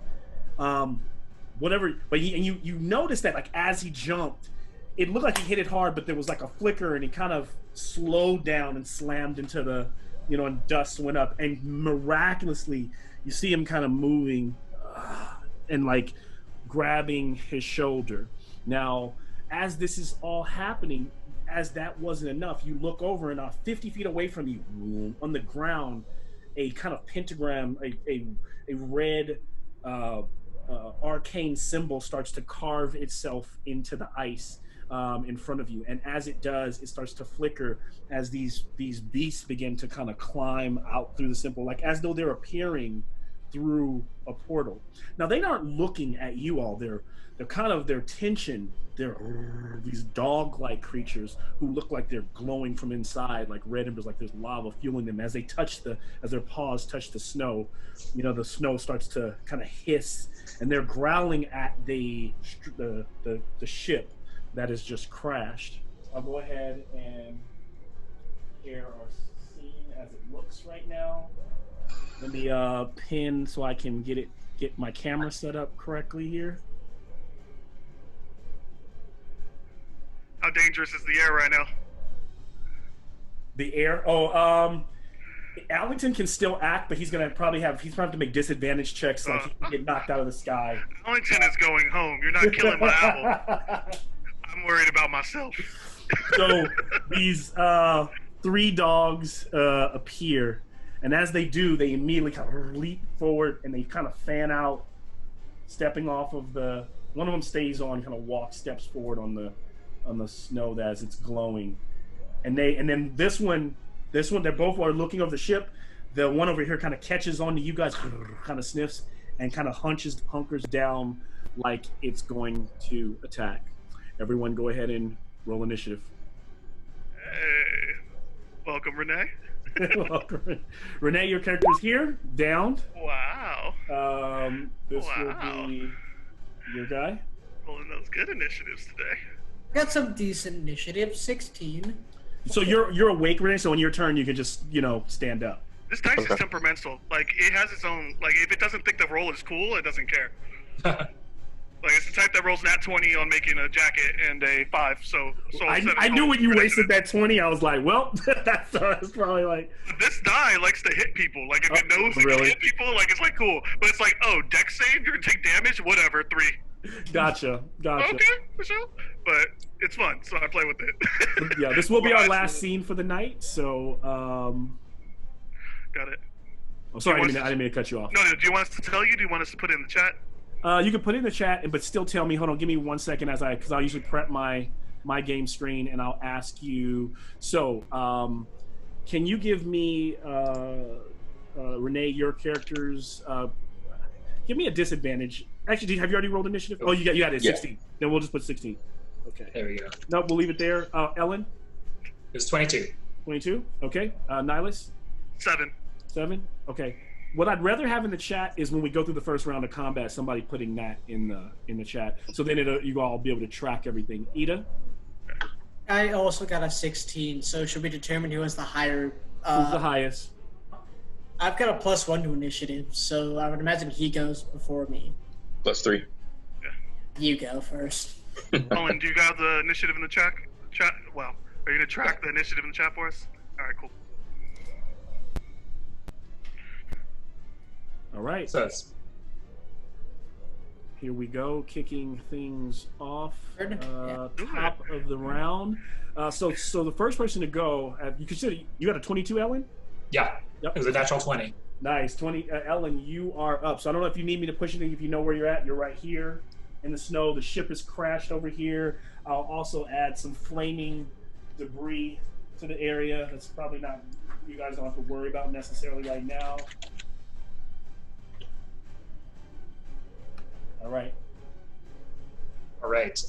But you notice that like as he jumped, it looked like he hit it hard, but there was like a flicker, and he kind of slowed down and slammed into the, and dust went up, and miraculously you see him kind of moving and like grabbing his shoulder. Now, as this is all happening, as that wasn't enough, you look over, and 50 feet away from you, on the ground, a kind of pentagram, a red arcane symbol starts to carve itself into the ice in front of you, and as it does, it starts to flicker as these beasts begin to kind of climb out through the symbol, like as though they're appearing through a portal. Now they aren't looking at you all. They're kind of their tension. They're these dog-like creatures who look like they're glowing from inside, like red embers, like there's lava fueling them. As their paws touch the snow, the snow starts to kind of hiss, and they're growling at the ship that has just crashed. I'll go ahead and share our scene as it looks right now. Let me pin so I can get my camera set up correctly here. How dangerous is the air right now? The air? Allington can still act, but he's gonna probably have to make disadvantage checks, like he can get knocked out of the sky. Allington is going home. You're not killing my owl. I'm worried about myself. So these 3 dogs appear, and as they do, they immediately kind of leap forward and they kind of fan out, stepping off of the. One of them stays on, kind of steps forward on the snow as it's glowing, and then this one, they both are looking over the ship. The one over here kind of catches on to you guys, kind of sniffs, and kind of hunkers down like it's going to attack. Everyone go ahead and roll initiative. Hey. Welcome, Renee. Welcome. Renee, your character is here, downed. Wow. This will be your guy. Rolling those good initiatives today. Got some decent initiative, 16. So you're awake, Renee, so on your turn you can just, stand up. This dice is temperamental. Like, it has its own, like, if it doesn't think the roll is cool, it doesn't care. Like, it's the type that rolls nat 20 on making a jacket and a 5. So I knew when you wasted that 20, I was like, well, that's probably like. This die likes to hit people. Like, if it knows it can hit people, like, it's like cool. But it's like, oh, dex save, you're gonna take damage, whatever, 3. Gotcha. Okay, for sure. But it's fun, so I play with it. Yeah, this will be our last scene for the night. So, got it. Oh, sorry, I didn't mean to cut you off. No, do you want us to tell you? Do you want us to put it in the chat? You can put it in the chat, but still tell me. Hold on, give me 1 second because I'll usually prep my game screen and I'll ask you. So, can you give me Renee your character's? Give me a disadvantage. Actually, have you already rolled initiative? Oh, you got it. 16. Yeah. Then we'll just put 16. Okay. There we go. No, we'll leave it there. Ellen. It was 22. 22. Okay. Nylas. 7. Okay. What I'd rather have in the chat is when we go through the first round of combat, somebody putting that in the chat. So then you all be able to track everything. Ida? I also got a 16, so should we determine who has the higher... Who's the highest? I've got a +1 to initiative, so I would imagine he goes before me. +3. You go first. Colin, do you got the initiative in the chat? Well, are you going to track the initiative in the chat for us? All right, cool. All right. So here we go, kicking things off. Yeah. Top of the round. So the first person to go, you consider you got a 22, Ellen? Yeah. Yep. It was a natural 20. Nice. 20. Ellen, you are up. So I don't know if you need me to push anything. If you know where you're at, you're right here in the snow. The ship is crashed over here. I'll also add some flaming debris to the area. That's probably not, you guys don't have to worry about necessarily right now. All right. All right.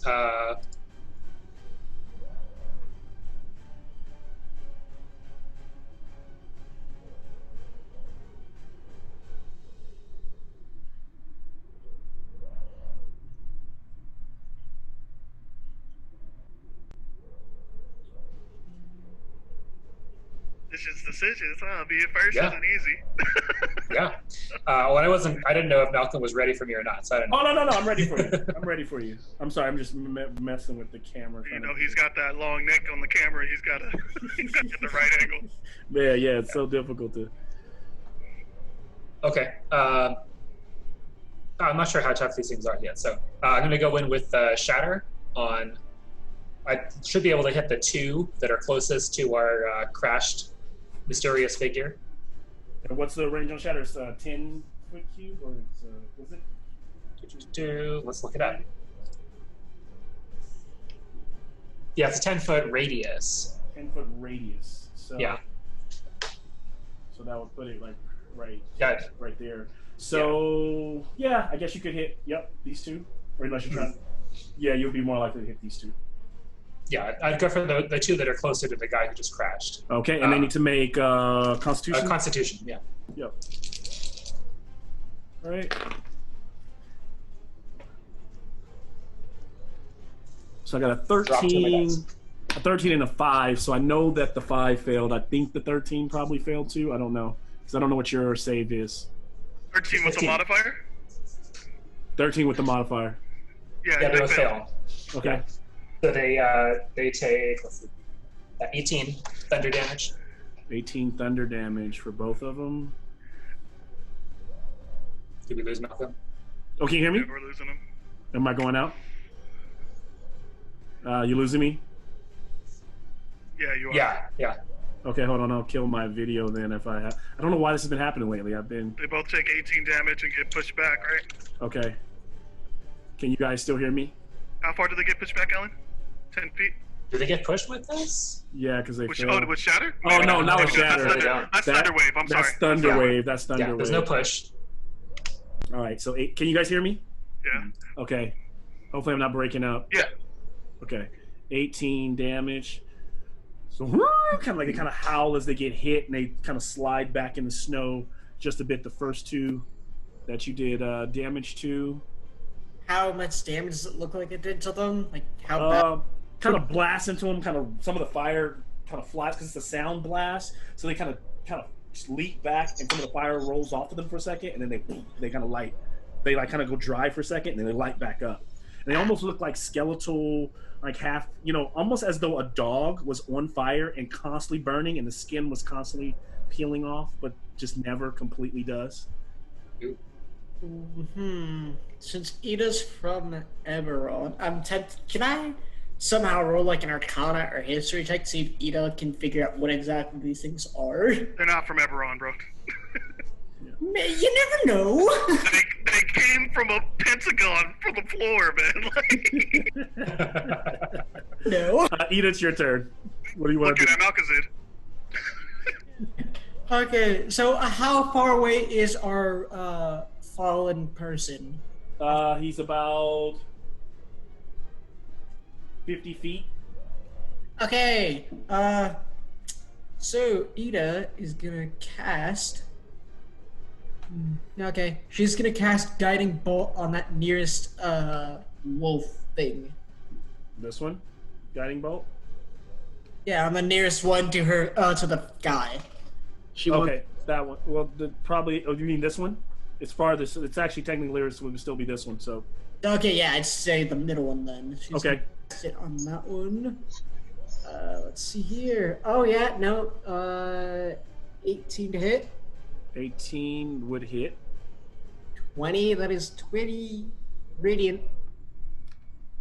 Decisions, huh? Be it first isn't easy. Yeah. Well, I didn't know if Malcolm was ready for me or not, so I didn't know. Oh, no, I'm ready for you. I'm ready for you. I'm sorry, I'm just messing with the camera. You know, he's got that long neck on the camera. He's got to get the right angle. Yeah, it's so difficult to... Okay. I'm not sure how tough these things are yet, so I'm going to go in with Shatter on... I should be able to hit the 2 that are closest to our crashed mysterious figure. And what's the range on Shatter? It's 10-foot cube, or is it? Let's look it up. Yeah, it's a 10-foot radius. 10-foot radius. So, yeah. So that would put it like right there. So yeah, I guess you could hit these 2, or unless you're trying. Yeah, you'll be more likely to hit these 2. Yeah, I'd go for the 2 that are closer to the guy who just crashed. Okay, and they need to make Constitution? Constitution, yeah. Yep. All right. So I got a 13 and a 5, so I know that the 5 failed. I think the 13 probably failed too. I don't know, because I don't know what your save is. 13 with the modifier? 13 with the modifier. Yeah, they fail. Okay. Yeah. So they take 18 thunder damage. 18 thunder damage for both of them. Did we lose Malcolm? Oh, can you hear me? Yeah, we're losing him. Am I going out? You losing me? Yeah, you are. Yeah. Okay, hold on. I'll kill my video then if I have. I don't know why this has been happening lately. They both take 18 damage and get pushed back, right? Okay. Can you guys still hear me? How far did they get pushed back, Ellen? 10 feet? Did they get pushed with this? Yeah, because they failed. With Shatter? Oh, no, not with Shatter. That's Thunderwave. I'm sorry. That's Thunderwave. That's Thunderwave. Yeah, there's no push. All right, so can you guys hear me? Yeah. Okay. Hopefully I'm not breaking up. Yeah. Okay. 18 damage. So they kind of howl as they get hit, and they kind of slide back in the snow just a bit. The first 2 that you did damage to. How much damage does it look like it did to them? Like how bad? Kind of blasts into them. Kind of some of the fire kind of flies because it's a sound blast. So they kind of just leap back, and some of the fire rolls off of them for a second, and then they kind of light they like kind of go dry for a second and then they light back up. And they almost look like skeletal, like half, almost as though a dog was on fire and constantly burning and the skin was constantly peeling off, but just never completely does. Since Ida's from Eberron, I'm tempted. Can I somehow roll like an Arcana or History check to see if Ida can figure out what exactly these things are? They're not from Eberron, bro. You never know. They came from a pentagon from the floor, man. No. Ida, it's your turn. What do you want to do? Looking at Malkazid. Okay, so how far away is our fallen person? He's about 50 feet. Okay, so Ida is gonna cast... Okay, she's gonna cast Guiding Bolt on that nearest wolf thing. This one? Guiding Bolt? Yeah, on the nearest one to her, to the guy. That one. Well, probably. Oh, you mean this one? It's farthest. It's actually technically it would still be this one. So. Okay, yeah, I'd say the middle one then. She's okay. Sit on that one. Let's see here. Oh yeah, no. 18 to hit. 18 would hit. 20. That is 20 radiant.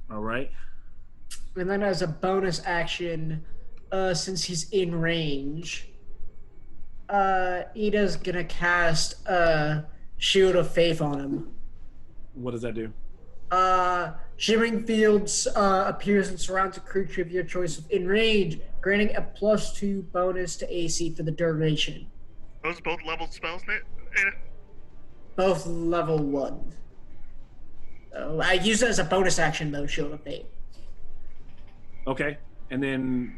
All right. And then as a bonus action, since he's in range, Ida's gonna cast Shield of Faith on him. What does that do? Shimmering Fields appears and surrounds a creature of your choice in range, granting a +2 bonus to AC for the duration. Those both leveled spells, Nate? Both level 1. I use it as a bonus action though, Shield of Faith. Okay, and then.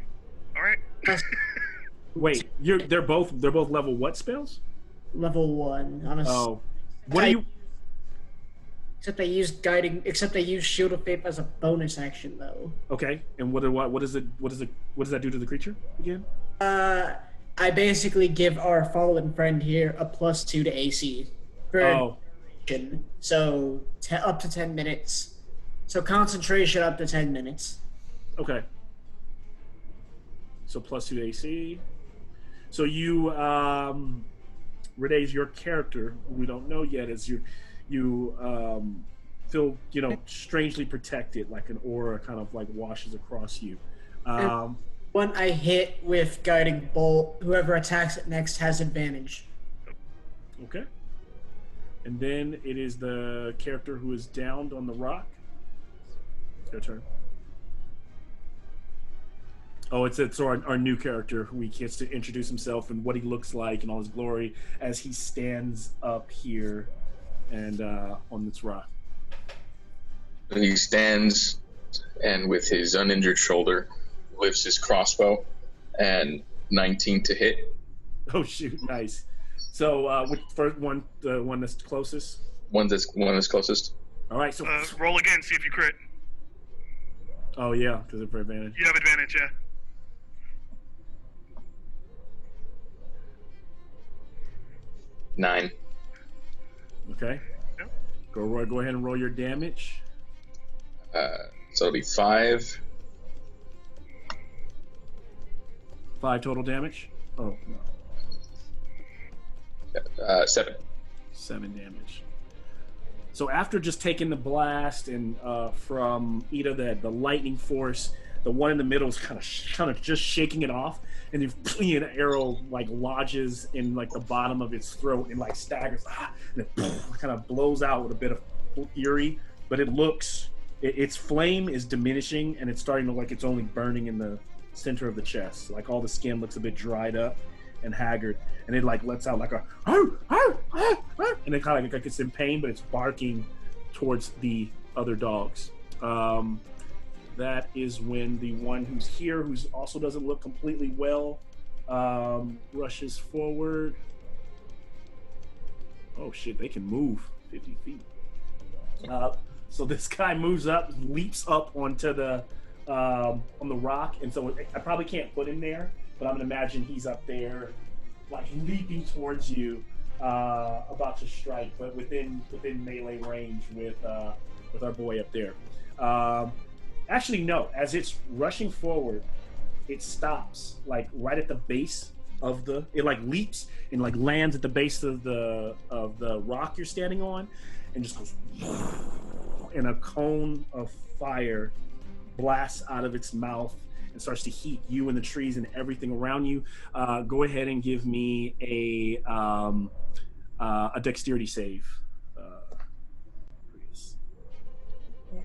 All right. Wait, they're both level what spells? Level 1. On a what do you? Except they use Shield of Faith as a bonus action though. Okay, and what does that do to the creature again? I basically give our fallen friend here a +2 to AC. So up to 10 minutes. So concentration up to 10 minutes. Okay. So +2 to AC. So you, Renee's your character, who we don't know yet, is you feel, strangely protected, like an aura kind of like washes across you. When I hit with Guiding Bolt, whoever attacks it next has advantage. Okay. And then it is the character who is downed on the rock. It's your turn. Oh, it's our new character who he gets to introduce himself and what he looks like and all his glory as he stands up here and on this rock. And he stands and with his uninjured shoulder lifts his crossbow and 19 to hit. Oh shoot, nice. So which first one, the one that's closest? One that's closest. All right, so roll again, see if you crit. Oh yeah, because of advantage. You have advantage, yeah. Nine. Okay. Yep. Go ahead and roll your damage. So it'll be 5. 5 total damage. Oh no. 7. 7 damage. So after just taking the blast and from Ida, the lightning force, the one in the middle is kind of just shaking it off, and an arrow like lodges in like the bottom of its throat and like staggers, and it kind of blows out with a bit of fury. But its flame is diminishing, and it's starting to like it's only burning in the center of the chest. Like all the skin looks a bit dried up and haggard, and it like lets out like a and it kind of like it's in pain, but it's barking towards the other dogs. That is when the one who's here, who also doesn't look completely well, rushes forward. Oh shit, they can move 50 feet. So this guy moves up, leaps up onto the on the rock, and so I probably can't put him there, but I'm gonna imagine he's up there, like leaping towards you, about to strike, but within melee range with our boy up there. Actually, no. As it's rushing forward, it stops like right at the base of the. It like leaps and like lands at the base of the rock you're standing on, and just goes. And a cone of fire blasts out of its mouth and starts to heat you and the trees and everything around you. Go ahead and give me a dexterity save. Please. All right.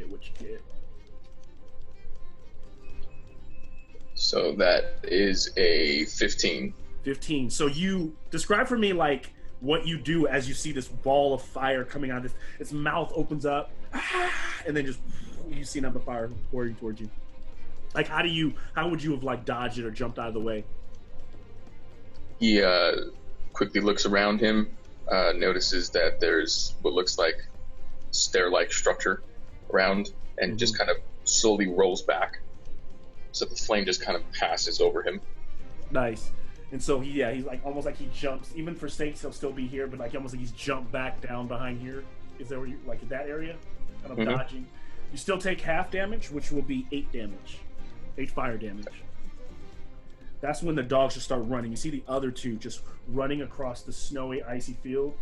What you get. So that is a 15. 15. So you describe for me like what you do as you see this ball of fire coming out of its mouth opens up, and then just you see another fire pouring towards you. Like how would you have like dodged it or jumped out of the way? He quickly looks around him, notices that there's what looks like stair-like structure around, and just kind of slowly rolls back. So the flame just kind of passes over him. Nice. And so he's like almost like he jumps. Even for stakes, he'll still be here, but like almost like he's jumped back down behind here. Is that where you like in that area? Kind of dodging. You still take half damage, which will be 8 damage. 8 fire damage. That's when the dogs just start running. You see the other two just running across the snowy, icy field.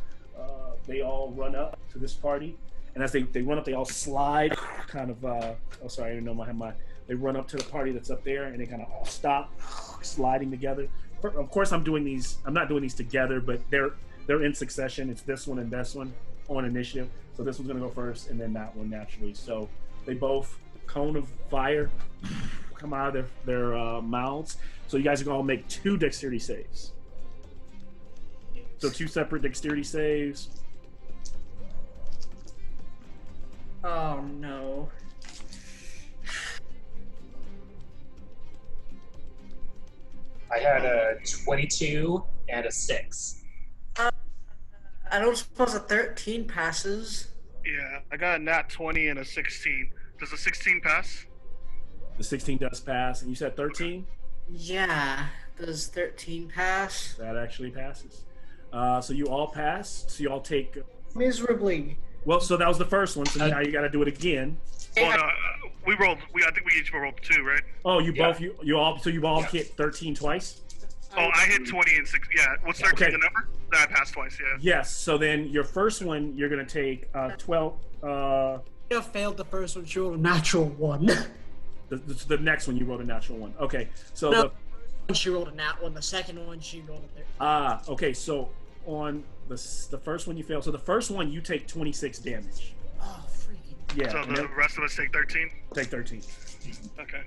They all run up to this party. And as they run up, they all slide, kind of, oh, sorry, I didn't know they run up to the party that's up there, and they kind of all stop, sliding together. Of course, I'm not doing these together, but they're in succession. It's this one and this one on initiative. So this one's going to go first, and then that one naturally. So they both, cone of fire, come out of their mouths. So you guys are going to make 2 dexterity saves. So 2 separate dexterity saves. Oh no. I had a 22 and a 6. I don't suppose a 13 passes. Yeah, I got a nat 20 and a 16. Does a 16 pass? The 16 does pass, and you said 13? Yeah. Does 13 pass? That actually passes. So you all pass. So you all take. Miserably. Well, so that was the first one. So now you got to do it again. Well, no, we rolled. I think we each rolled 2, right? Oh, you all. So you all hit 13 twice. Oh, I hit 20 and 6. Yeah, what's 13 the number? That I passed twice. Yeah. Yes. So then your first one, you're gonna take 12. You failed the first one. She rolled a natural 1. The next one you rolled a natural 1. Okay. So no, she rolled a nat 1. The second one she rolled a 13. Okay. So on the first one you failed. So the first one you take 26 damage. Oh, freaking. Yeah. So the rest of us take 13? Take 13. Okay.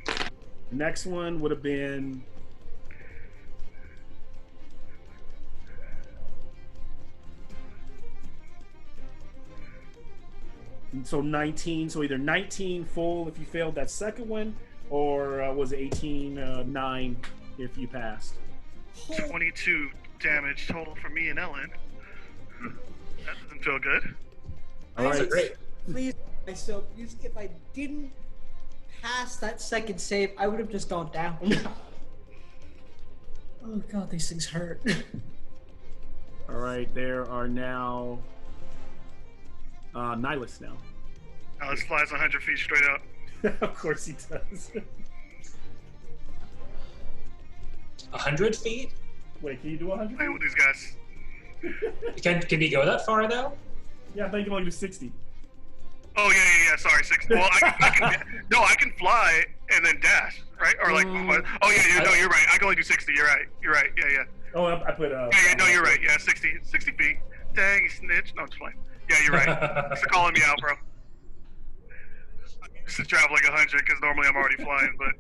The next one would have been... So 19, so either 19 full if you failed that second one, or was it 18 9 if you passed? 22 damage total for me and Ellen. That doesn't feel good. All right. Great. Please, myself. If I didn't pass that second save, I would have just gone down. Oh god, these things hurt. All right, there are now Nylas now. Nylas flies 100 feet straight up. Of course he does. 100 feet? Wait, can you do 100? Playing with these guys. Can he go that far though? Yeah, I think you can only do 60. Oh yeah. Sorry, 60. Well, I can fly and then dash, right? Or like, oh yeah, no, you're right. I can only do 60. You're right. Yeah. Oh, I put. Yeah, no, you're right. Yeah, 60 feet. Dang, you snitch. No, I'm just playing. Yeah, you're right. Thanks for calling me out, bro. I'm used to traveling 100 because normally I'm already flying, but.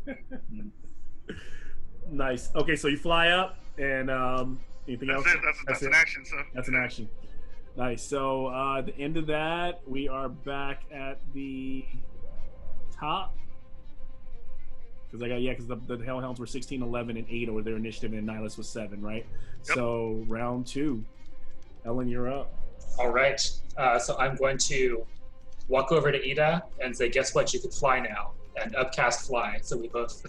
Nice. Okay, so you fly up, and anything else? That's an action. So. That's an action. Nice. So at the end of that, we are back at the top. Because the Hellhounds were 16, 11, and 8 over their initiative, and Nylas was 7, right? Yep. So round 2, Ellen, you're up. All right. So I'm going to walk over to Ida and say, "Guess what? You can fly now." And upcast fly, so we both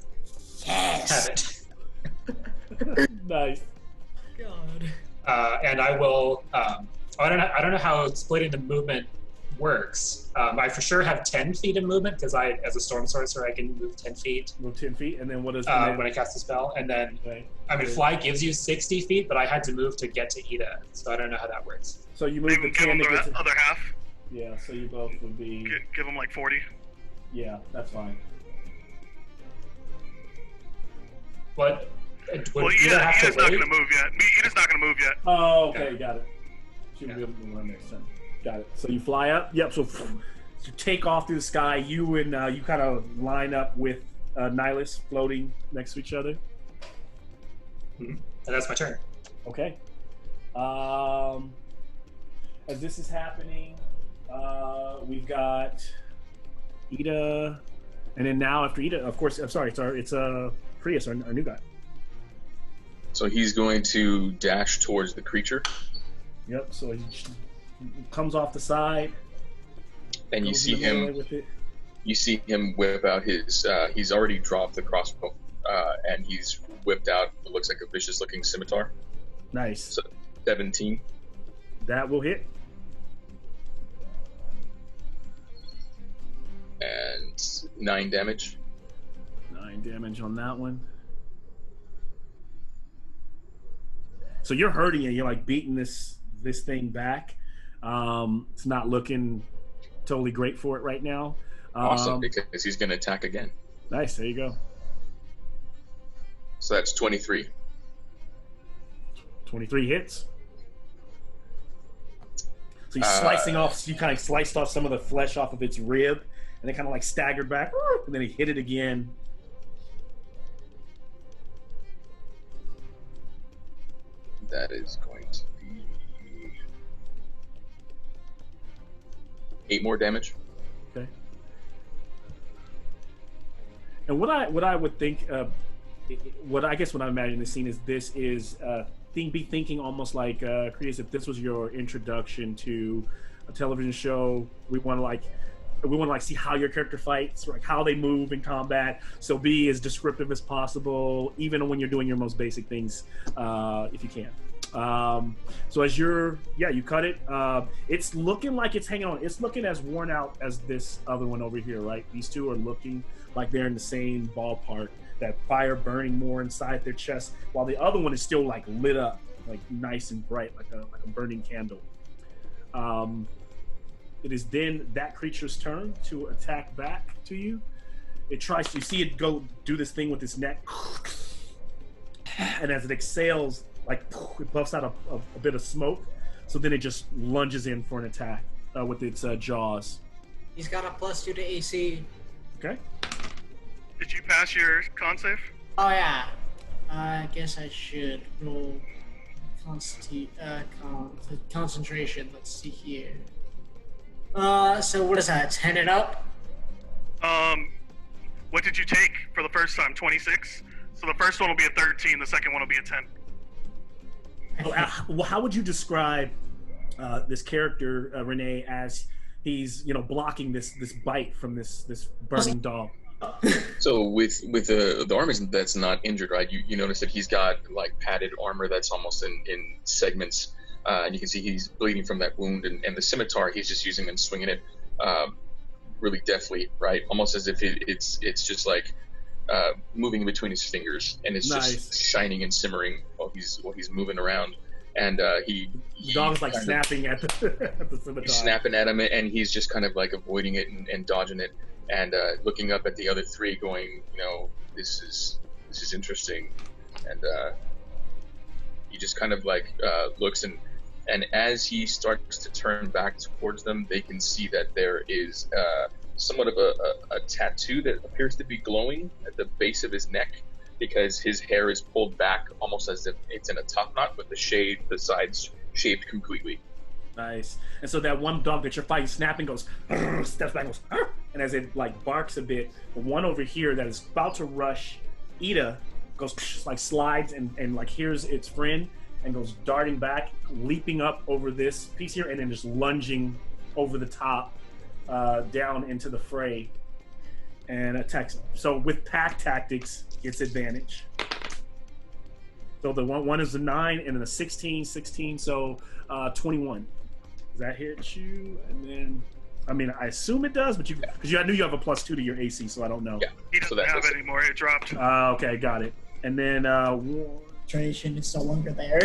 have it. Nice. God. And I will. I don't know how splitting the movement works. I for sure have 10 feet of movement because as a storm sorcerer, I can move 10 feet. Move 10 feet, and then what is when I cast a spell? And then, fly gives you 60 feet, but I had to move to get to Ida, so I don't know how that works. So you move Give the him 10 to get the to... other half. Yeah, so you both would be... Give him like 40. Yeah, that's fine. What? Well, Ida's not going to move yet. Ida's not going to move yet. Oh, okay, got it. She'll be able to run next time. Got it. So you fly up. Yep. So you take off through the sky. You and you kind of line up with Nylas floating next to each other. Mm-hmm. And that's my turn. Okay. As this is happening, we've got Ida, and then now after Ida, of course. I'm sorry. It's Prius, our new guy. So he's going to dash towards the creature. Yep. So he comes off the side, and you see him. You see him whip out his. He's already dropped the crossbow, and he's whipped out what looks like a vicious-looking scimitar. Nice. So 17. That will hit. And 9 damage. 9 damage on that one. So you're hurting it. You're like beating this thing back. It's not looking totally great for it right now. Awesome, because he's going to attack again. Nice. There you go. So that's 23. 23 hits. So he's slicing off. You kind of sliced off some of the flesh off of its rib, and then kind of like staggered back, and then he hit it again. That is going to be 8 more damage. Okay. And what I would think, what I imagine the scene is this is be thinking almost like Chris, if this was your introduction to a television show, we want to see how your character fights, like how they move in combat. So be as descriptive as possible, even when you're doing your most basic things, if you can. So as you cut it. It's looking like it's hanging on. It's looking as worn out as this other one over here, right? These two are looking like they're in the same ballpark. That fire burning more inside their chest, while the other one is still like lit up, like nice and bright, like a burning candle. It is then that creature's turn to attack back to you. It tries to, you see it go do this thing with its neck, and as it exhales, like it puffs out a bit of smoke. So then it just lunges in for an attack with its jaws. He's got a +2 to AC. Okay. Did you pass your con save? Oh yeah. I guess I should roll concentration. Let's see here. So what is that? 10 and up? What did you take for the first time? 26. So the first one will be a 13. The second one will be a 10. Well, how would you describe this character, Renee, as he's blocking this bite from this burning dog? So with the armor that's not injured, right? You notice that he's got like padded armor that's almost in segments, and you can see he's bleeding from that wound. And the scimitar he's just using and swinging it really deftly, right? Almost as if it's just like moving in between his fingers, and it's just shining and simmering while he's moving around. And the dog's like snapping at the scimitar. He's snapping at him, and he's just kind of like avoiding it and dodging it. And looking up at the other three, going, this is interesting, and he just kind of like looks, and as he starts to turn back towards them, they can see that there is somewhat of a tattoo that appears to be glowing at the base of his neck, because his hair is pulled back almost as if it's in a top knot, with the sides shaved completely. Nice. And so that one dog that you're fighting, snapping, goes, steps back, goes, and as it like barks a bit, the one over here that is about to rush Ida goes like slides and like hears its friend and goes darting back, leaping up over this piece here, and then just lunging over the top down into the fray and attacks. So with pack tactics, it's advantage. So the one is a 9 and then a 16, so 21. Does that hit you? And then, I mean, I assume it does, but because I knew you have a +2 to your AC, so I don't know. Yeah. He doesn't have it anymore. It dropped. Okay, got it. And then Concentration is no longer there.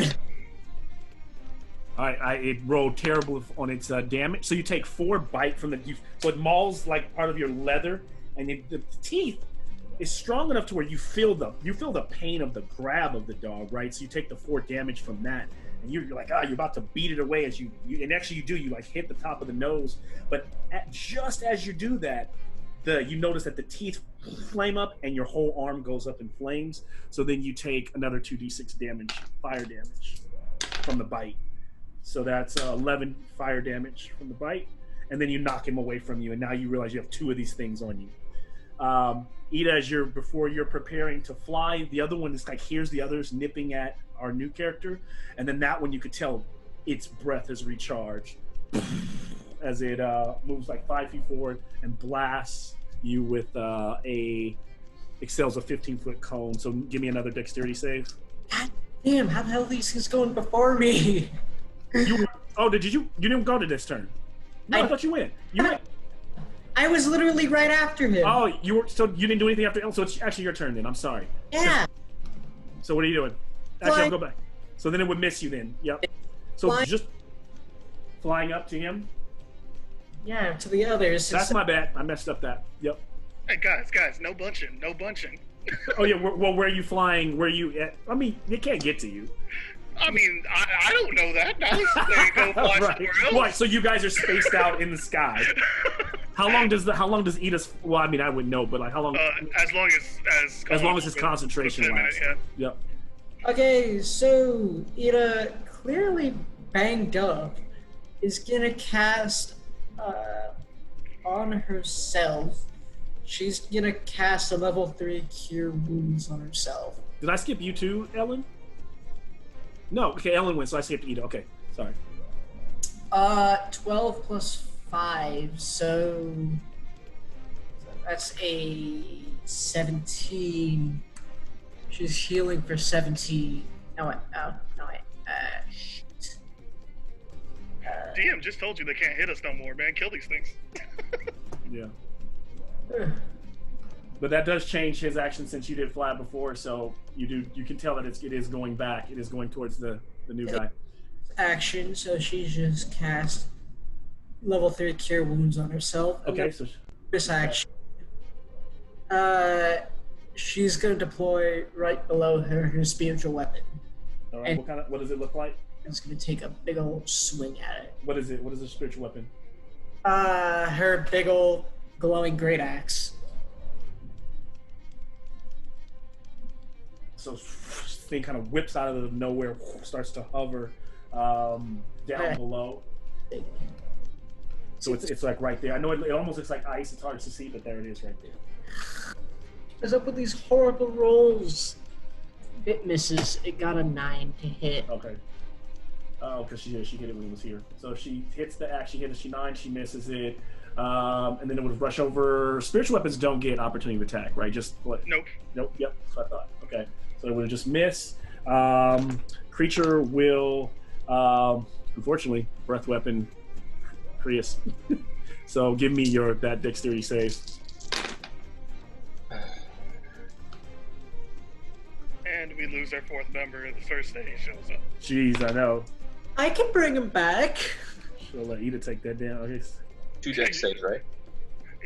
it rolled terrible on its damage. So you take 4 bite from so it mauls like part of your leather, and the teeth is strong enough to where you feel the pain of the grab of the dog, right? So you take the 4 damage from that, and you're like, you're about to beat it away as you and actually you like hit the top of the nose, but just as you do that, you notice that the teeth flame up and your whole arm goes up in flames. So then you take another 2d6 damage, fire damage from the bite. So that's 11 fire damage from the bite, and then you knock him away from you, and now you realize you have 2 of these things on you. Ida, before you're preparing to fly, the other one is like hears the others nipping at our new character, and then that one you could tell its breath is recharged as it moves like 5 feet forward and blasts you with excels a 15-foot cone. So give me another dexterity save. God damn! How the hell are these things going before me? Did you didn't go to this turn? No, I thought you went. You went. I was literally right after him. Oh, you didn't do anything after. So it's actually your turn then. I'm sorry. Yeah. So what are you doing? Actually, I'll go back. So then it would miss you then. Yep. So just flying up to him. Yeah, to the others. That's my bad. I messed up that. Yep. Hey guys, no bunching. Oh yeah. Well, where are you flying? Where are you at? I mean, it can't get to you. I mean, I don't know that. Now they go fly somewhere else. Right. So you guys are spaced out in the sky. How long does Ida's? Well, I mean, I wouldn't know, but like how long? As long as his concentration lasts. Yeah. Yep. Okay, so Ida, clearly banged up, is gonna cast on herself. She's gonna cast a level 3 Cure Wounds on herself. Did I skip you too, Ellen? No. Okay, Ellen went, so I skipped Ida. Okay, sorry. 12 plus 5, so that's a 17. She's healing for 17. Shit. DM just told you they can't hit us no more, man. Kill these things. Yeah. But that does change his action since you did fly before, so you can tell that it is going back. It is going towards the new guy. Action, so she's just cast level 3 Cure Wounds on herself. Okay, so this action. She's gonna deploy right below her spiritual weapon. All right. What does it look like? It's gonna take a big old swing at it. What is it? What is the spiritual weapon? Her big old glowing great axe. So thing kind of whips out of nowhere, starts to hover down below. So it's like right there. I know it almost looks like ice. It's hard to see, but there it is right there. What's up with these horrible rolls? It misses. It got a 9 to hit. Okay. Oh, because she hit it when it was here. So she hits the axe. She hit it. She 9. She misses it. And then it would rush over. Spiritual weapons don't get opportunity to attack, right? Just what? Nope. Nope. Yep. That's what I thought. Okay. So it would just miss. Creature will, unfortunately, breath weapon, Prius. So give me that dexterity save. And we lose our 4th member the first day he shows up. Jeez, I know. I can bring him back. She'll let Ida take that down. Okay. 2 dex saves, right?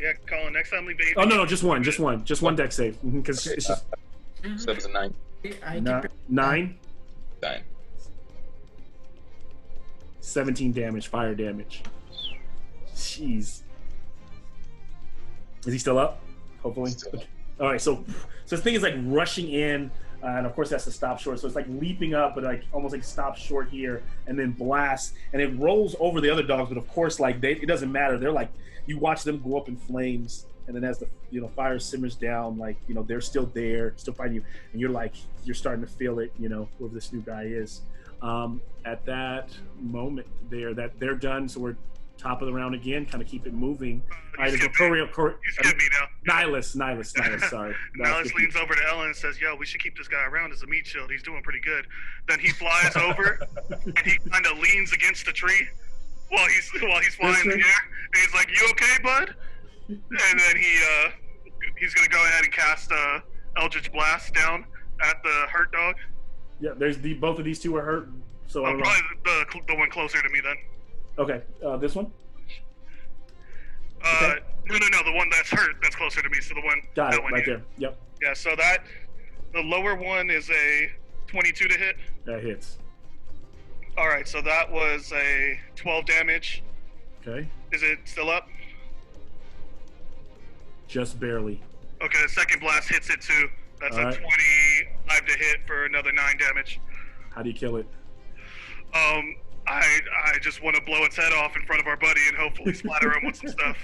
Yeah, Colin, next time we baby. Oh no, just one dex save. Because it's just. So that was a 9. 9. 9. 17 damage, fire damage. Jeez. Is he still up? Hopefully. Still up. All right, so this thing is like rushing in. and of course that's to stop short. So it's like leaping up, but like almost like stops short here, and then blasts, and it rolls over the other dogs. But of course, like it doesn't matter. They're like, you watch them go up in flames, and then as the fire simmers down, like they're still there, still fighting you, and you're starting to feel it. Whoever this new guy is. At that moment, that they're done. So we're top of the round again. Kind of keep it moving. You skipped me now. Nylas, sorry. Nylas leans over to Ellen and says, "Yo, we should keep this guy around as a meat shield. He's doing pretty good." Then he flies over and he kind of leans against the tree while he's flying in the air. And he's like, "You okay, bud?" And then he's gonna go ahead and cast Eldritch Blast down at the hurt dog. Yeah, both of these two are hurt. So probably the one closer to me then. Okay, this one. No, the one that's hurt, that's closer to me. So the one. Got it, one right there. Yep. Yeah, so the lower one is a 22 to hit. That hits. All right, so that was a 12 damage. Okay. Is it still up? Just barely. Okay, the second blast hits it too. That's All a right. 25 to hit for another 9 damage. How do you kill it? I just want to blow its head off in front of our buddy and hopefully splatter him with some stuff.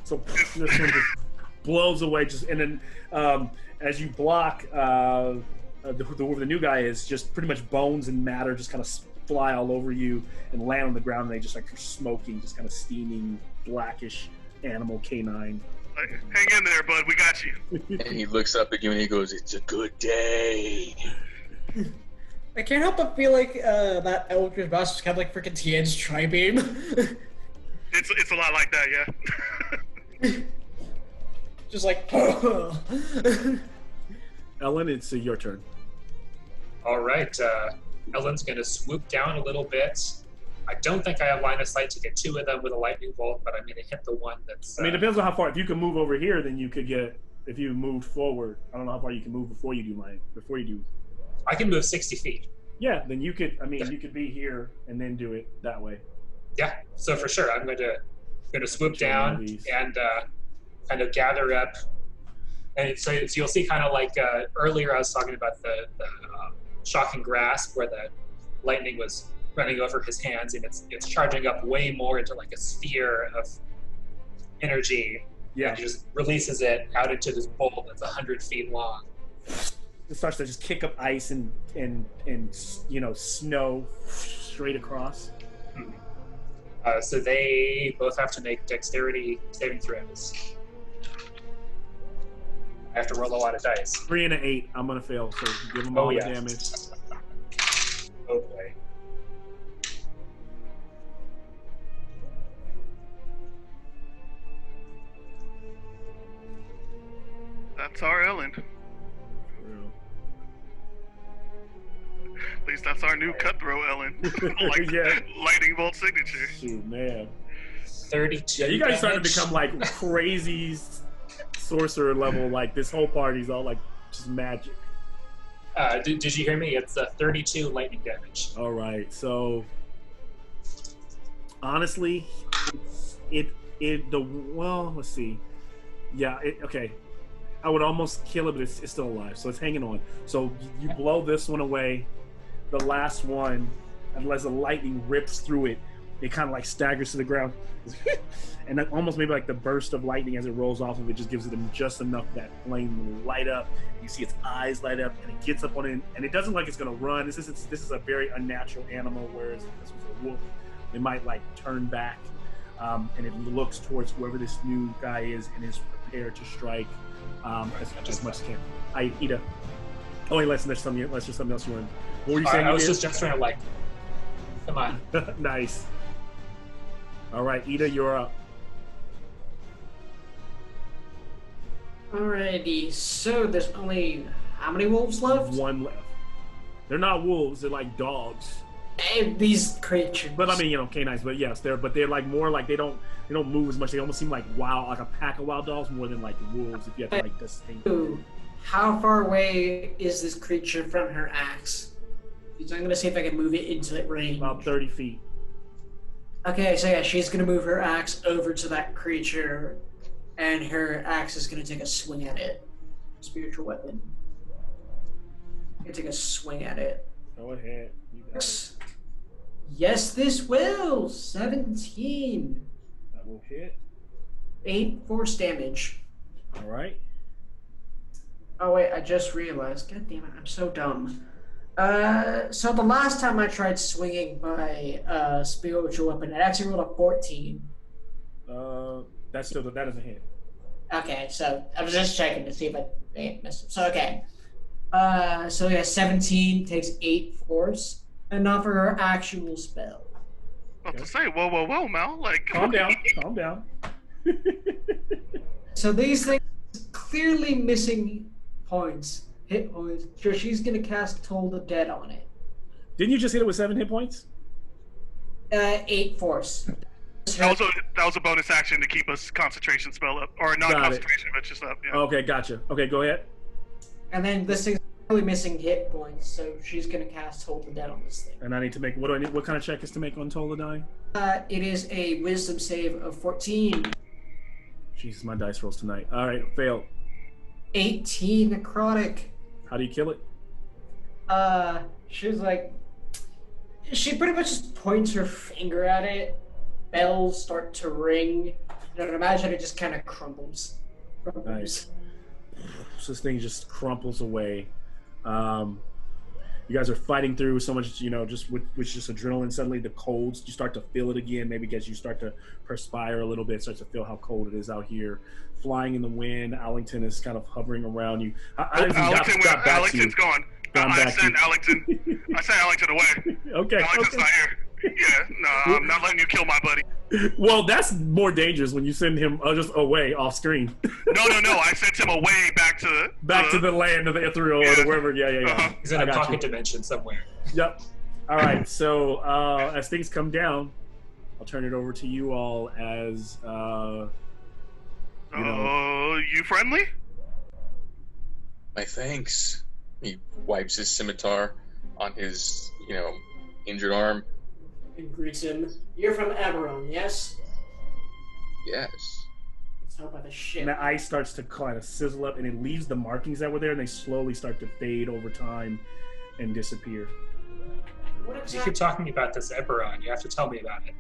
So this one just blows away. And then as you block, whoever the new guy is, just pretty much bones and matter just kind of fly all over you and land on the ground. And they just like smoking, just kind of steaming, blackish animal canine. Like, hang in there, bud. We got you. And he looks up at you and he goes, "It's a good day." I can't help but feel like that Eldritch Blast was kind of like freaking Tien's Tri-Beam. It's a lot like that, yeah. Just like... Ellen, it's your turn. All right. Ellen's going to swoop down a little bit. I don't think I have line of sight to get two of them with a lightning bolt, but I'm going to hit the one that's... it depends on how far. If you can move over here, then you could get... If you moved forward, I don't know how far you can move before you do... I can move 60 feet. Yeah, then you could... you could be here and then do it that way. Yeah, so for sure, I'm going to swoop down and kind of gather up. And so you'll see kind of like earlier I was talking about the shocking grasp where the lightning was running over his hands, and it's charging up way more into like a sphere of energy. Yeah. And just releases it out into this bowl that's 100 feet long. It starts to just kick up ice and snow straight across. So they both have to make dexterity saving throws. I have to roll a lot of dice. 3 and an 8. I'm gonna fail. So give them all the damage. Oh boy. That's our Ellen. At least that's our new cutthroat Ellen. Yeah. Lightning bolt signature. Shoot, man. 32. Yeah, you guys starting to damage. become like crazy sorcerer level. Like this whole party's all like just magic. Did you hear me? It's 32 lightning damage. All right, so honestly, let's see. Yeah, okay. I would almost kill it, but it's still alive, so it's hanging on. So you blow this one away. The last one, unless the lightning rips through it, it kind of like staggers to the ground. And then almost maybe like the burst of lightning as it rolls off of it just gives it just enough that flame to light up. You see its eyes light up, and it gets up on it, and it doesn't like it's going to run. This is a very unnatural animal, whereas if this was a wolf, it might like turn back, and it looks towards whoever this new guy is and is prepared to strike as much as can. Ida. Oh, wait, let's just something else you want. What were you saying? I was just trying to like, come on. Nice. All right, Ida, you're up. Alrighty, so there's only how many wolves left? One left. They're not wolves, they're like dogs. And these creatures. But I mean, canines, but yes, they're like more like they don't move as much. They almost seem like a pack of wild dogs more than like wolves if you have to like distinct. How far away is this creature from her axe? Because I'm gonna see if I can move it into that range. About 30 feet. Okay, so yeah, she's gonna move her axe over to that creature, and her axe is gonna take a swing at it. Spiritual weapon. take a swing at it. Go ahead. You got it. Yes, this will. 17. That will hit. 8 force damage. All right. Oh wait, I just realized. God damn it, I'm so dumb. So the last time I tried swinging my spiritual weapon, I actually rolled a 14. That doesn't hit. Okay, so I was just checking to see if I missed it. So okay. So yeah, 17 takes 8 force, enough for her actual spell. About to say, whoa, Mal, like. Calm down. Calm down. So these things clearly missing points, hit points. So she's gonna cast Toll the Dead on it. Didn't you just hit it with 7 hit points? 8 force. That was a bonus action to keep us concentration spell up, or not concentration, but just up. Yeah. Okay, gotcha. Okay, go ahead. And then this thing's really missing hit points, so she's gonna cast Toll the Dead on this thing. And I need to make what kind of check is to make on Toll the Die? It is a Wisdom save of 14. Jesus, my dice rolls tonight. All right, failed. 18 necrotic. How do you kill it? She's like, she pretty much just points her finger at it. Bells start to ring. And imagine it just kind of crumbles. Nice. So this thing just crumples away. You guys are fighting through so much, just with just adrenaline. Suddenly the colds, you start to feel it again. Maybe as you start to perspire a little bit, start to feel how cold it is out here. Flying in the wind, Allington is kind of hovering around you. Allington's gone. I sent Allington away. Okay. Allington's not here. Yeah, no, I'm not letting you kill my buddy. Well, that's more dangerous when you send him just away off screen. No. I sent him away back to the land of the ethereal or wherever. Yeah. Uh-huh. He's in a pocket dimension somewhere. Yep. All right. So as things come down, I'll turn it over to you all as. You friendly? My thanks. He wipes his scimitar on his, injured arm. And greets him. You're from Aberon, yes? Yes. Let's talk about the ship. And the ice starts to kind of sizzle up, and it leaves the markings that were there, and they slowly start to fade over time and disappear. What You exactly? keep talking about this Eberron. You have to tell me about it.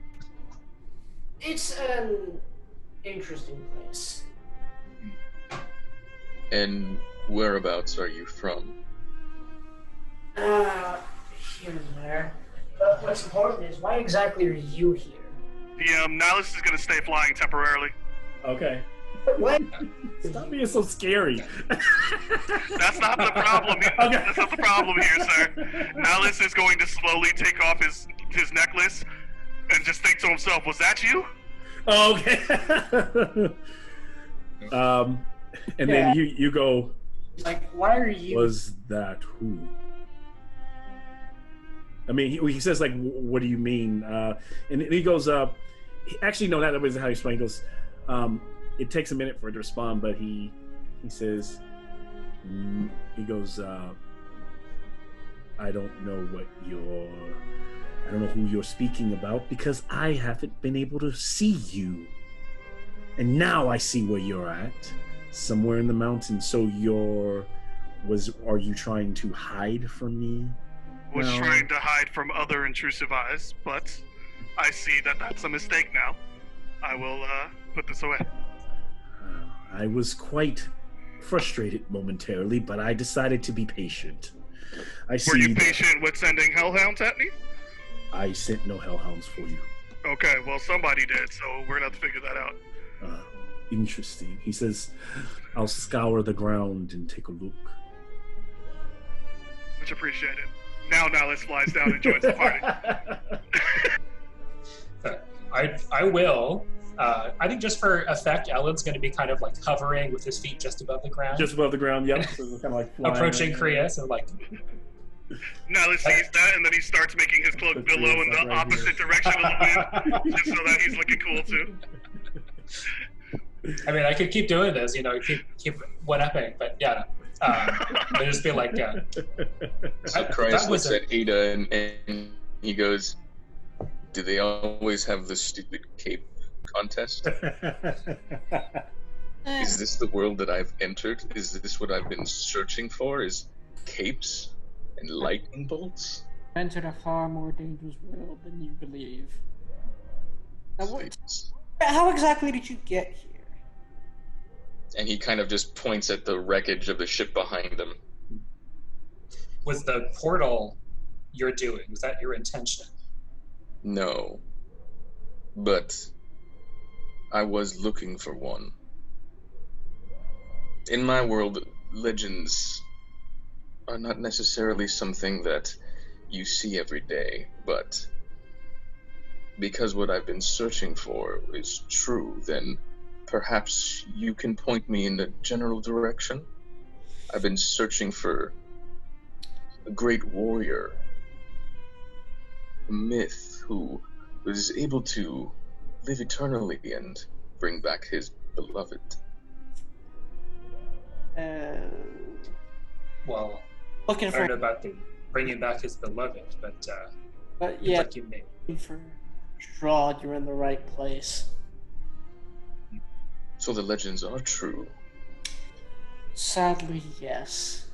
It's an interesting place. And whereabouts are you from? Here and there. But what's important is, why exactly are you here? The Nylas is going to stay flying temporarily. Okay. What? Stop being so scary. That's not the problem. Okay. That's not the problem here, sir. Nylas is going to slowly take off his necklace and just think to himself, "Was that you?" Okay. And then you go. Like, why are you? Was that who? I mean, he says, like, what do you mean? And he goes, actually, no, that wasn't how he explained. He goes, it takes a minute for it to respond, but he says, he goes, I don't know who you're speaking about because I haven't been able to see you. And now I see where you're at, somewhere in the mountains. So are you trying to hide from me? Was trying to hide from other intrusive eyes, but I see that that's a mistake now. I will put this away. I was quite frustrated momentarily, but I decided to be patient. Were you patient with sending hellhounds at me? I sent no hellhounds for you. Okay, well, somebody did, so we're going to have to figure that out. Interesting. He says, I'll scour the ground and take a look. Much appreciated. Now Nylas flies down and joins the party. I will. I think just for effect, Ellen's going to be kind of like hovering with his feet just above the ground. Just above the ground, yep. So kind of like flying. Approaching Krias and like... Nylas sees that, and then he starts making his cloak billow in the opposite direction of the wind, just so that he's looking cool too. I mean, I could keep doing this, keep one-upping, but yeah. I just feel like, yeah. So Christ looks at Ada and he goes, "Do they always have the stupid cape contest? Is this the world that I've entered? Is this what I've been searching for? Is capes?" and lightning bolts? Entered a far more dangerous world than you believe. Now, Please. how exactly did you get here? And he kind of just points at the wreckage of the ship behind him. Was the portal you're doing, was that your intention? No. But I was looking for one. In my world, legends are not necessarily something that you see every day, but because what I've been searching for is true, then perhaps you can point me in a general direction. I've been searching for a great warrior, a myth who was able to live eternally and bring back his beloved. Well, Looking I for, don't know about the bringing back his beloved, but yeah, like you may. looking for Strahd, you're in the right place. So the legends are true. Sadly, yes.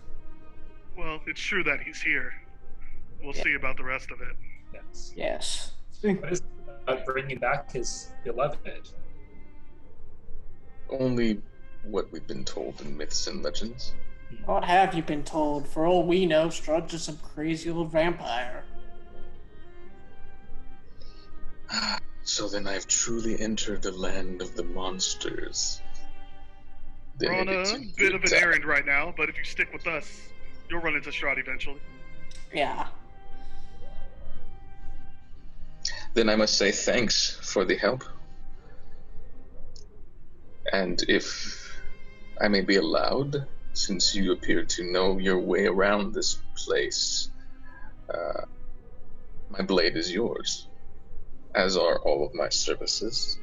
Well, it's true that he's here. We'll see about the rest of it. Yes. Yes. What is about bringing back his beloved? Only what we've been told in myths and legends. What have you been told? For all we know, Strahd's just some crazy old vampire. So then I've truly entered the land of the monsters. We're on it's a in bit good of an time. errand right now, but if you stick with us, you'll run into Strahd eventually. Yeah. Then I must say thanks for the help. And if I may be allowed, since you appear to know your way around this place, my blade is yours, as are all of my services.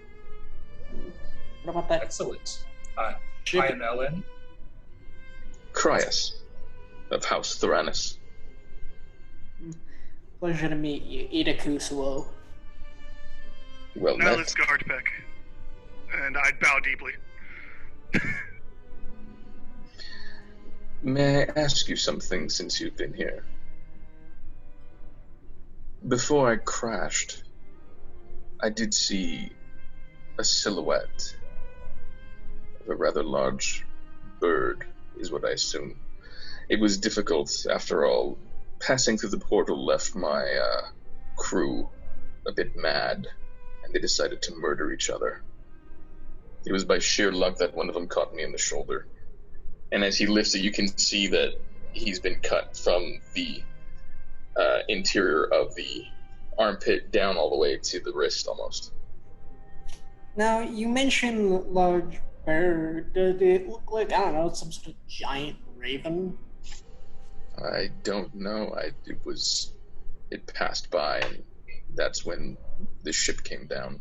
What about that? Excellent. I ship? am Ellen. Cryas, of House Theranis. Pleasure to meet you, Ida Kusuo. Well Now met. let's Guardpeck. And I'd bow deeply. May I ask you something since you've been here? Before I crashed, I did see a silhouette of a rather large bird, is what I assume. It was difficult, after all. Passing through the portal left my crew a bit mad, and they decided to murder each other. It was by sheer luck that one of them caught me in the shoulder. And as he lifts it, you can see that he's been cut from the interior of the armpit down all the way to the wrist almost. Now, you mentioned large bird. Did it look like, I don't know, some sort of giant raven? I don't know. It passed by, and that's when the ship came down.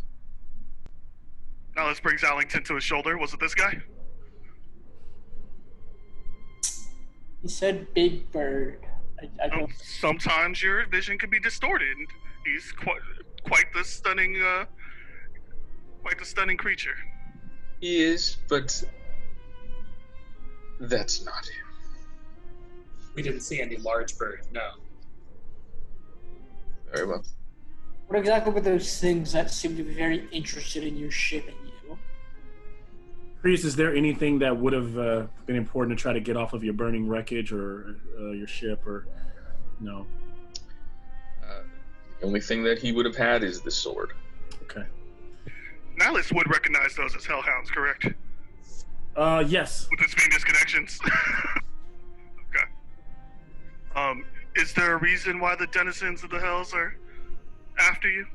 Now let's bring Allington to his shoulder. Was it this guy? He said big bird. I Oh, don't... sometimes your vision can be distorted. He's quite the stunning creature. He is, but that's not him. We didn't see any large bird, no. Very well. What exactly were those things that seemed to be very interested in you shipping you? Priest, is there anything that would have been important to try to get off of your burning wreckage or your ship, or no? The only thing that he would have had is the sword. Okay. Nylas would recognize those as hellhounds, correct? Yes. With his Venus connections. Okay. Is there a reason why the denizens of the hells are after you?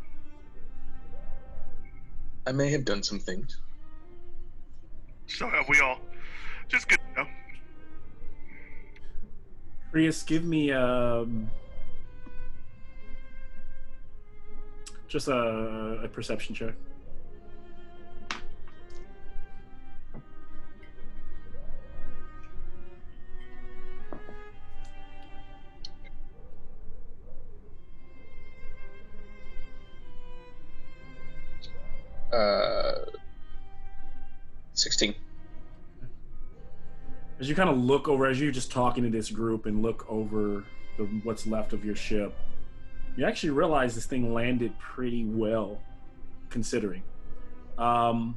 I may have done some things. So have we all. Just good to know. Prius, give me just a perception check. As you kind of look over, as you're just talking to this group and look over what's left of your ship, you actually realize this thing landed pretty well, considering. The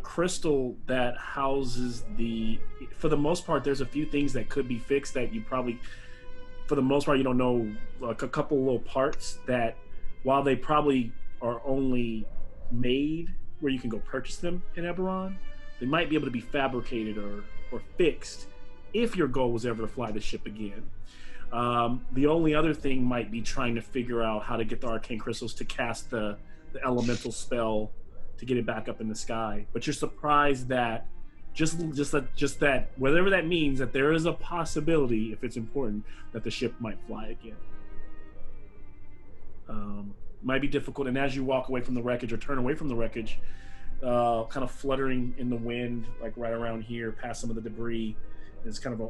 crystal that houses for the most part, there's a few things that could be fixed that you probably, for the most part, you don't know, like a couple little parts that, while they probably are only made where you can go purchase them in Eberron, they might be able to be fabricated or fixed if your goal was ever to fly the ship again. The only other thing might be trying to figure out how to get the arcane crystals to cast the elemental spell to get it back up in the sky. But you're surprised that just that, whatever that means, that there is a possibility, if it's important, that the ship might fly again. Might be difficult, and as you walk away from the wreckage or turn away from the wreckage, kind of fluttering in the wind, like right around here, past some of the debris, is kind of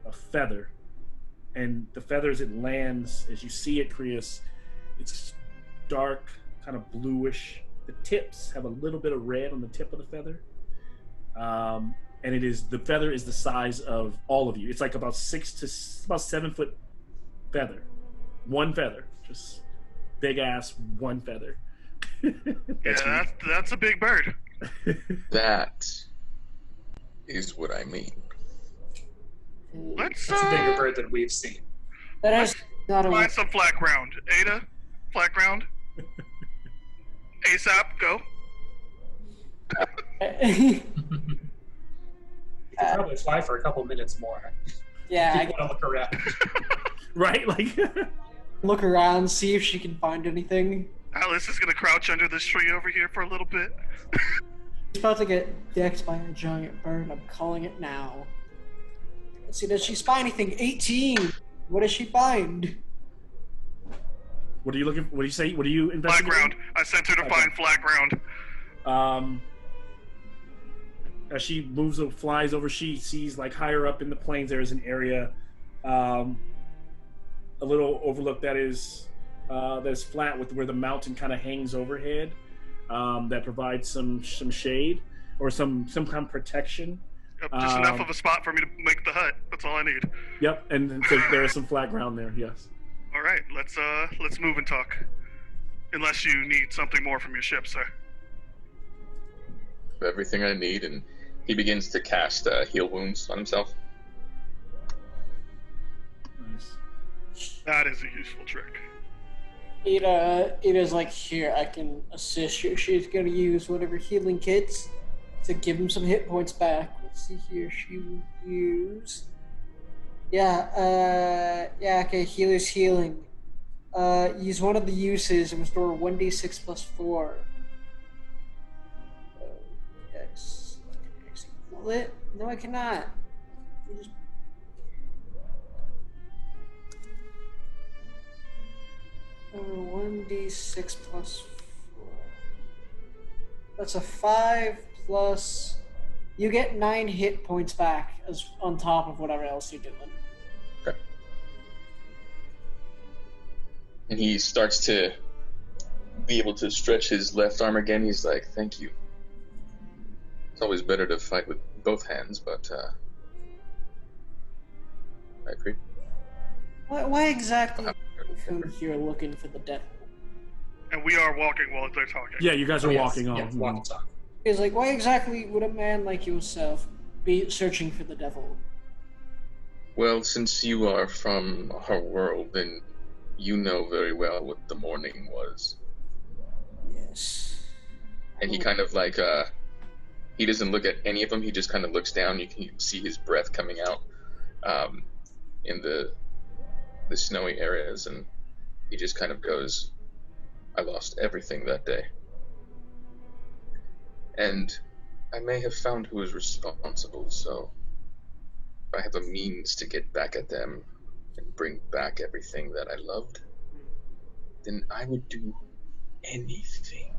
a feather. And the feather, as it lands, as you see it, Krius, it's dark, kind of bluish. The tips have a little bit of red on the tip of the feather. And the feather is the size of all of you. It's like about 7 foot feather. One feather. Just big ass one feather. That's a big bird. That is what I mean. Let's It's a bigger bird than we've seen. That is not a find some flat ground. Ada, flat ground. ASAP, go. You could probably fly for a couple minutes more. Yeah, You want to look around. Right? Like look around, see if she can find anything. Alice is gonna crouch under this tree over here for a little bit. She's about to get decked by a giant bird. I'm calling it now. Let's see, does she spy anything? 18. What does she find? what are you looking for? What do you say? What are you Flat investigating? ground. I sent her to Okay. find flat ground. As she moves or flies over, she sees, like, higher up in the plains there is an area, a little overlook that's flat, with where the mountain kind of hangs overhead, that provides some shade or some kind of protection. Yep, just enough of a spot for me to make the hut. That's all I need. Yep, and so there is some flat ground there. Yes. All right, let's move and talk. Unless you need something more from your ship, sir. Everything I need, and he begins to cast heal wounds on himself. Nice. That is a useful trick. Ida's like, here, I can assist you. She's gonna use whatever healing kits to give him some hit points back. Let's see here. She will use. Okay, healer's healing. Use one of the uses and restore 1d6 plus 4. Yes. Can I actually pull it? No, I cannot. You just... 1d6 plus 4. That's a 5 plus. You get 9 hit points back as on top of whatever else you're doing. Okay. And he starts to be able to stretch his left arm again. He's like, "Thank you. It's always better to fight with both hands, but I agree." Why exactly are you come here looking for the devil? And we are walking while they're talking. Yeah, you guys are Yes, walking on. Yeah, walk and talk. He's like, why exactly would a man like yourself be searching for the devil? Well, since you are from our world, then you know very well what the morning was. Yes. And he kind of like, he doesn't look at any of them. He just kind of looks down. You can see his breath coming out in the snowy areas, and he just kind of goes, "I lost everything that day. And I may have found who was responsible, so if I have a means to get back at them and bring back everything that I loved, then I would do anything."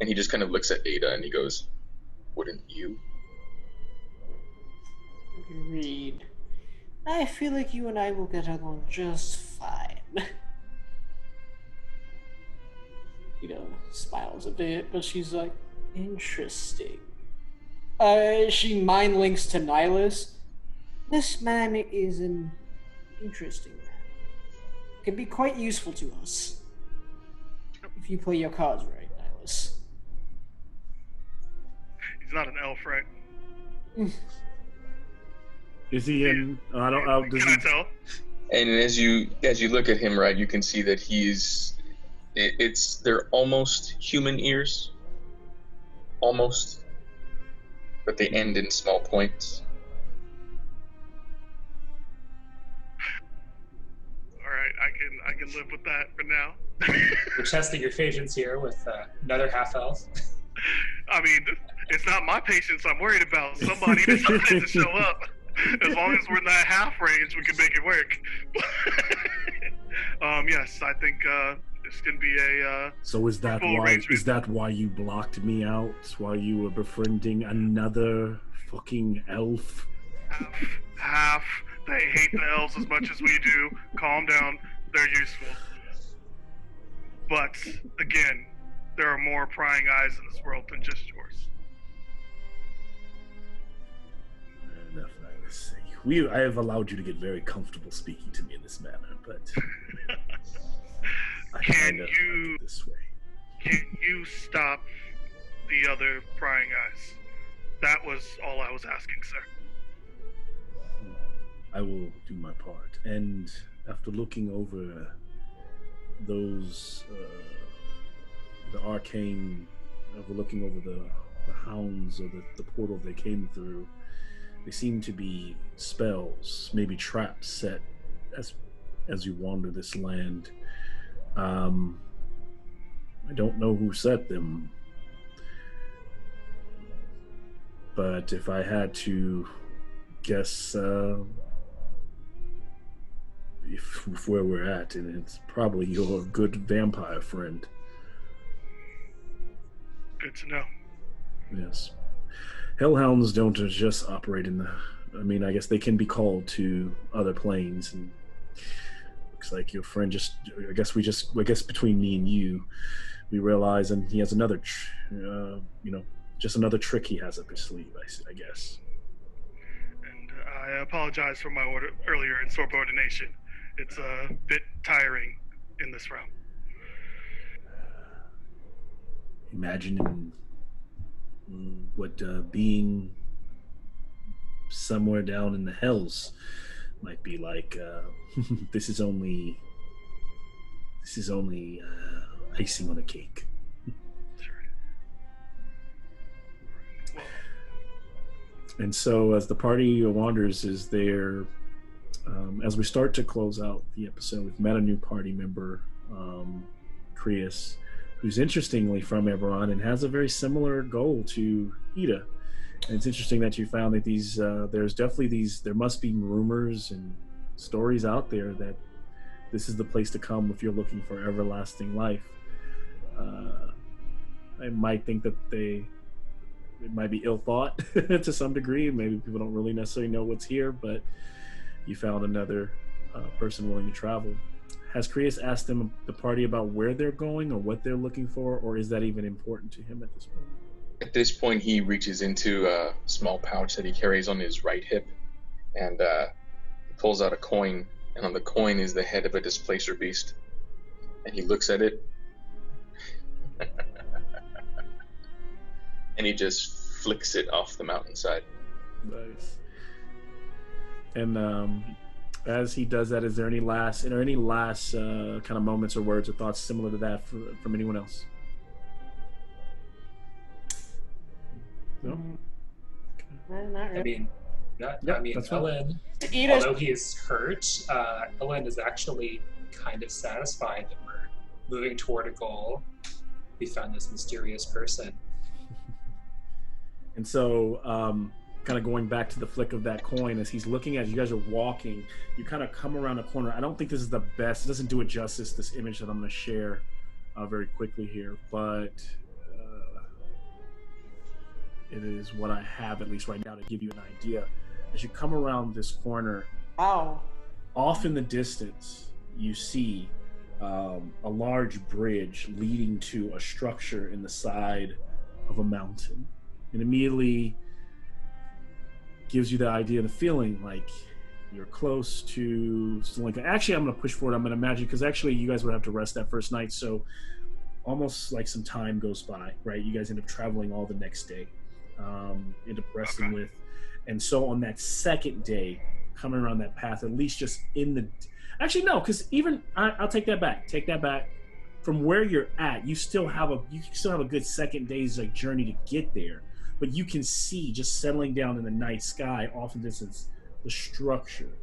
And he just kind of looks at Ada and he goes, "Wouldn't you?" Agreed. I feel like you and I will get along just fine. Smiles a bit, but she's like, interesting. She mind links to Nylas. This man is an interesting man. Can be quite useful to us if you play your cards right, Nylas. He's not an elf, right? Is he in? I don't. Does Can he, I tell? And as you look at him, right, you can see that they're almost human ears, almost, but they end in small points. All right, I can live with that for now. We're testing your patience here with another half elf. I mean, it's not my patience I'm worried about. Somebody decided to show up. As long as we're in that half range, we can make it work. Yes, I think this can be a So is that full why? arrangement. Is that why you blocked me out? While you were befriending another fucking elf? half. They hate the elves as much as we do. Calm down. They're useful. But again, there are more prying eyes in this world than just yours. Fair enough, Nylas. I have allowed you to get very comfortable speaking to me in this manner, but I Can kind of you- like it this way. Can you stop the other prying eyes? That was all I was asking, sir. I will do my part. And after looking over those, the arcane, looking over the hounds or the portal they came through, they seem to be spells, maybe traps set as you wander this land. I don't know who set them, but if I had to guess, if where we're at, and it's probably your good vampire friend. Good to know. Yes. Hellhounds don't just operate in the... I mean, I guess they can be called to other planes, and looks like your friend I guess between me and you, we realize, and he has another, just another trick he has up his sleeve, I guess. And I apologize for my earlier insubordination. It's a bit tiring in this realm. Imagine what being somewhere down in the hells might be like. This is only icing on a cake. Well, And so, as the party wanders, as we start to close out the episode, we've met a new party member, Krius, who's interestingly from Eberron and has a very similar goal to Ida. And it's interesting that you found that there must be rumors and stories out there that this is the place to come if you're looking for everlasting life. I might think that it might be ill thought to some degree. Maybe people don't really necessarily know what's here, but you found another person willing to travel. Has Krius asked the party about where they're going or what they're looking for, or is that even important to him at this point? At this point, he reaches into a small pouch that he carries on his right hip, and he pulls out a coin, and on the coin is the head of a displacer beast. And he looks at it, and he just flicks it off the mountainside. Nice. And as he does that, is there any last kind of moments or words or thoughts similar to that from anyone else? No? Not really. That's fine. Ellen, Ida's although he is hurt, Ellen is actually kind of satisfied that we're moving toward a goal. We found this mysterious person. And so, kind of going back to the flick of that coin, as he's looking at you guys are walking, you kind of come around a corner. I don't think this is the best. It doesn't do it justice, this image that I'm going to share very quickly here, but it is what I have, at least right now, to give you an idea. As you come around this corner, Wow. off in the distance, you see a large bridge leading to a structure in the side of a mountain. And immediately, gives you the idea, the feeling like you're close to something like that. Actually, I'm going to push forward. I'm going to imagine, because actually you guys would have to rest that first night, so almost like some time goes by, right? You guys end up traveling all the next day, end up resting with, and so on that second day, coming around that path, at least just in the, actually no, because even I'll take that back. From where you're at, you still have a good second day's like journey to get there, but you can see just settling down in the night sky off in the distance the structure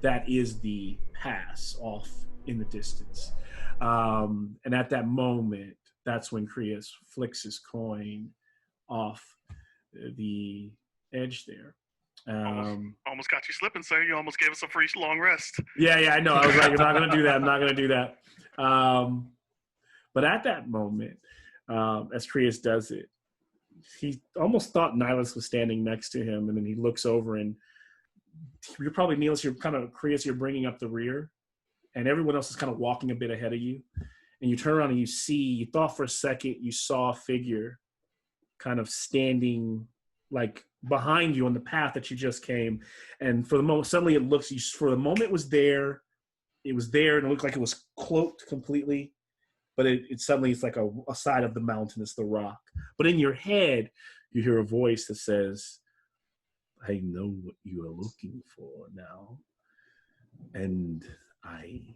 that is the pass off in the distance. And at that moment, that's when Krias flicks his coin off the edge there. Almost got you slipping, sir. You almost gave us a free long rest. Yeah, I know. I was like, I'm not going to do that. But at that moment, as Krias does it, he almost thought Nylas was standing next to him, and then he looks over, and you're probably, Nylas, you're kind of, Krias, you're bringing up the rear, and everyone else is kind of walking a bit ahead of you. And you turn around and you thought for a second you saw a figure kind of standing like behind you on the path that you just came. And for the moment, suddenly it looks, for the moment it was there, and it looked like it was cloaked completely. But it suddenly, it's like a side of the mountain, it's the rock. But in your head, you hear a voice that says, I know what you are looking for now, and I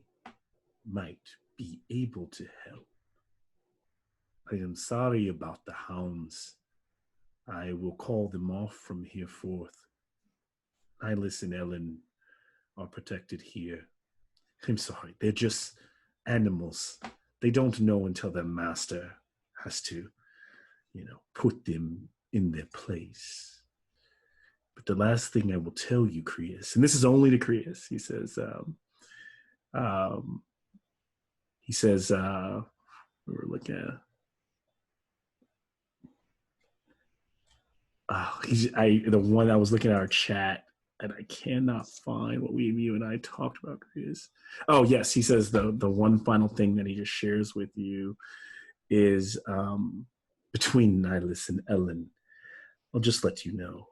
might be able to help. I am sorry about the hounds. I will call them off from here forth. Nylas and Ellen are protected here. I'm sorry, they're just animals. They don't know until their master has to, put them in their place. But the last thing I will tell you, Krias, and this is only to Krias, he says, we were looking at, the one I was looking at our chat, and I cannot find what you and I talked about, Krias. Oh yes, he says the one final thing that he just shares with you is between Nylas and Ellen, I'll just let you know,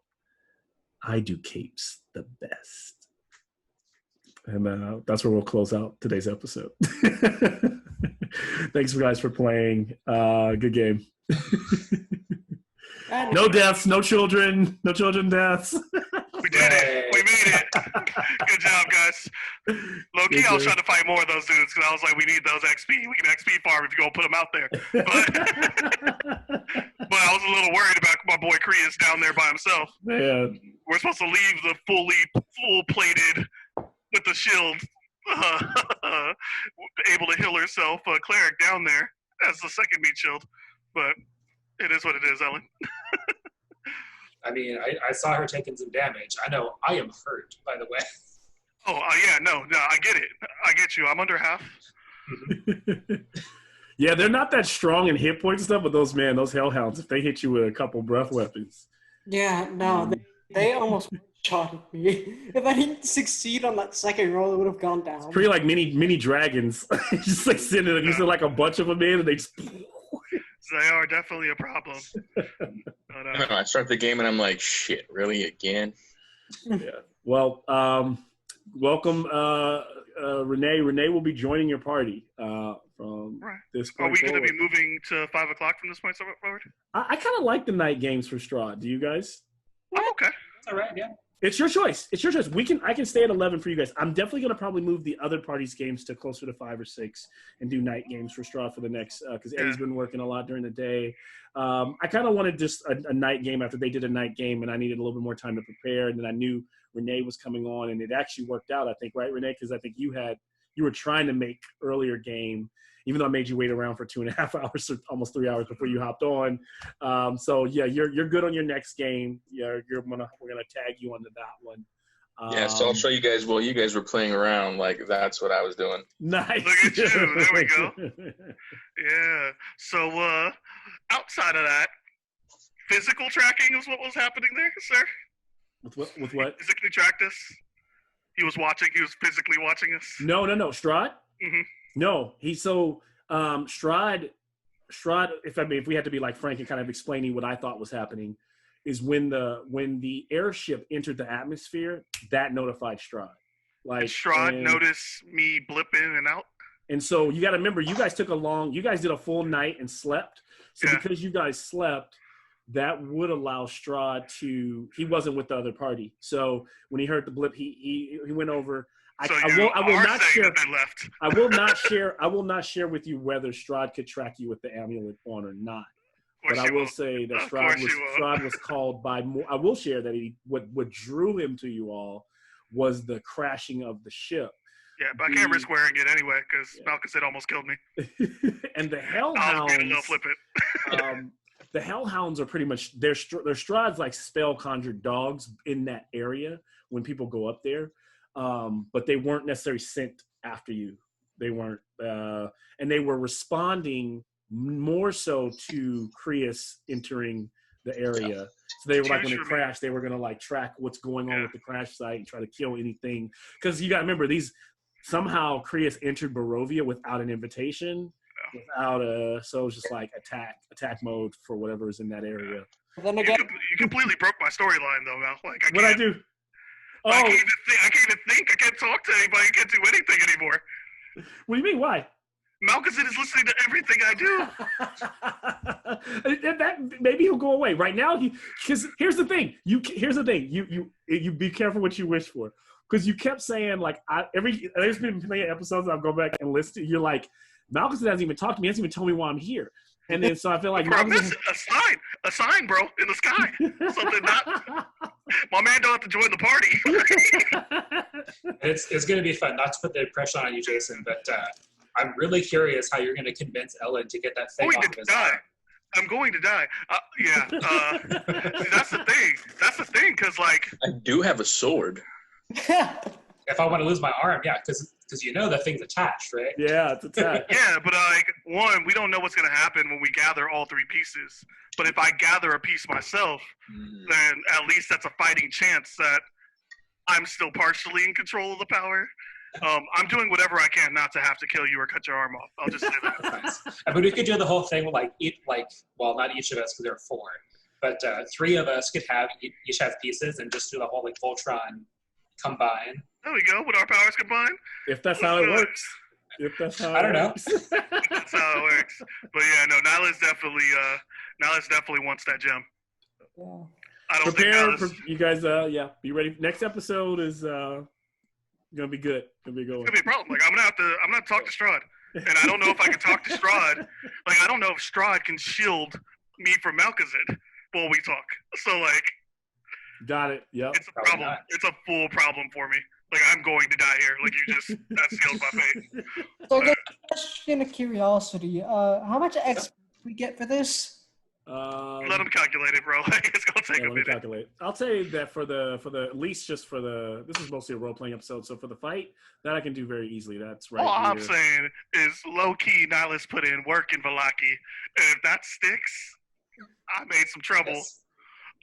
I do capes the best. And that's where we'll close out today's episode. Thanks, guys, for playing. Good game. No deaths, no children deaths. We did it. We made it. Good job, guys. Low-key, I was trying to fight more of those dudes because I was like, we need those XP. We can XP farm if you go put them out there. But I was a little worried about my boy Krias down there by himself. Man. We're supposed to leave the full-plated with the shield, able to heal herself, cleric down there as the second meat shield. But it is what it is, Ellen. I mean, I saw her taking some damage. I know I am hurt, by the way. Oh, yeah, no, I get it. I get you. I'm under half. Yeah, they're not that strong in hit points and stuff, but those hellhounds, if they hit you with a couple breath weapons. Yeah, no, they almost shot at me. If I didn't succeed on that second roll, it would have gone down. It's pretty like mini dragons. Just like sitting, you see like a bunch of them in, and they just... They are definitely a problem. But, I start the game and I'm like, shit, really again? Yeah. Well, welcome, Renee. Renee will be joining your party from this point. Are we going to forward. be moving to 5 o'clock from this point forward? I kind of like the night games for Strahd. Do you guys? I'm okay. That's all right, yeah. It's your choice. It's your choice. I can stay at 11 for you guys. I'm definitely going to probably move the other parties' games to closer to 5 or 6 and do night games for Strahd for the next, because Eddie's been working a lot during the day. I kind of wanted just a night game after they did a night game, and I needed a little bit more time to prepare. And then I knew Renee was coming on, and it actually worked out, I think, right, Renee? Because I think you were trying to make earlier game, even though I made you wait around for 2.5 hours or almost 3 hours before you hopped on. So yeah, you're good on your next game. Yeah, we're gonna tag you onto that one. Yeah, so I'll show you guys while you guys were playing around. Like, that's what I was doing. Nice. Look at you. There we go. Yeah. So outside of that, physical tracking is what was happening there, sir? With what? Physically tracked us? He was physically watching us? No. Strahd? Mm-hmm. No. Strahd, if we had to be like frank and kind of explaining what I thought was happening, is when the airship entered the atmosphere, that notified Strahd. Did Strahd notice me blip in and out? And so you got to remember, you guys did a full night and slept. So because you guys slept, that would allow Strahd he wasn't with the other party. So when he heard the blip, he went over. I will not share with you whether Strahd could track you with the amulet on or not. But I will say that Strahd was called by more. I will share that what drew him to you all was the crashing of the ship. Yeah, but I can't risk wearing it anyway because Malkazid almost killed me. And the Hellhounds. The Hellhounds are pretty much they're Strahd's like spell conjured dogs in that area when people go up there, but they weren't necessarily sent after you. They weren't, and they were responding more so to Krius entering the area. So they were like, when it crashed, they were gonna like track what's going on with the crash site and try to kill anything. Because you got to remember, somehow Krius entered Barovia without an invitation, so it was just like attack mode for whatever is in that area. Then again, you completely broke my storyline though, Mal. Like what I do? I can't even think. I can't talk to anybody. I can't do anything anymore. What do you mean? Why? Malkazid is listening to everything I do. That maybe he'll go away. Right now, because here's the thing. You be careful what you wish for, because you kept saying like there's been many episodes I'll go back and listen to. You're like, Malkazid hasn't even talked to me. He hasn't even told me why I'm here. And then so I feel like a sign, bro, in the sky. Something not. My man don't have to join the party. It's going to be fun. Not to put the pressure on you, Jason, but I'm really curious how you're going to convince Ellen to get that thing off of his arm. I'm going to die. That's the thing. That's the thing, because like I do have a sword. If I want to lose my arm, yeah, because you know the thing's attached, right? Yeah, it's attached. Yeah, but like we don't know what's going to happen when we gather all three pieces. But if I gather a piece myself, then at least that's a fighting chance that I'm still partially in control of the power. I'm doing whatever I can not to have to kill you or cut your arm off. I'll just say that. I mean, we could do the whole thing with not each of us because there are four, but three of us could each have pieces and just do the whole like Voltron combine. There we go, with our powers combined. If that's how it works. I don't know. That's how it works. But yeah, no, Nylas definitely wants that gem. Yeah. I don't Prepare think you guys. Be ready. Next episode is gonna be good. Gonna be a good one. It's gonna be a problem. Like I'm gonna have to talk to Strahd, and I don't know if I can talk to Strahd. Like I don't know if Strahd can shield me from Malkazid while we talk. So like, got it. Yep. It's a problem. It's a full problem for me. Like I'm going to die here. Like that seals my fate. So, I guess, question of curiosity, how much XP we get for this? Let them calculate it, bro. Like, it's gonna take a minute. Calculate. I'll tell you that for the at least just for this is mostly a role playing episode. So for the fight, that I can do very easily. That's right. All here. I'm saying is low key. Nylas put in work in Vallaki, and if that sticks, I made some trouble. Yes.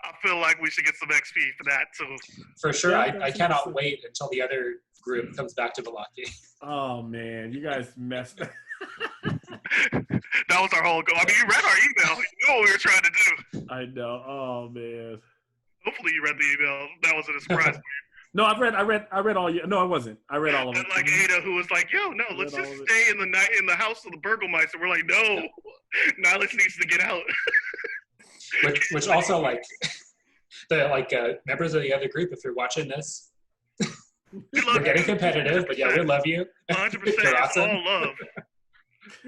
I feel like we should get some XP for that too. For sure. I cannot wait until the other group comes back to Vallaki. Oh man, you guys messed up. That was our whole goal. I mean, you read our email. You know what we were trying to do. I know. Oh man. Hopefully you read the email. That wasn't a surprise. No, I read all you. No, I wasn't. I read all of them. And like Ada, who was like, "Yo, no, let's just stay in the house of the Burgelmeister." We're like, "No, Nylas needs to get out." Which also like the members of the other group, if you're watching this, we're getting competitive, but yeah, we love you. 100%. It's all love.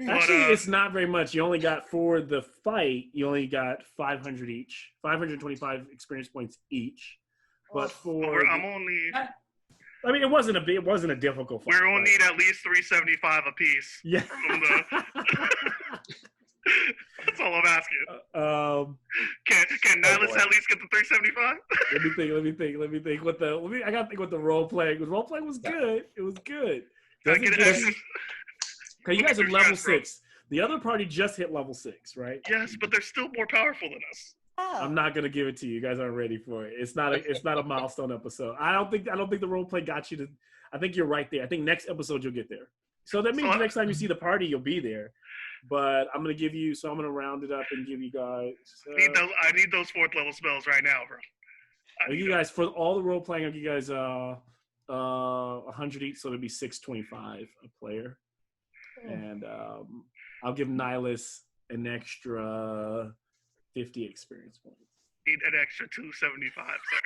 Actually, it's not very much. You only got for the fight. You only got 500 each, 525 experience points each. But I mean, it wasn't a difficult fight. We're gonna need at least 375 apiece. Yeah. That's all I'm asking. Can Nylas at least get the 375? Let me think. I gotta think what the role playing. The role playing was good. It was good. Okay, you guys are level 6. The other party just hit level 6, right? Yes, but they're still more powerful than us. I'm not gonna give it to you. You guys aren't ready for it. It's not a milestone episode. I don't think the role play got you to. I think you're right there. I think next episode you'll get there. So that means next time you see the party, you'll be there. But I'm gonna give you. So I'm gonna round it up and give you guys. I need those 4th level spells right now, bro. I'll give you guys for all the role playing. I'll give you guys 100 each, so it'll be 625 a player. And I'll give Nylas an extra 50 experience points. Need an extra 275, sir.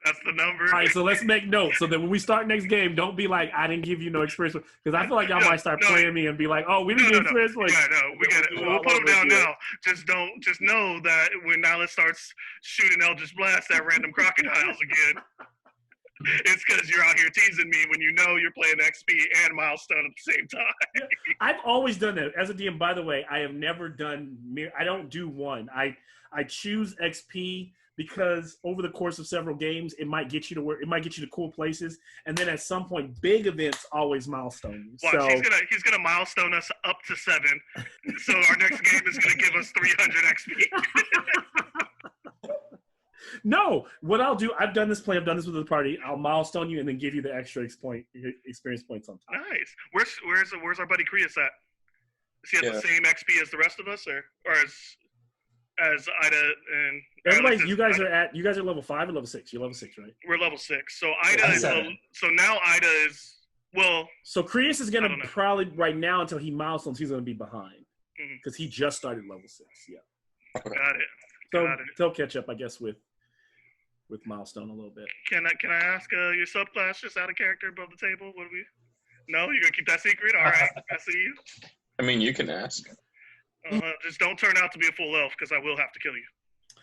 That's the number. All right, so let's make notes so that when we start next game, don't be like, I didn't give you no experience points. Because I feel like y'all might start playing me and be like, oh, we didn't give experience points. Yeah, no, we get it. We'll put them down now. Just know that when Nyla starts shooting Eldritch Blast at random crocodiles again, it's because you're out here teasing me when you know you're playing XP and Milestone at the same time. I've always done that. As a DM, by the way, I have never done I don't do one. I choose XP because over the course of several games, it might get you to cool places, and then at some point, big events always milestone. Watch, so he's gonna milestone us up to 7. So our next game is gonna give us 300 XP. No, what I'll do, I've done this with the party. I'll milestone you and then give you the extra experience points on top. Nice. Where's our buddy Krias at? Is he at the same XP as the rest of us, or as Ida and everybody? You guys are level 5 or level 6? You're level 6, right? We're level 6. So Ida is so now Ida is So Krias is gonna probably right now until he milestones, he's gonna be behind because he just started level 6. Yeah. Got it. So they'll catch up, I guess, with milestone a little bit. Can I ask your subclass just out of character above the table? What do we? No, you're gonna keep that secret. All right, I see you. I mean, you can ask. Just don't turn out to be a full elf because I will have to kill you.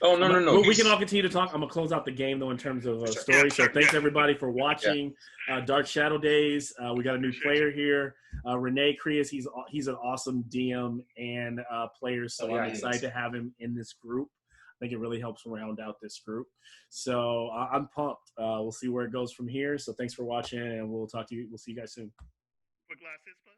Oh no. Well, we can all continue to talk. I'm gonna close out the game though in terms of story. So thanks everybody for watching Dark Shadowdaze. We got a new player here, Renee Krias. He's an awesome DM and player. So I'm excited to have him in this group. I think it really helps round out this group. So I'm pumped. We'll see where it goes from here. So thanks for watching, and we'll talk to you. We'll see you guys soon. What glass is, bud?